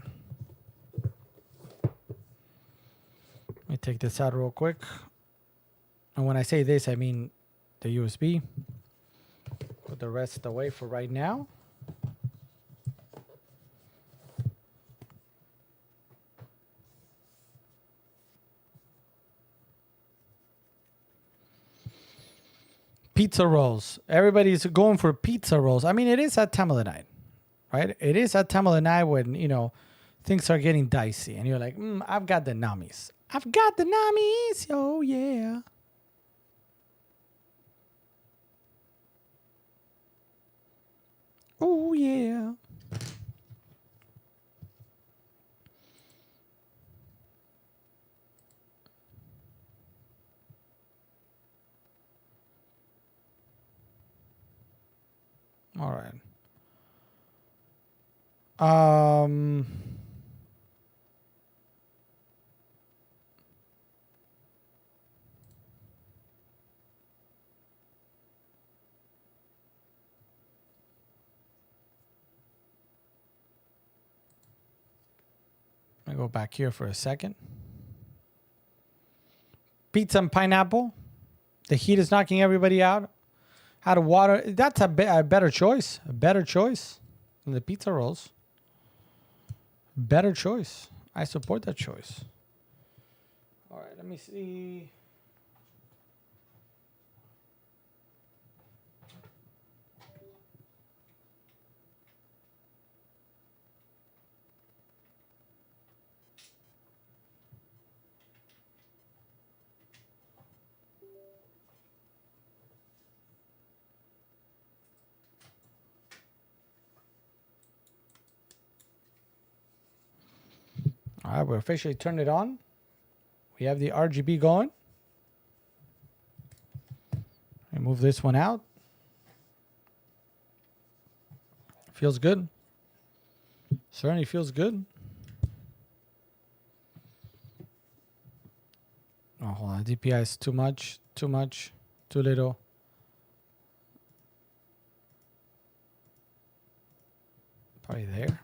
Let me take this out real quick. And when I say this, I mean the USB. Put the rest away for right now. Pizza rolls. Everybody's going for pizza rolls. I mean, it is that time of the night, right? It is that time of the night when, you know, things are getting dicey. And you're like, I've got the nummies. I've got the nummies. Oh, yeah. Oh, yeah. All right. Let me go back here for a second. Pizza and pineapple. The heat is knocking everybody out. Out of water. That's a better choice. A better choice than the pizza rolls. Better choice. I support that choice. All right, let me see. All right, we officially turned it on. We have the RGB going. I move this one out. Feels good. Certainly feels good. Oh, hold on. DPI is too much, too little. Probably there.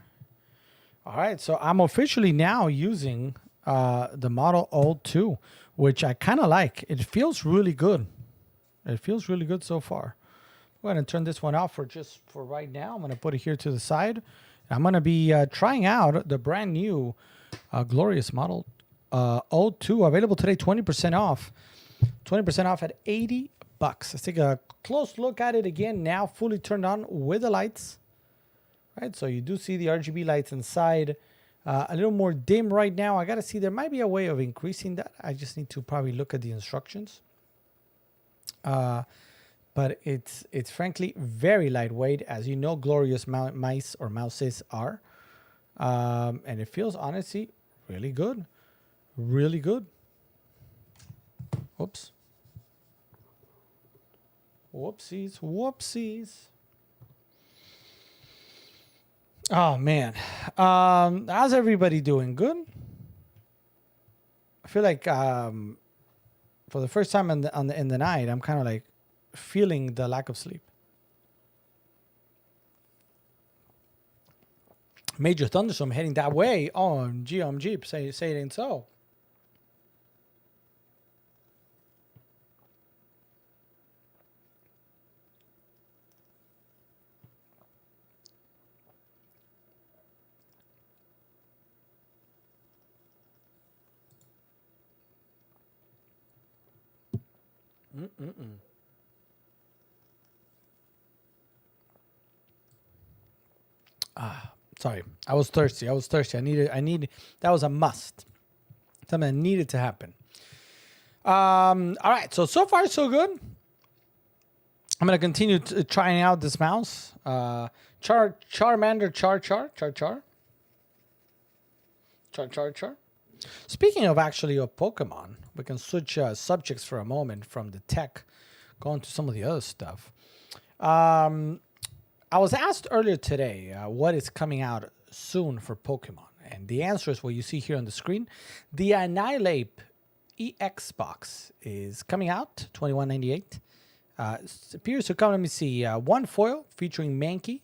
All right, so I'm officially now using the Model O2, which I kind of like. It feels really good. It feels really good so far. I'm going to turn this one off for right now. I'm going to put it here to the side. I'm going to be trying out the brand new glorious Model O2, available today, 20% off. 20% off at $80. Let's take a close look at it again now, fully turned on with the lights. Right, so you do see the RGB lights inside. A little more dim right now. I got to see, there might be a way of increasing that. I just need to probably look at the instructions. But it's frankly very lightweight, as you know, glorious mice or mouses are. And it feels honestly really good. Really good. Whoops. Whoopsies. Whoopsies. Oh man. How's everybody doing? Good? I feel like for the first time in the night, I'm kind of like feeling the lack of sleep. Major thunderstorm heading that way. OMG, say it ain't so. Sorry, I was thirsty. I needed. That was a must. Something that needed to happen. All right. So far so good. I'm gonna continue trying out this mouse. Charmander Char. Speaking of Pokemon, we can switch subjects for a moment from the tech, going to some of the other stuff. I was asked earlier today what is coming out soon for Pokemon, and the answer is what you see here on the screen. The Annihilape EX box is coming out, $21.98. Appears to come, let me see, one foil featuring Mankey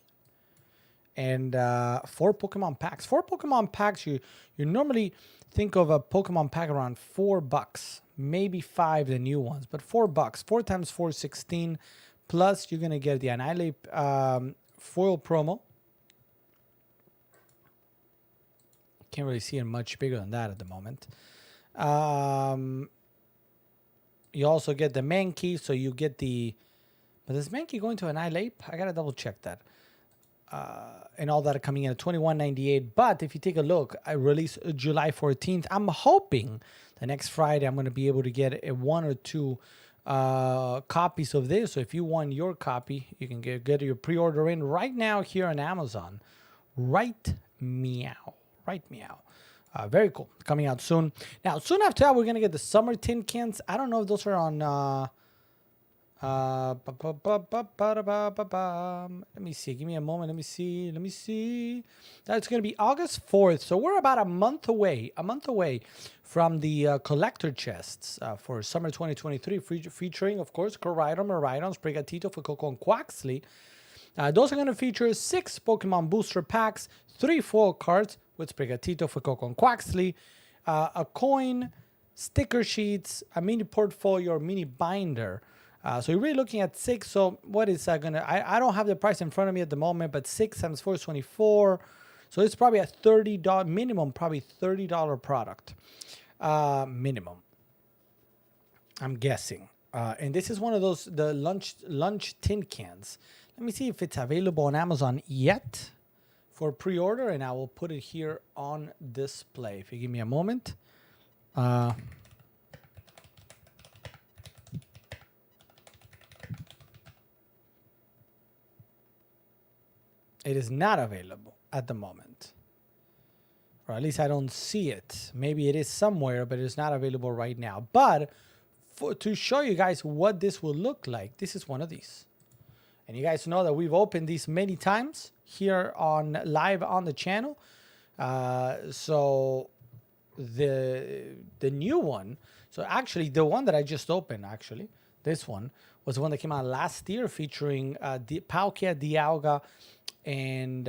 and 4 Pokemon packs. 4 Pokemon packs, you normally think of a Pokemon pack around $4, maybe 5 the new ones, but $4. 4 times 4 is 16. Plus, you're going to get the Annihilape foil promo. Can't really see it much bigger than that at the moment. You also get the Mankey, so you get the... But is Mankey going to Annihilape? I got to double check that. And all that are coming in at $21.98. But if you take a look, I release July 14th. I'm hoping the next Friday I'm going to be able to get a 1 or 2 copies of this. So if you want your copy, you can get your pre-order in right now here on Amazon. Right meow. Very cool. Coming out soon. Now, soon after that, we're going to get the summer tin cans. I don't know if those are on... let me see. Give me a moment. Let me see. That's going to be August 4th. So we're about a month away from the collector chests for summer 2023, featuring, of course, Koraidon, Miraidon, Sprigatito, Fuecoco, and Quaxly. Those are going to feature 6 Pokemon booster packs, 3 foil cards with Sprigatito, Fuecoco, and Quaxly, a coin, sticker sheets, a mini portfolio or mini binder. So you're really looking at 6. So what is gonna? I don't have the price in front of me at the moment, but 6 times 4 is 24. So it's probably a $30 minimum, probably $30 product minimum. I'm guessing. And this is one of those the lunch tin cans. Let me see if it's available on Amazon yet for pre-order, and I will put it here on display. If you give me a moment. It is not available at the moment. or at least I don't see it. Maybe it is somewhere, but it's not available right now. But to show you guys what this will look like, this is one of these. And you guys know that we've opened these many times here on live on the channel. So the new one, so actually the one that I just opened, actually, this one was the one that came out last year featuring Palkia, Dialga, and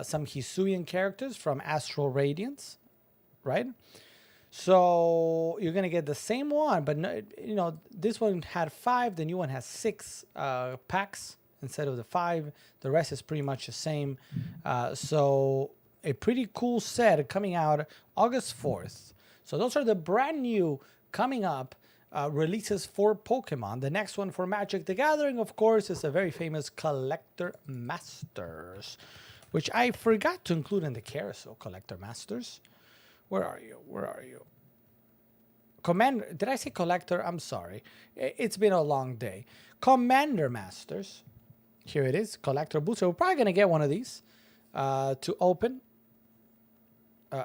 some Hisuian characters from Astral Radiance, right? So you're going to get the same one, but no, you know, this one had 5, the new one has 6 packs instead of the 5. The rest is pretty much the same. So a pretty cool set coming out August 4th. So those are the brand new coming up releases for Pokemon. The next one for Magic the Gathering, of course, is a very famous Collector Masters, which I forgot to include in the carousel. Collector Masters. Where are you? Where are you? Commander, did I say Collector? I'm sorry. It's been a long day. Commander Masters. Here it is. Collector Booster. We're probably going to get one of these to open.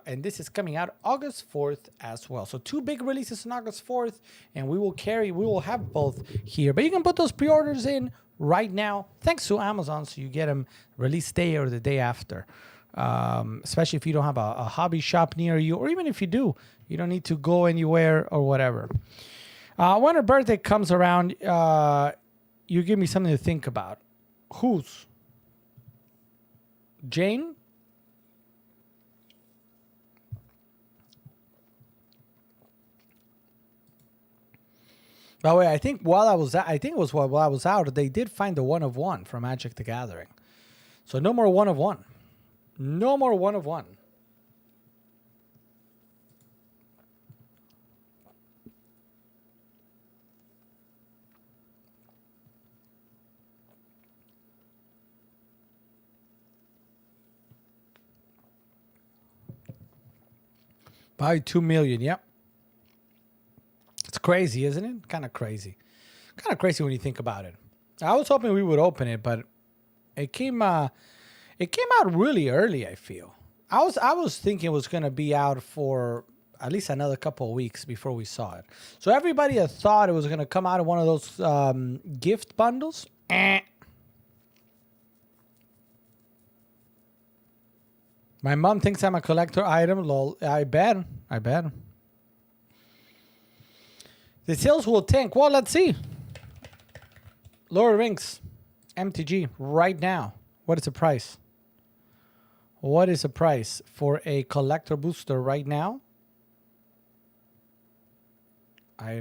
And this is coming out August 4th as well. So 2 big releases on August 4th. And we will have both here. But you can put those pre-orders in right now. Thanks to Amazon. So you get them release day or the day after. Especially if you don't have a hobby shop near you, or even if you do, you don't need to go anywhere or whatever. When her birthday comes around, you give me something to think about. Whose? Jane? By the way, I think while I was out, they did find the 1 of 1 from Magic the Gathering. So no more 1 of 1. No more 1 of 1. Probably 2 million. Yep. It's crazy, isn't it? Kind of crazy. Kind of crazy when you think about it. I was hoping we would open it, but it came out really early, I feel. I was thinking it was going to be out for at least another couple of weeks before we saw it. So everybody had thought it was going to come out in one of those gift bundles. My mom thinks I'm a collector item. Lol. I bet. The sales will tank. Well, let's see. Lord of the Rings. MTG right now. What is the price? What is the price for a collector booster right now? I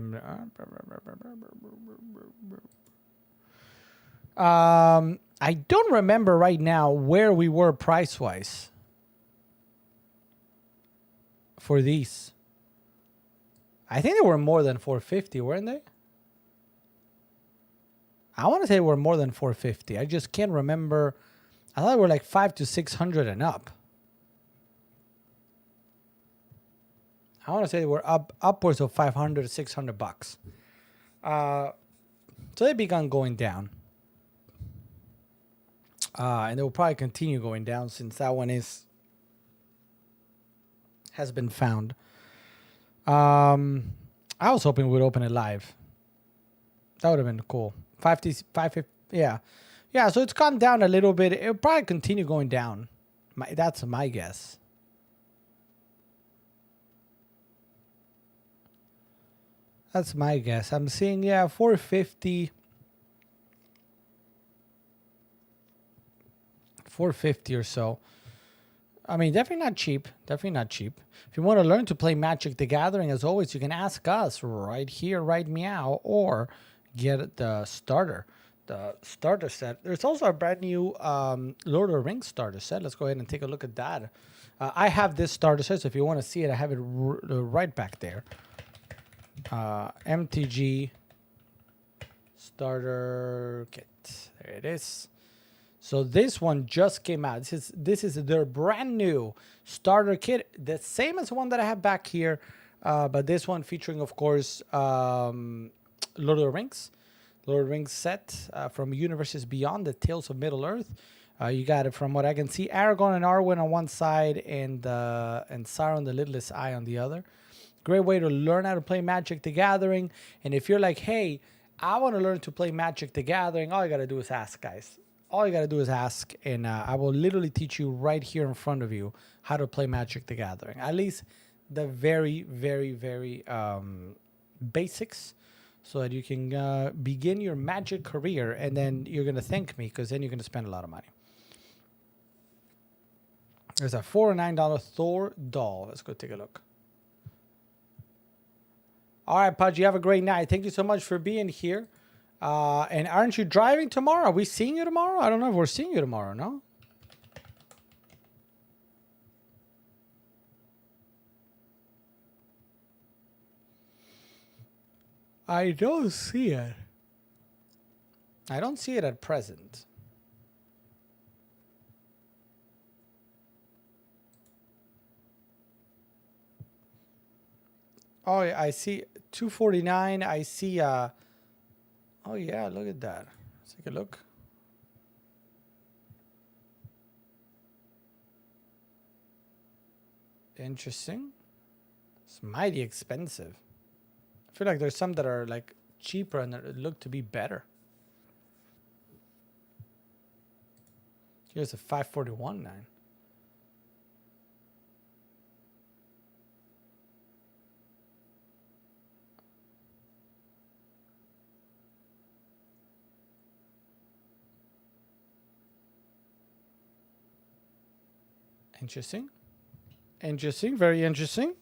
don't remember right now where we were price-wise for these. I think they were more than 450, weren't they? I want to say we're more than 450. I just can't remember. I thought we were like 500 to 600 and up. I want to say we're upwards of 500 to 600 bucks. So they began going down. And they will probably continue going down since that one has been found. I was hoping we'd open it live. That would have been cool. 550, yeah. Yeah, so it's gone down a little bit. It'll probably continue going down. That's my guess. That's my guess. I'm seeing, 450. 450 or so. I mean, definitely not cheap. Definitely not cheap. If you want to learn to play Magic the Gathering, as always, you can ask us right here, right meow, or get the starter set. There's also a brand new Lord of the Rings starter set. Let's go ahead and take a look at that. I have this starter set, so if you want to see it, I have it right back there. MTG starter kit. There it is. So this one just came out. This is their brand new starter kit, the same as the one that I have back here, but this one featuring, of course, Lord of the Rings set from Universes Beyond, the Tales of Middle Earth. You got it from what I can see. Aragorn and Arwen on one side, and Sauron the Lidless Eye on the other. Great way to learn how to play Magic the Gathering. And if you're like, hey, I want to learn to play Magic the Gathering, all you got to do is ask, guys. All you got to do is ask, and I will literally teach you right here in front of you how to play Magic the Gathering. At least the very, very, very basics, so that you can begin your Magic career, and then you're going to thank me, because then you're going to spend a lot of money. There's a $4 or $9 Thor doll. Let's go take a look. All right, Pudge, you have a great night. Thank you so much for being here. And aren't you driving tomorrow? Are we seeing you tomorrow? I don't know if we're seeing you tomorrow, no? I don't see it. I don't see it at present. Oh, yeah, I see 249. I see oh yeah, look at that. Let's take a look. Interesting. It's mighty expensive. I feel like there's some that are like cheaper and that look to be better. Here's a 541.9. Interesting. Interesting. Very interesting.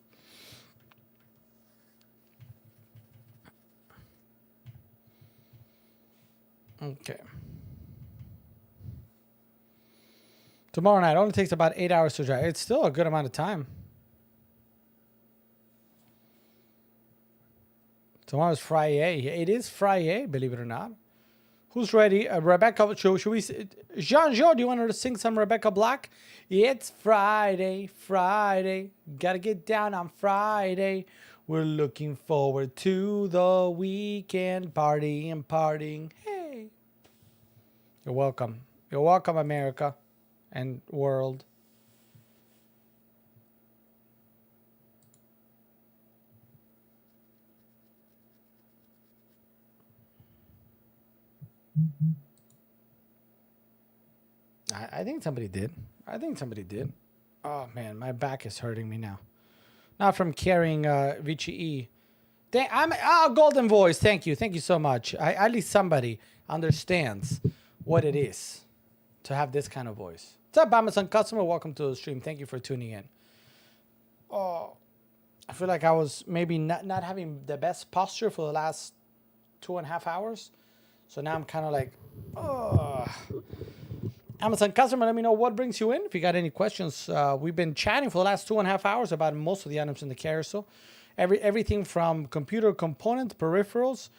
Okay. Tomorrow night only takes about 8 hours to drive. It's still a good amount of time. Tomorrow's Friday. It is Friday, believe it or not. Who's ready? Rebecca, should we? Jean-Jo, do you want her to sing some Rebecca Black? It's Friday, Friday. Gotta get down on Friday. We're looking forward to the weekend, partying. Hey. You're welcome. You're welcome, America and world. I think somebody did. I think somebody did. Oh man, my back is hurting me now. Not from carrying Vichy E. Golden Voice. Thank you so much. At least somebody understands what it is to have this kind of voice. What's up, Amazon customer? Welcome to the stream. Thank you for tuning in. Oh, I feel like I was maybe not having the best posture for the last 2.5 hours. So now I'm kind of like, oh. Amazon customer, let me know what brings you in. If you got any questions, we've been chatting for the last 2.5 hours about most of the items in the carousel. Everything from computer components, peripherals,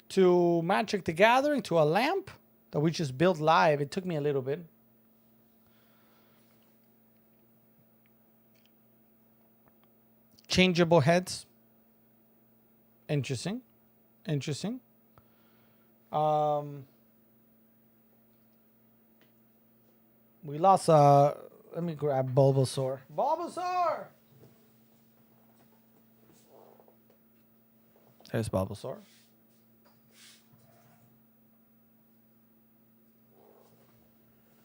to Magic the Gathering, to a lamp that we just built live. It took me a little bit. Changeable heads. Interesting. We lost, let me grab Bulbasaur. Bulbasaur! There's Bulbasaur.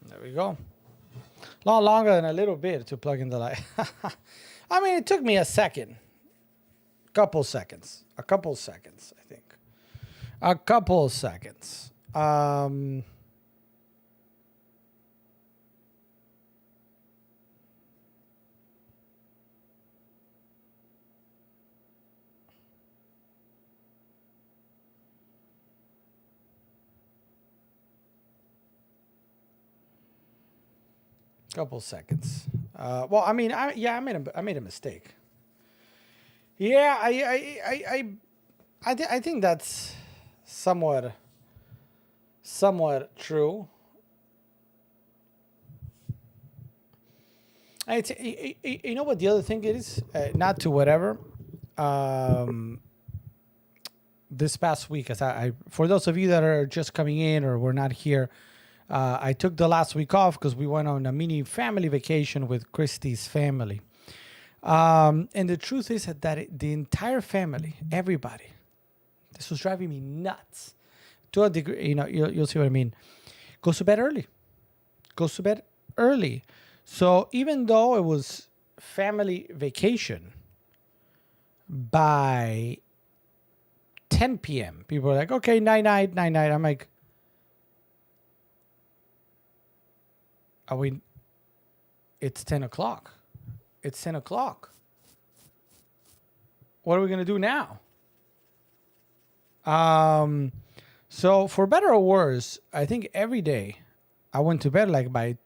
There we go. A lot longer than a little bit to plug in the light. I mean, it took me a second. A couple seconds, I think. A couple seconds. Couple seconds. Well, I mean, I made a mistake. Yeah, I think that's somewhat true. You know what the other thing is? Not to whatever. This past week, as I for those of you that are just coming in or were not here I took the last week off because we went on a mini family vacation with Christy's family. And the truth is that the entire family, everybody, this was driving me nuts. To a degree, you'll see what I mean. Goes to bed early. Goes to bed early. So even though it was family vacation, by 10 p.m., people were like, okay, night. I'm like, it's 10 o'clock. It's 10 o'clock. What are we going to do now? So for better or worse, I think every day I went to bed like by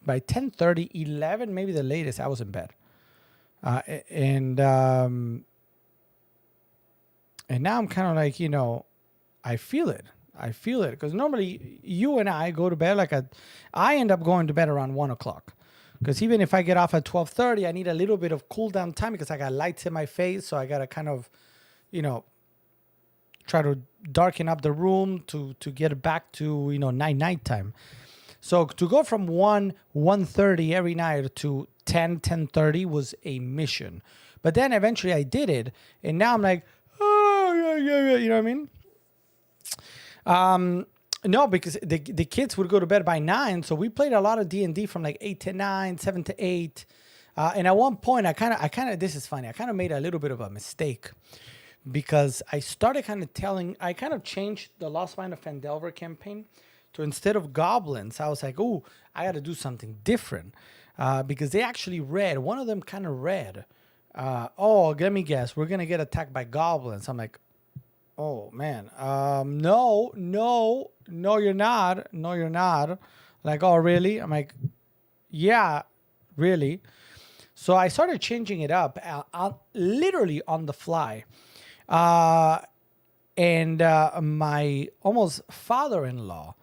10:30, 11, maybe the latest, I was in bed. And now I'm kind of like, I feel it. Because normally you and I go to bed I end up going to bed around 1 o'clock. Because even if I get off at 12:30, I need a little bit of cool down time because I got lights in my face. So I got to kind of, try to darken up the room to get it back to, night time. So to go from 1:30 every night to 10:30 was a mission. But then eventually I did it. And now I'm like, oh, yeah. You know what I mean? No, because the kids would go to bed by 9. So we played a lot of D&D from like 8 to 9, 7 to 8. And at one point, I kind of, this is funny. I kind of made a little bit of a mistake because I started I kind of changed the Lost Mine of Phandelver campaign to instead of goblins. I was like, oh, I got to do something different because they actually read. One of them kind of read, let me guess, we're going to get attacked by goblins. I'm like, oh, man. No, you're not. No, you're not. Like, oh, really? I'm like, yeah, really. So I started changing it up literally on the fly. And my almost father-in-law,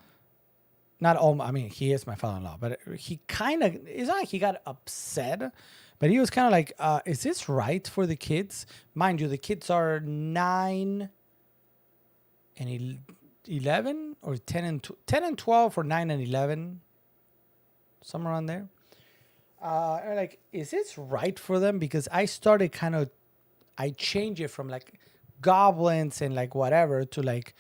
he is my father-in-law, but he kind of, it's not like he got upset, but he was kind of like, is this right for the kids? Mind you, the kids are 9 and 11 or 10 and 12 or 9 and 11, somewhere around there. And like, is this right for them? Because I started I changed it from like goblins and like whatever to like,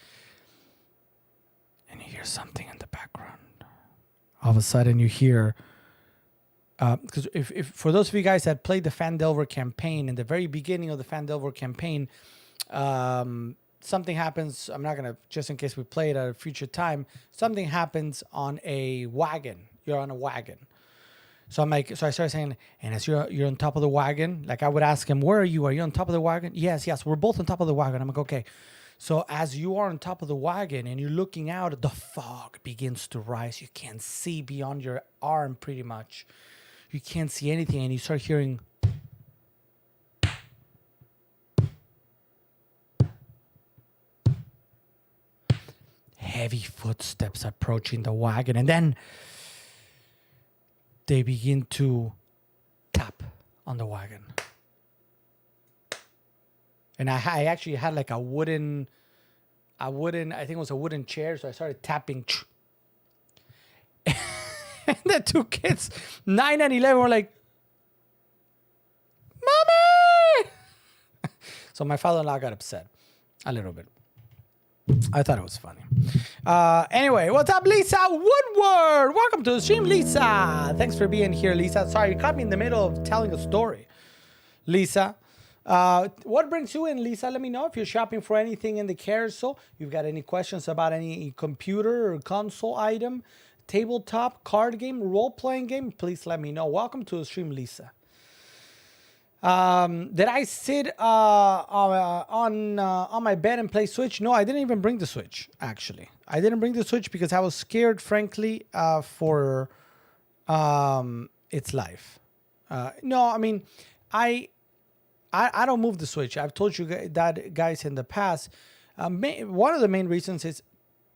and you hear something in the background. All of a sudden you hear, because if for those of you guys that played the Phandelver campaign, in the very beginning of the Phandelver campaign, something happens. I'm not going to, just in case we play it at a future time, something happens on a wagon. You're on a wagon. So I started saying, and as you're on top of the wagon, like I would ask him, where are you? Are you on top of the wagon? Yes, we're both on top of the wagon. I'm like, okay. So as you are on top of the wagon and you're looking out, the fog begins to rise. You can't see beyond your arm pretty much. You can't see anything. And you start hearing heavy footsteps approaching the wagon. And then they begin to tap on the wagon. And I actually had like a wooden, I think it was a wooden chair. So I started tapping. And the two kids, 9 and 11, were like, Mommy! So my father-in-law got upset a little bit. I thought it was funny. Anyway, what's up, Lisa Woodward? Welcome to the stream, Lisa. Thanks for being here, Lisa. Sorry, you caught me in the middle of telling a story, Lisa. What brings you in, Lisa? Let me know if you're shopping for anything in the carousel. You've got any questions about any computer or console item, tabletop, card game, role-playing game, please let me know. Welcome to the stream, Lisa. Did I sit on my bed and play Switch? No, I didn't even bring the Switch, actually. I didn't bring the Switch because I was scared, frankly, for its life. No, I mean, I don't move the Switch. I've told you that, guys, in the past. One of the main reasons is,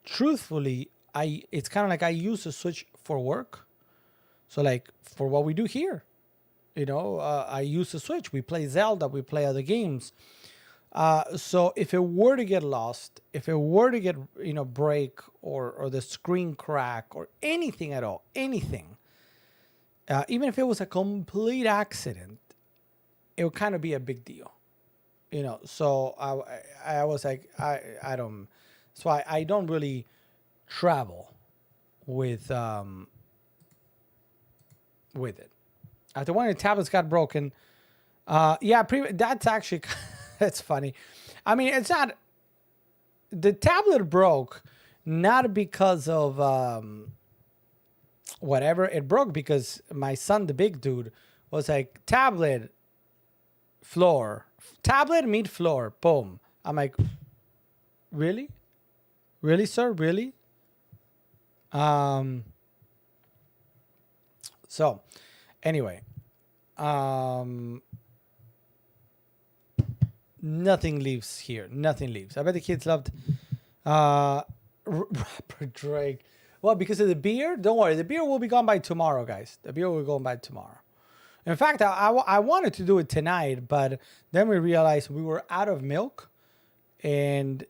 truthfully, it's kind of like I use the Switch for work. So, like, for what we do here. I use the Switch. We play Zelda. We play other games. So if it were to get lost, if it were to get, break or the screen crack or anything at all, anything, even if it was a complete accident, it would kind of be a big deal, So I was like, I don't, so I don't really travel with it. After one of the tablets got broken, that's actually that's funny. I mean, it's not the tablet broke not because of whatever. It broke because my son, the big dude, was like tablet meet floor, boom. I'm like, really, sir, really? So anyway, nothing leaves here. Nothing leaves. I bet the kids loved rapper Drake. Well, because of the beer? Don't worry. The beer will be gone by tomorrow, guys. The beer will be gone by tomorrow. In fact, I wanted to do it tonight, but then we realized we were out of milk. And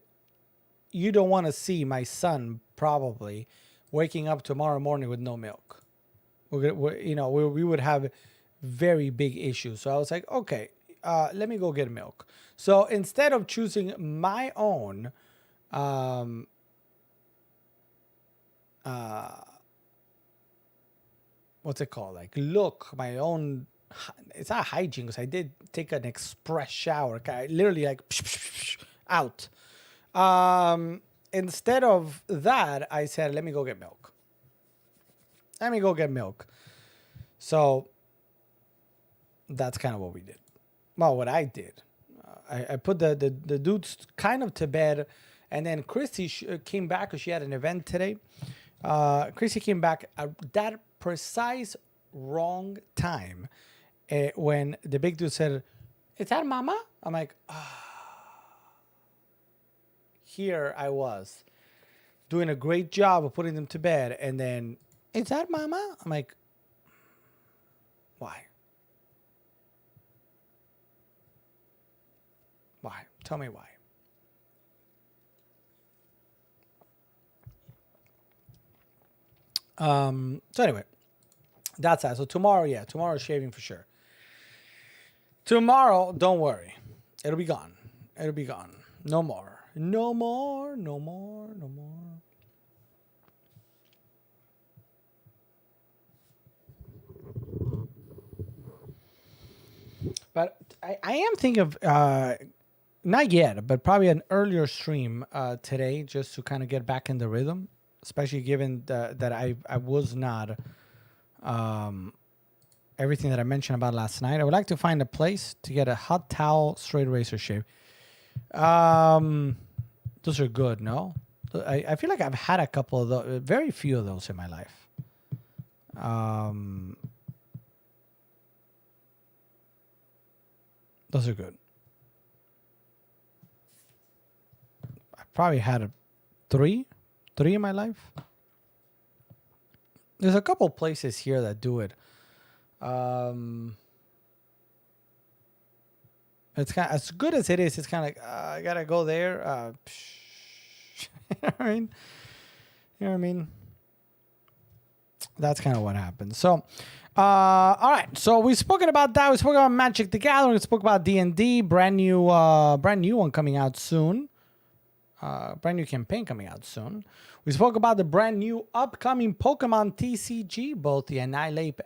you don't want to see my son probably waking up tomorrow morning with no milk. We would have very big issues. So I was like, okay, let me go get milk. So instead of choosing my own, what's it called? Like, look, my own, it's not hygiene because I did take an express shower. I literally like out. Instead of that, I said, let me go get milk. So that's kind of what we did. Well, what I did, I put the dudes kind of to bed, and then Christy came back because she had an event today. Christy came back at that precise wrong time when the big dude said, "Is that Mama?" I'm like, Here I was doing a great job of putting them to bed, and then, "Is that Mama?" I'm like, why? Why? Tell me why. So anyway, that's that. So tomorrow shaving for sure. Tomorrow, don't worry. It'll be gone. No more. But I am thinking of, not yet, but probably an earlier stream today, just to kind of get back in the rhythm, especially given that I was not everything that I mentioned about last night. I would like to find a place to get a hot towel straight razor shave. Those are good, no? I feel like I've had a couple of those, very few of those in my life. Those are good. I probably had three in my life. There's a couple places here that do it. It's kind of, as good as it is. It's kind of like I gotta go there. You know what I mean? You know what I mean? That's kind of what happened. So, all right. So we've spoken about that. We spoke about Magic the Gathering. We spoke about D&D. Brand new one coming out soon. Brand new campaign coming out soon. We spoke about the brand new upcoming Pokemon TCG, both the Annihilate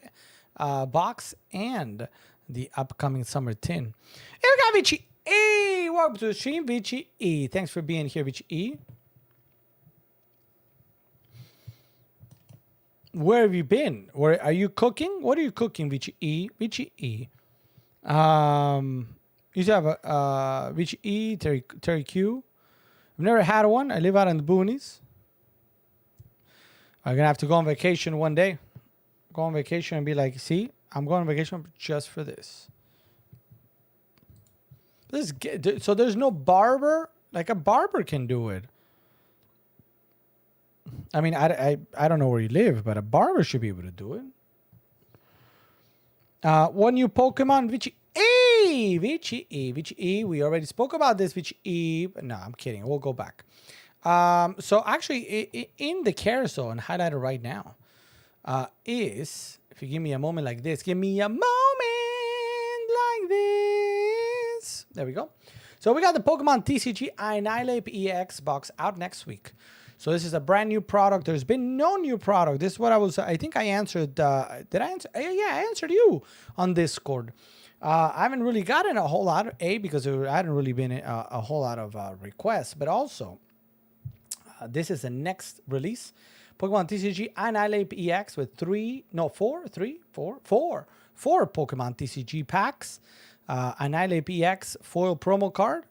box and the upcoming Summer Tin. And we got Vici E. Welcome to the stream, Vici E. Thanks for being here, Vici E. Where have you been? Where are you cooking? What are you cooking, Vici E? Vici E. You should have a Vici E, Terry Q. I've never had one. I live out in the boonies. I'm gonna have to go on vacation one day. Go on vacation and be like, see, I'm going on vacation just for this. So there's no barber? Like a barber can do it. I mean, I don't know where you live, but a barber should be able to do it. One new Pokemon, Vici Vici E. We already spoke about this, Vici E. No, I'm kidding. We'll go back. So actually, in the carousel and highlighted right now is, if you give me a moment like this, give me a moment like this. There we go. So we got the Pokemon TCG Annihilape EX box out next week. So this is a brand new product. There's been no new product. This is what I think I answered. Did I answer? Yeah, I answered you on Discord. I haven't really gotten a whole lot, because there hadn't really been a whole lot of requests, but also this is the next release. Pokemon TCG Annihilape EX with four Pokemon TCG packs. Annihilape EX foil promo card.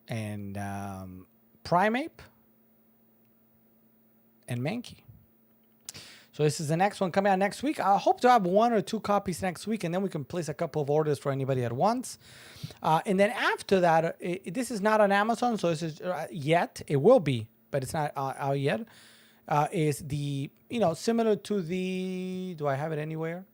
And Primeape. And Mankey. So this is the next one coming out next week. I hope to have 1 or 2 copies next week, and then we can place a couple of orders for anybody at once. And then after that, this is not on Amazon, so this is yet. It will be, but it's not out yet. Is the, similar to the, do I have it anywhere?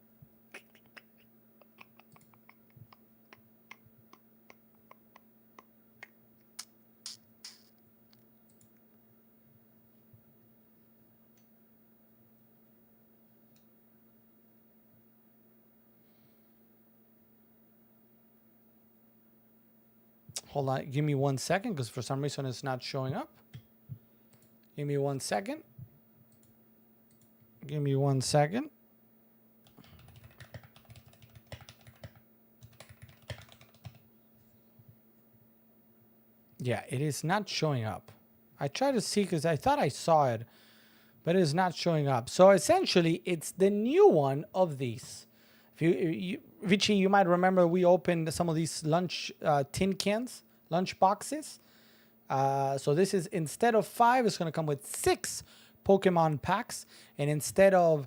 Hold on, give me 1 second, because for some reason it's not showing up. Give me 1 second. Give me 1 second. Yeah, it is not showing up. I tried to see because I thought I saw it, but it is not showing up. So essentially, it's the new one of these. If Vici, you might remember we opened some of these lunch tin cans, lunch boxes. So this is, instead of 5, it's going to come with 6 Pokemon packs. And instead of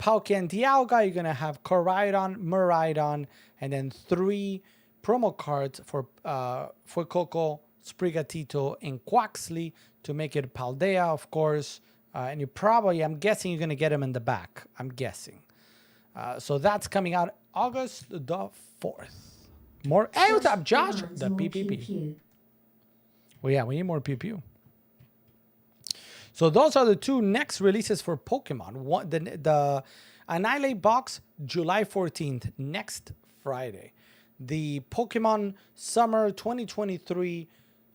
Palkia and Dialga, you're going to have Koraidon, Miraidon, and then 3 promo cards for Fuecoco, Sprigatito, and Quaxly to make it Paldea, of course. And you probably, I'm guessing you're going to get them in the back. I'm guessing. So that's coming out August the 4th. More. Hey, what's up, Josh? The PPP. Well, yeah, we need more PPU. So those are the 2 next releases for Pokemon. One, the Annihilape box, July 14th, next Friday. The Pokemon Summer 2023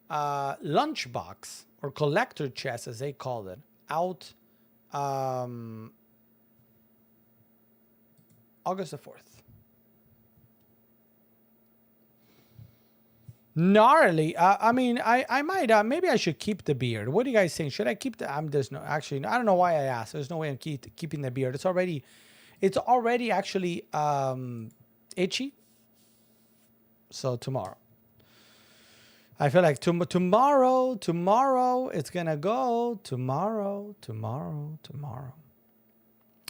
lunch box, or collector chest, as they call it, out August the 4th. Gnarly. I mean, I might, maybe I should keep the beard. What do you guys think? Should I keep the, there's no, actually, I don't know why I asked. There's no way I'm keeping the beard. It's already actually itchy. So tomorrow. I feel like tomorrow, it's going to go tomorrow.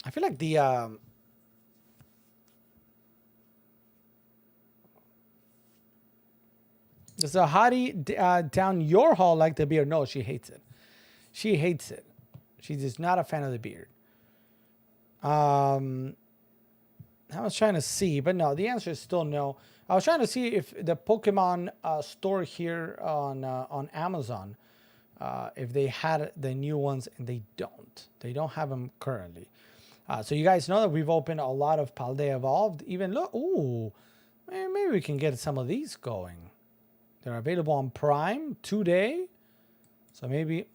I feel like the, does a hottie down your hall like the beard? No, she hates it. She hates it. She's just not a fan of the beard. I was trying to see, but no, the answer is still no. I was trying to see if the Pokemon store here on Amazon, if they had the new ones, and they don't. They don't have them currently. So you guys know that we've opened a lot of Paldea Evolved. Even look, ooh, maybe we can get some of these going. They're available on Prime today. So maybe,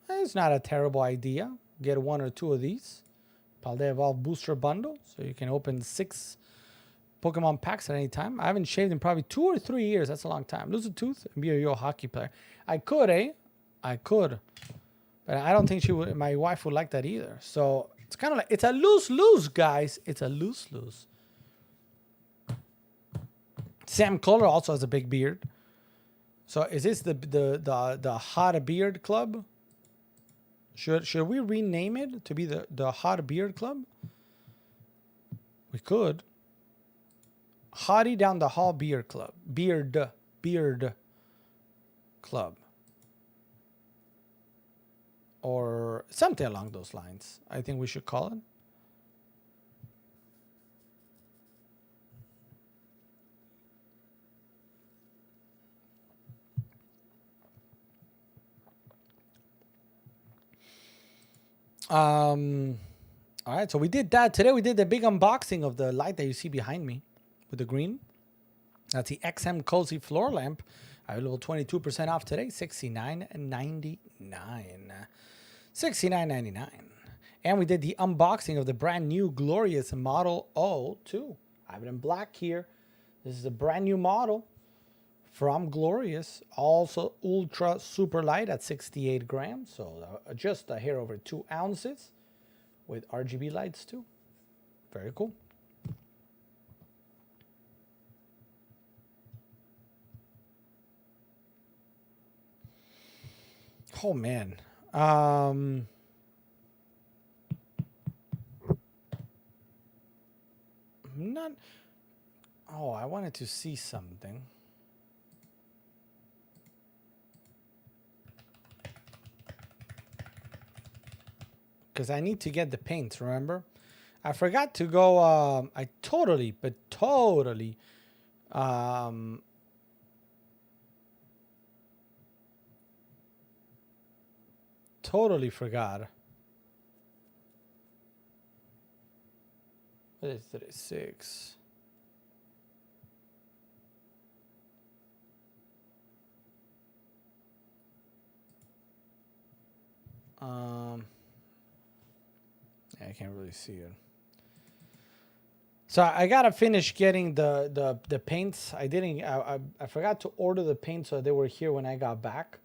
it's not a terrible idea. Get 1 or 2 of these. Paldea Evolved Booster Bundle. So you can open 6 Pokemon packs at any time. I haven't shaved in probably 2 or 3 years. That's a long time. Lose a tooth and be a real hockey player. I could, I could. But I don't think my wife would like that either. So it's kind of like, it's a lose-lose, guys. It's a lose-lose. Sam Kohler also has a big beard. So is this the Hot Beard Club? Should we rename it to be the Hot Beard Club? We could. Hottie Down the Hall Beard Club. Beard Club. Or something along those lines. I think we should call it. All right, so we did that. Today we did the big unboxing of the light that you see behind me with the green. That's the XM Cozy Floor Lamp. Available 22% off today, $69.99. $69.99. And we did the unboxing of the brand new Glorious Model 02. I have it in black here. This is a brand new model from Glorious. Also ultra super light at 68 grams. So just a hair over 2 ounces with RGB lights too. Very cool. Oh man. Not. Oh, I wanted to see something. Because I need to get the paints, remember? I forgot to go. I totally forgot. What is 36? I can't really see it. So I gotta finish getting the paints. I didn't. I forgot to order the paints, so they were here when I got back.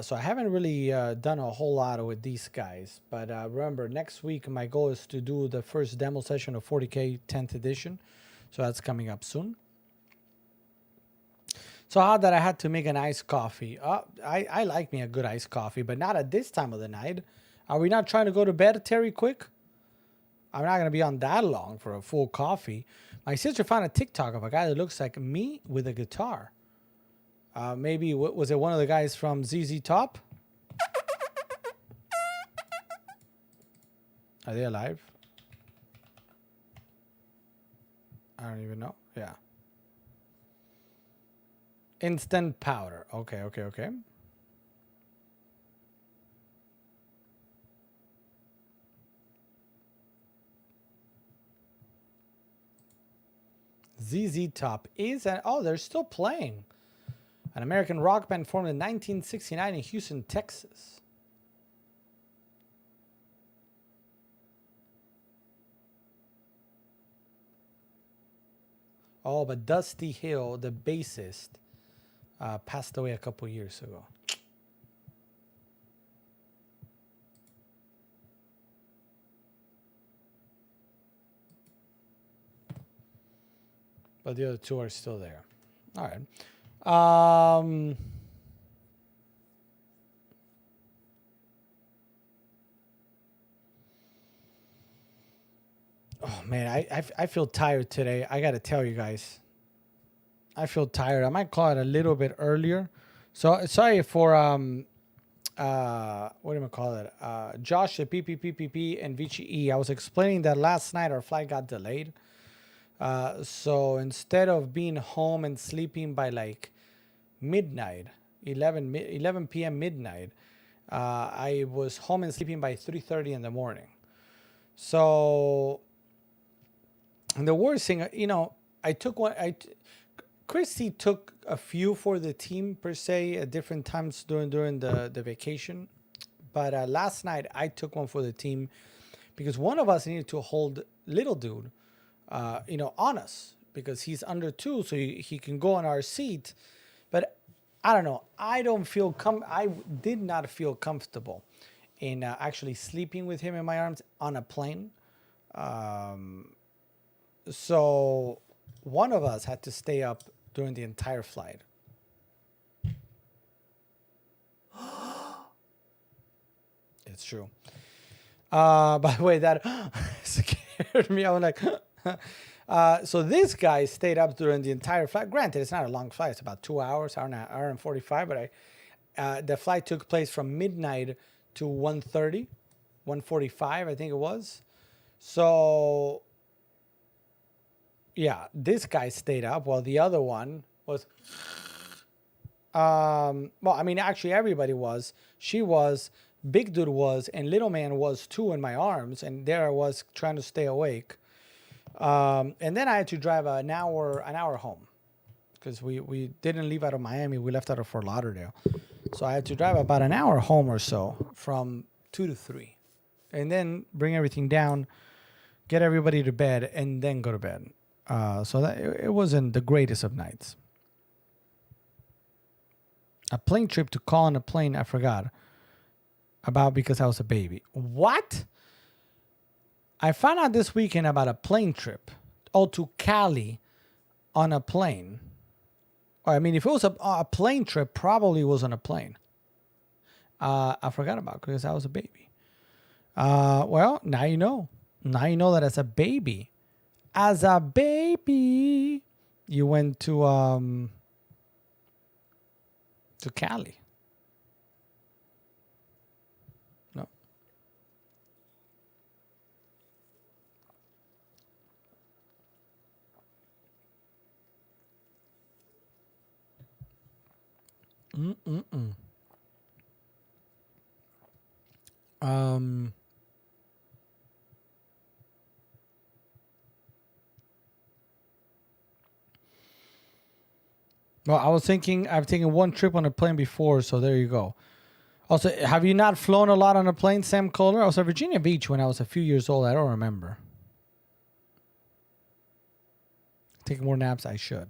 So I haven't really done a whole lot with these guys. But remember, next week my goal is to do the first demo session of 40K 10th edition. So that's coming up soon. So how that I had to make an iced coffee. I like me a good iced coffee, but not at this time of the night. Are we not trying to go to bed, Terry, quick? I'm not going to be on that long for a full coffee. My sister found a TikTok of a guy that looks like me with a guitar. Maybe, was it one of the guys from ZZ Top? Are they alive? I don't even know. Yeah. Instant powder. Okay. ZZ Top is they're still playing. An American rock band formed in 1969 in Houston, Texas. Oh, but Dusty Hill, the bassist, passed away a couple years ago. But the other two are still there. All right. Oh man, I feel tired today. I gotta tell you guys. I feel tired. I might call it a little bit earlier. So sorry for what do I call it? Josh the PPPPP and Vici E. I was explaining that last night our flight got delayed. So instead of being home and sleeping by like midnight, 11 p.m. midnight, I was home and sleeping by 3:30 in the morning. So, and the worst thing, I took one. Christy took a few for the team per se at different times during the vacation, but last night I took one for the team because one of us needed to hold little dude, on us because he's under 2, so he can go on our seat. But I don't know. I did not feel comfortable in actually sleeping with him in my arms on a plane. So one of us had to stay up during the entire flight. It's true. By the way, that scared me. I was like, so this guy stayed up during the entire flight. Granted, it's not a long flight. It's about 2 hours, hour and 45. But the flight took place from midnight to 1:30, 1:45, I think it was. So, yeah, this guy stayed up while the other one was... well, I mean, actually, everybody was. She was, big dude was, and little man was too in my arms, and there I was trying to stay awake. And then I had to drive an hour home because we didn't leave out of Miami. We left out of Fort Lauderdale. So I had to drive about an hour home or so from 2 to 3. And then bring everything down, get everybody to bed, and then go to bed. So that it wasn't the greatest of nights. A plane trip to call on a plane, I forgot about because I was a baby. What? I found out this weekend about a plane trip. Oh, to Cali on a plane. I mean, if it was a plane trip, probably it was on a plane. I forgot about it because I was a baby. Well, now you know. Now you know that as a baby, you went to Cali. No. Well, I've taken one trip on a plane before, so there you go. Also, have you not flown a lot on a plane, Sam Kohler? I was at Virginia Beach when I was a few years old. I don't remember. Taking more naps, I should.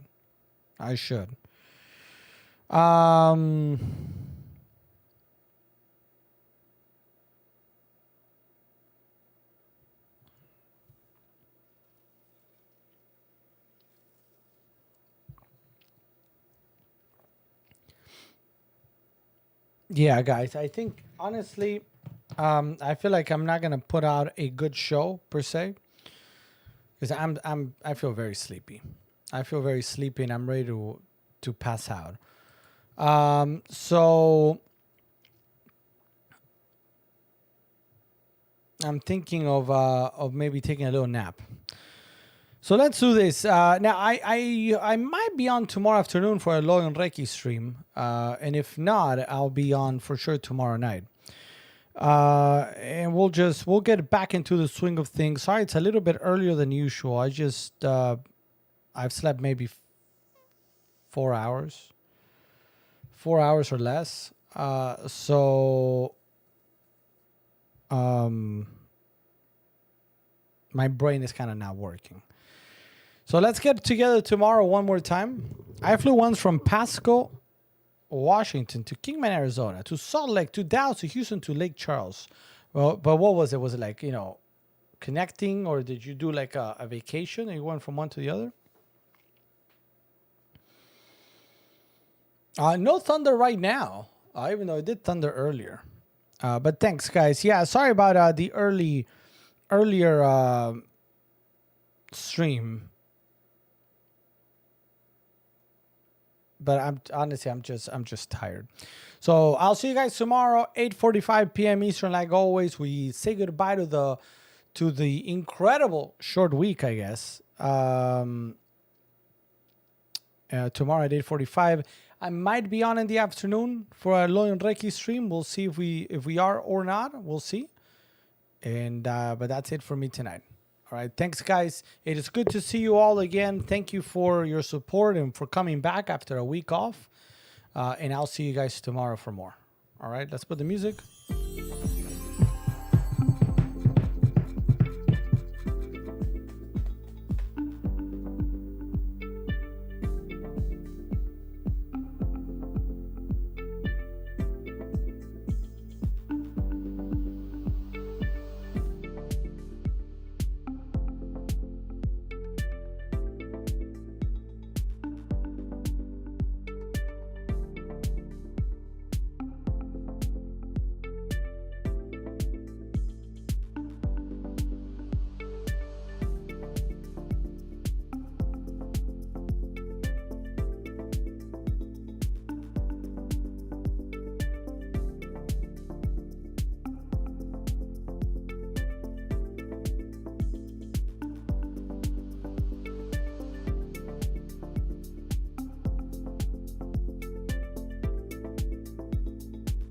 Yeah, guys, I think honestly, I feel like I'm not gonna put out a good show per se, because I feel very sleepy. And I'm ready to pass out. So I'm thinking of maybe taking a little nap. So let's do this. Now, I might be on tomorrow afternoon for a Loyon Reiki stream. And if not, I'll be on for sure tomorrow night. And we'll get back into the swing of things. Sorry, it's a little bit earlier than usual. I've slept maybe 4 hours. 4 hours or less. My brain is kind of not working. So let's get together tomorrow one more time. I flew once from Pasco, Washington to Kingman, Arizona, to Salt Lake, to Dallas, to Houston, to Lake Charles. Well, but what was it? Was it like, connecting, or did you do like a vacation and you went from one to the other? No thunder right now, even though it did thunder earlier. But thanks, guys. Yeah, sorry about the earlier stream. But I'm just tired. So I'll see you guys tomorrow, 8:45 p.m. Eastern. Like always, we say goodbye to the incredible short week, I guess. Tomorrow at 8:45. I might be on in the afternoon for a Loyon Reiki stream. We'll see if we are or not. We'll see. And but that's it for me tonight. All right. Thanks, guys. It is good to see you all again. Thank you for your support and for coming back after a week off. And I'll see you guys tomorrow for more. All right. Let's put the music.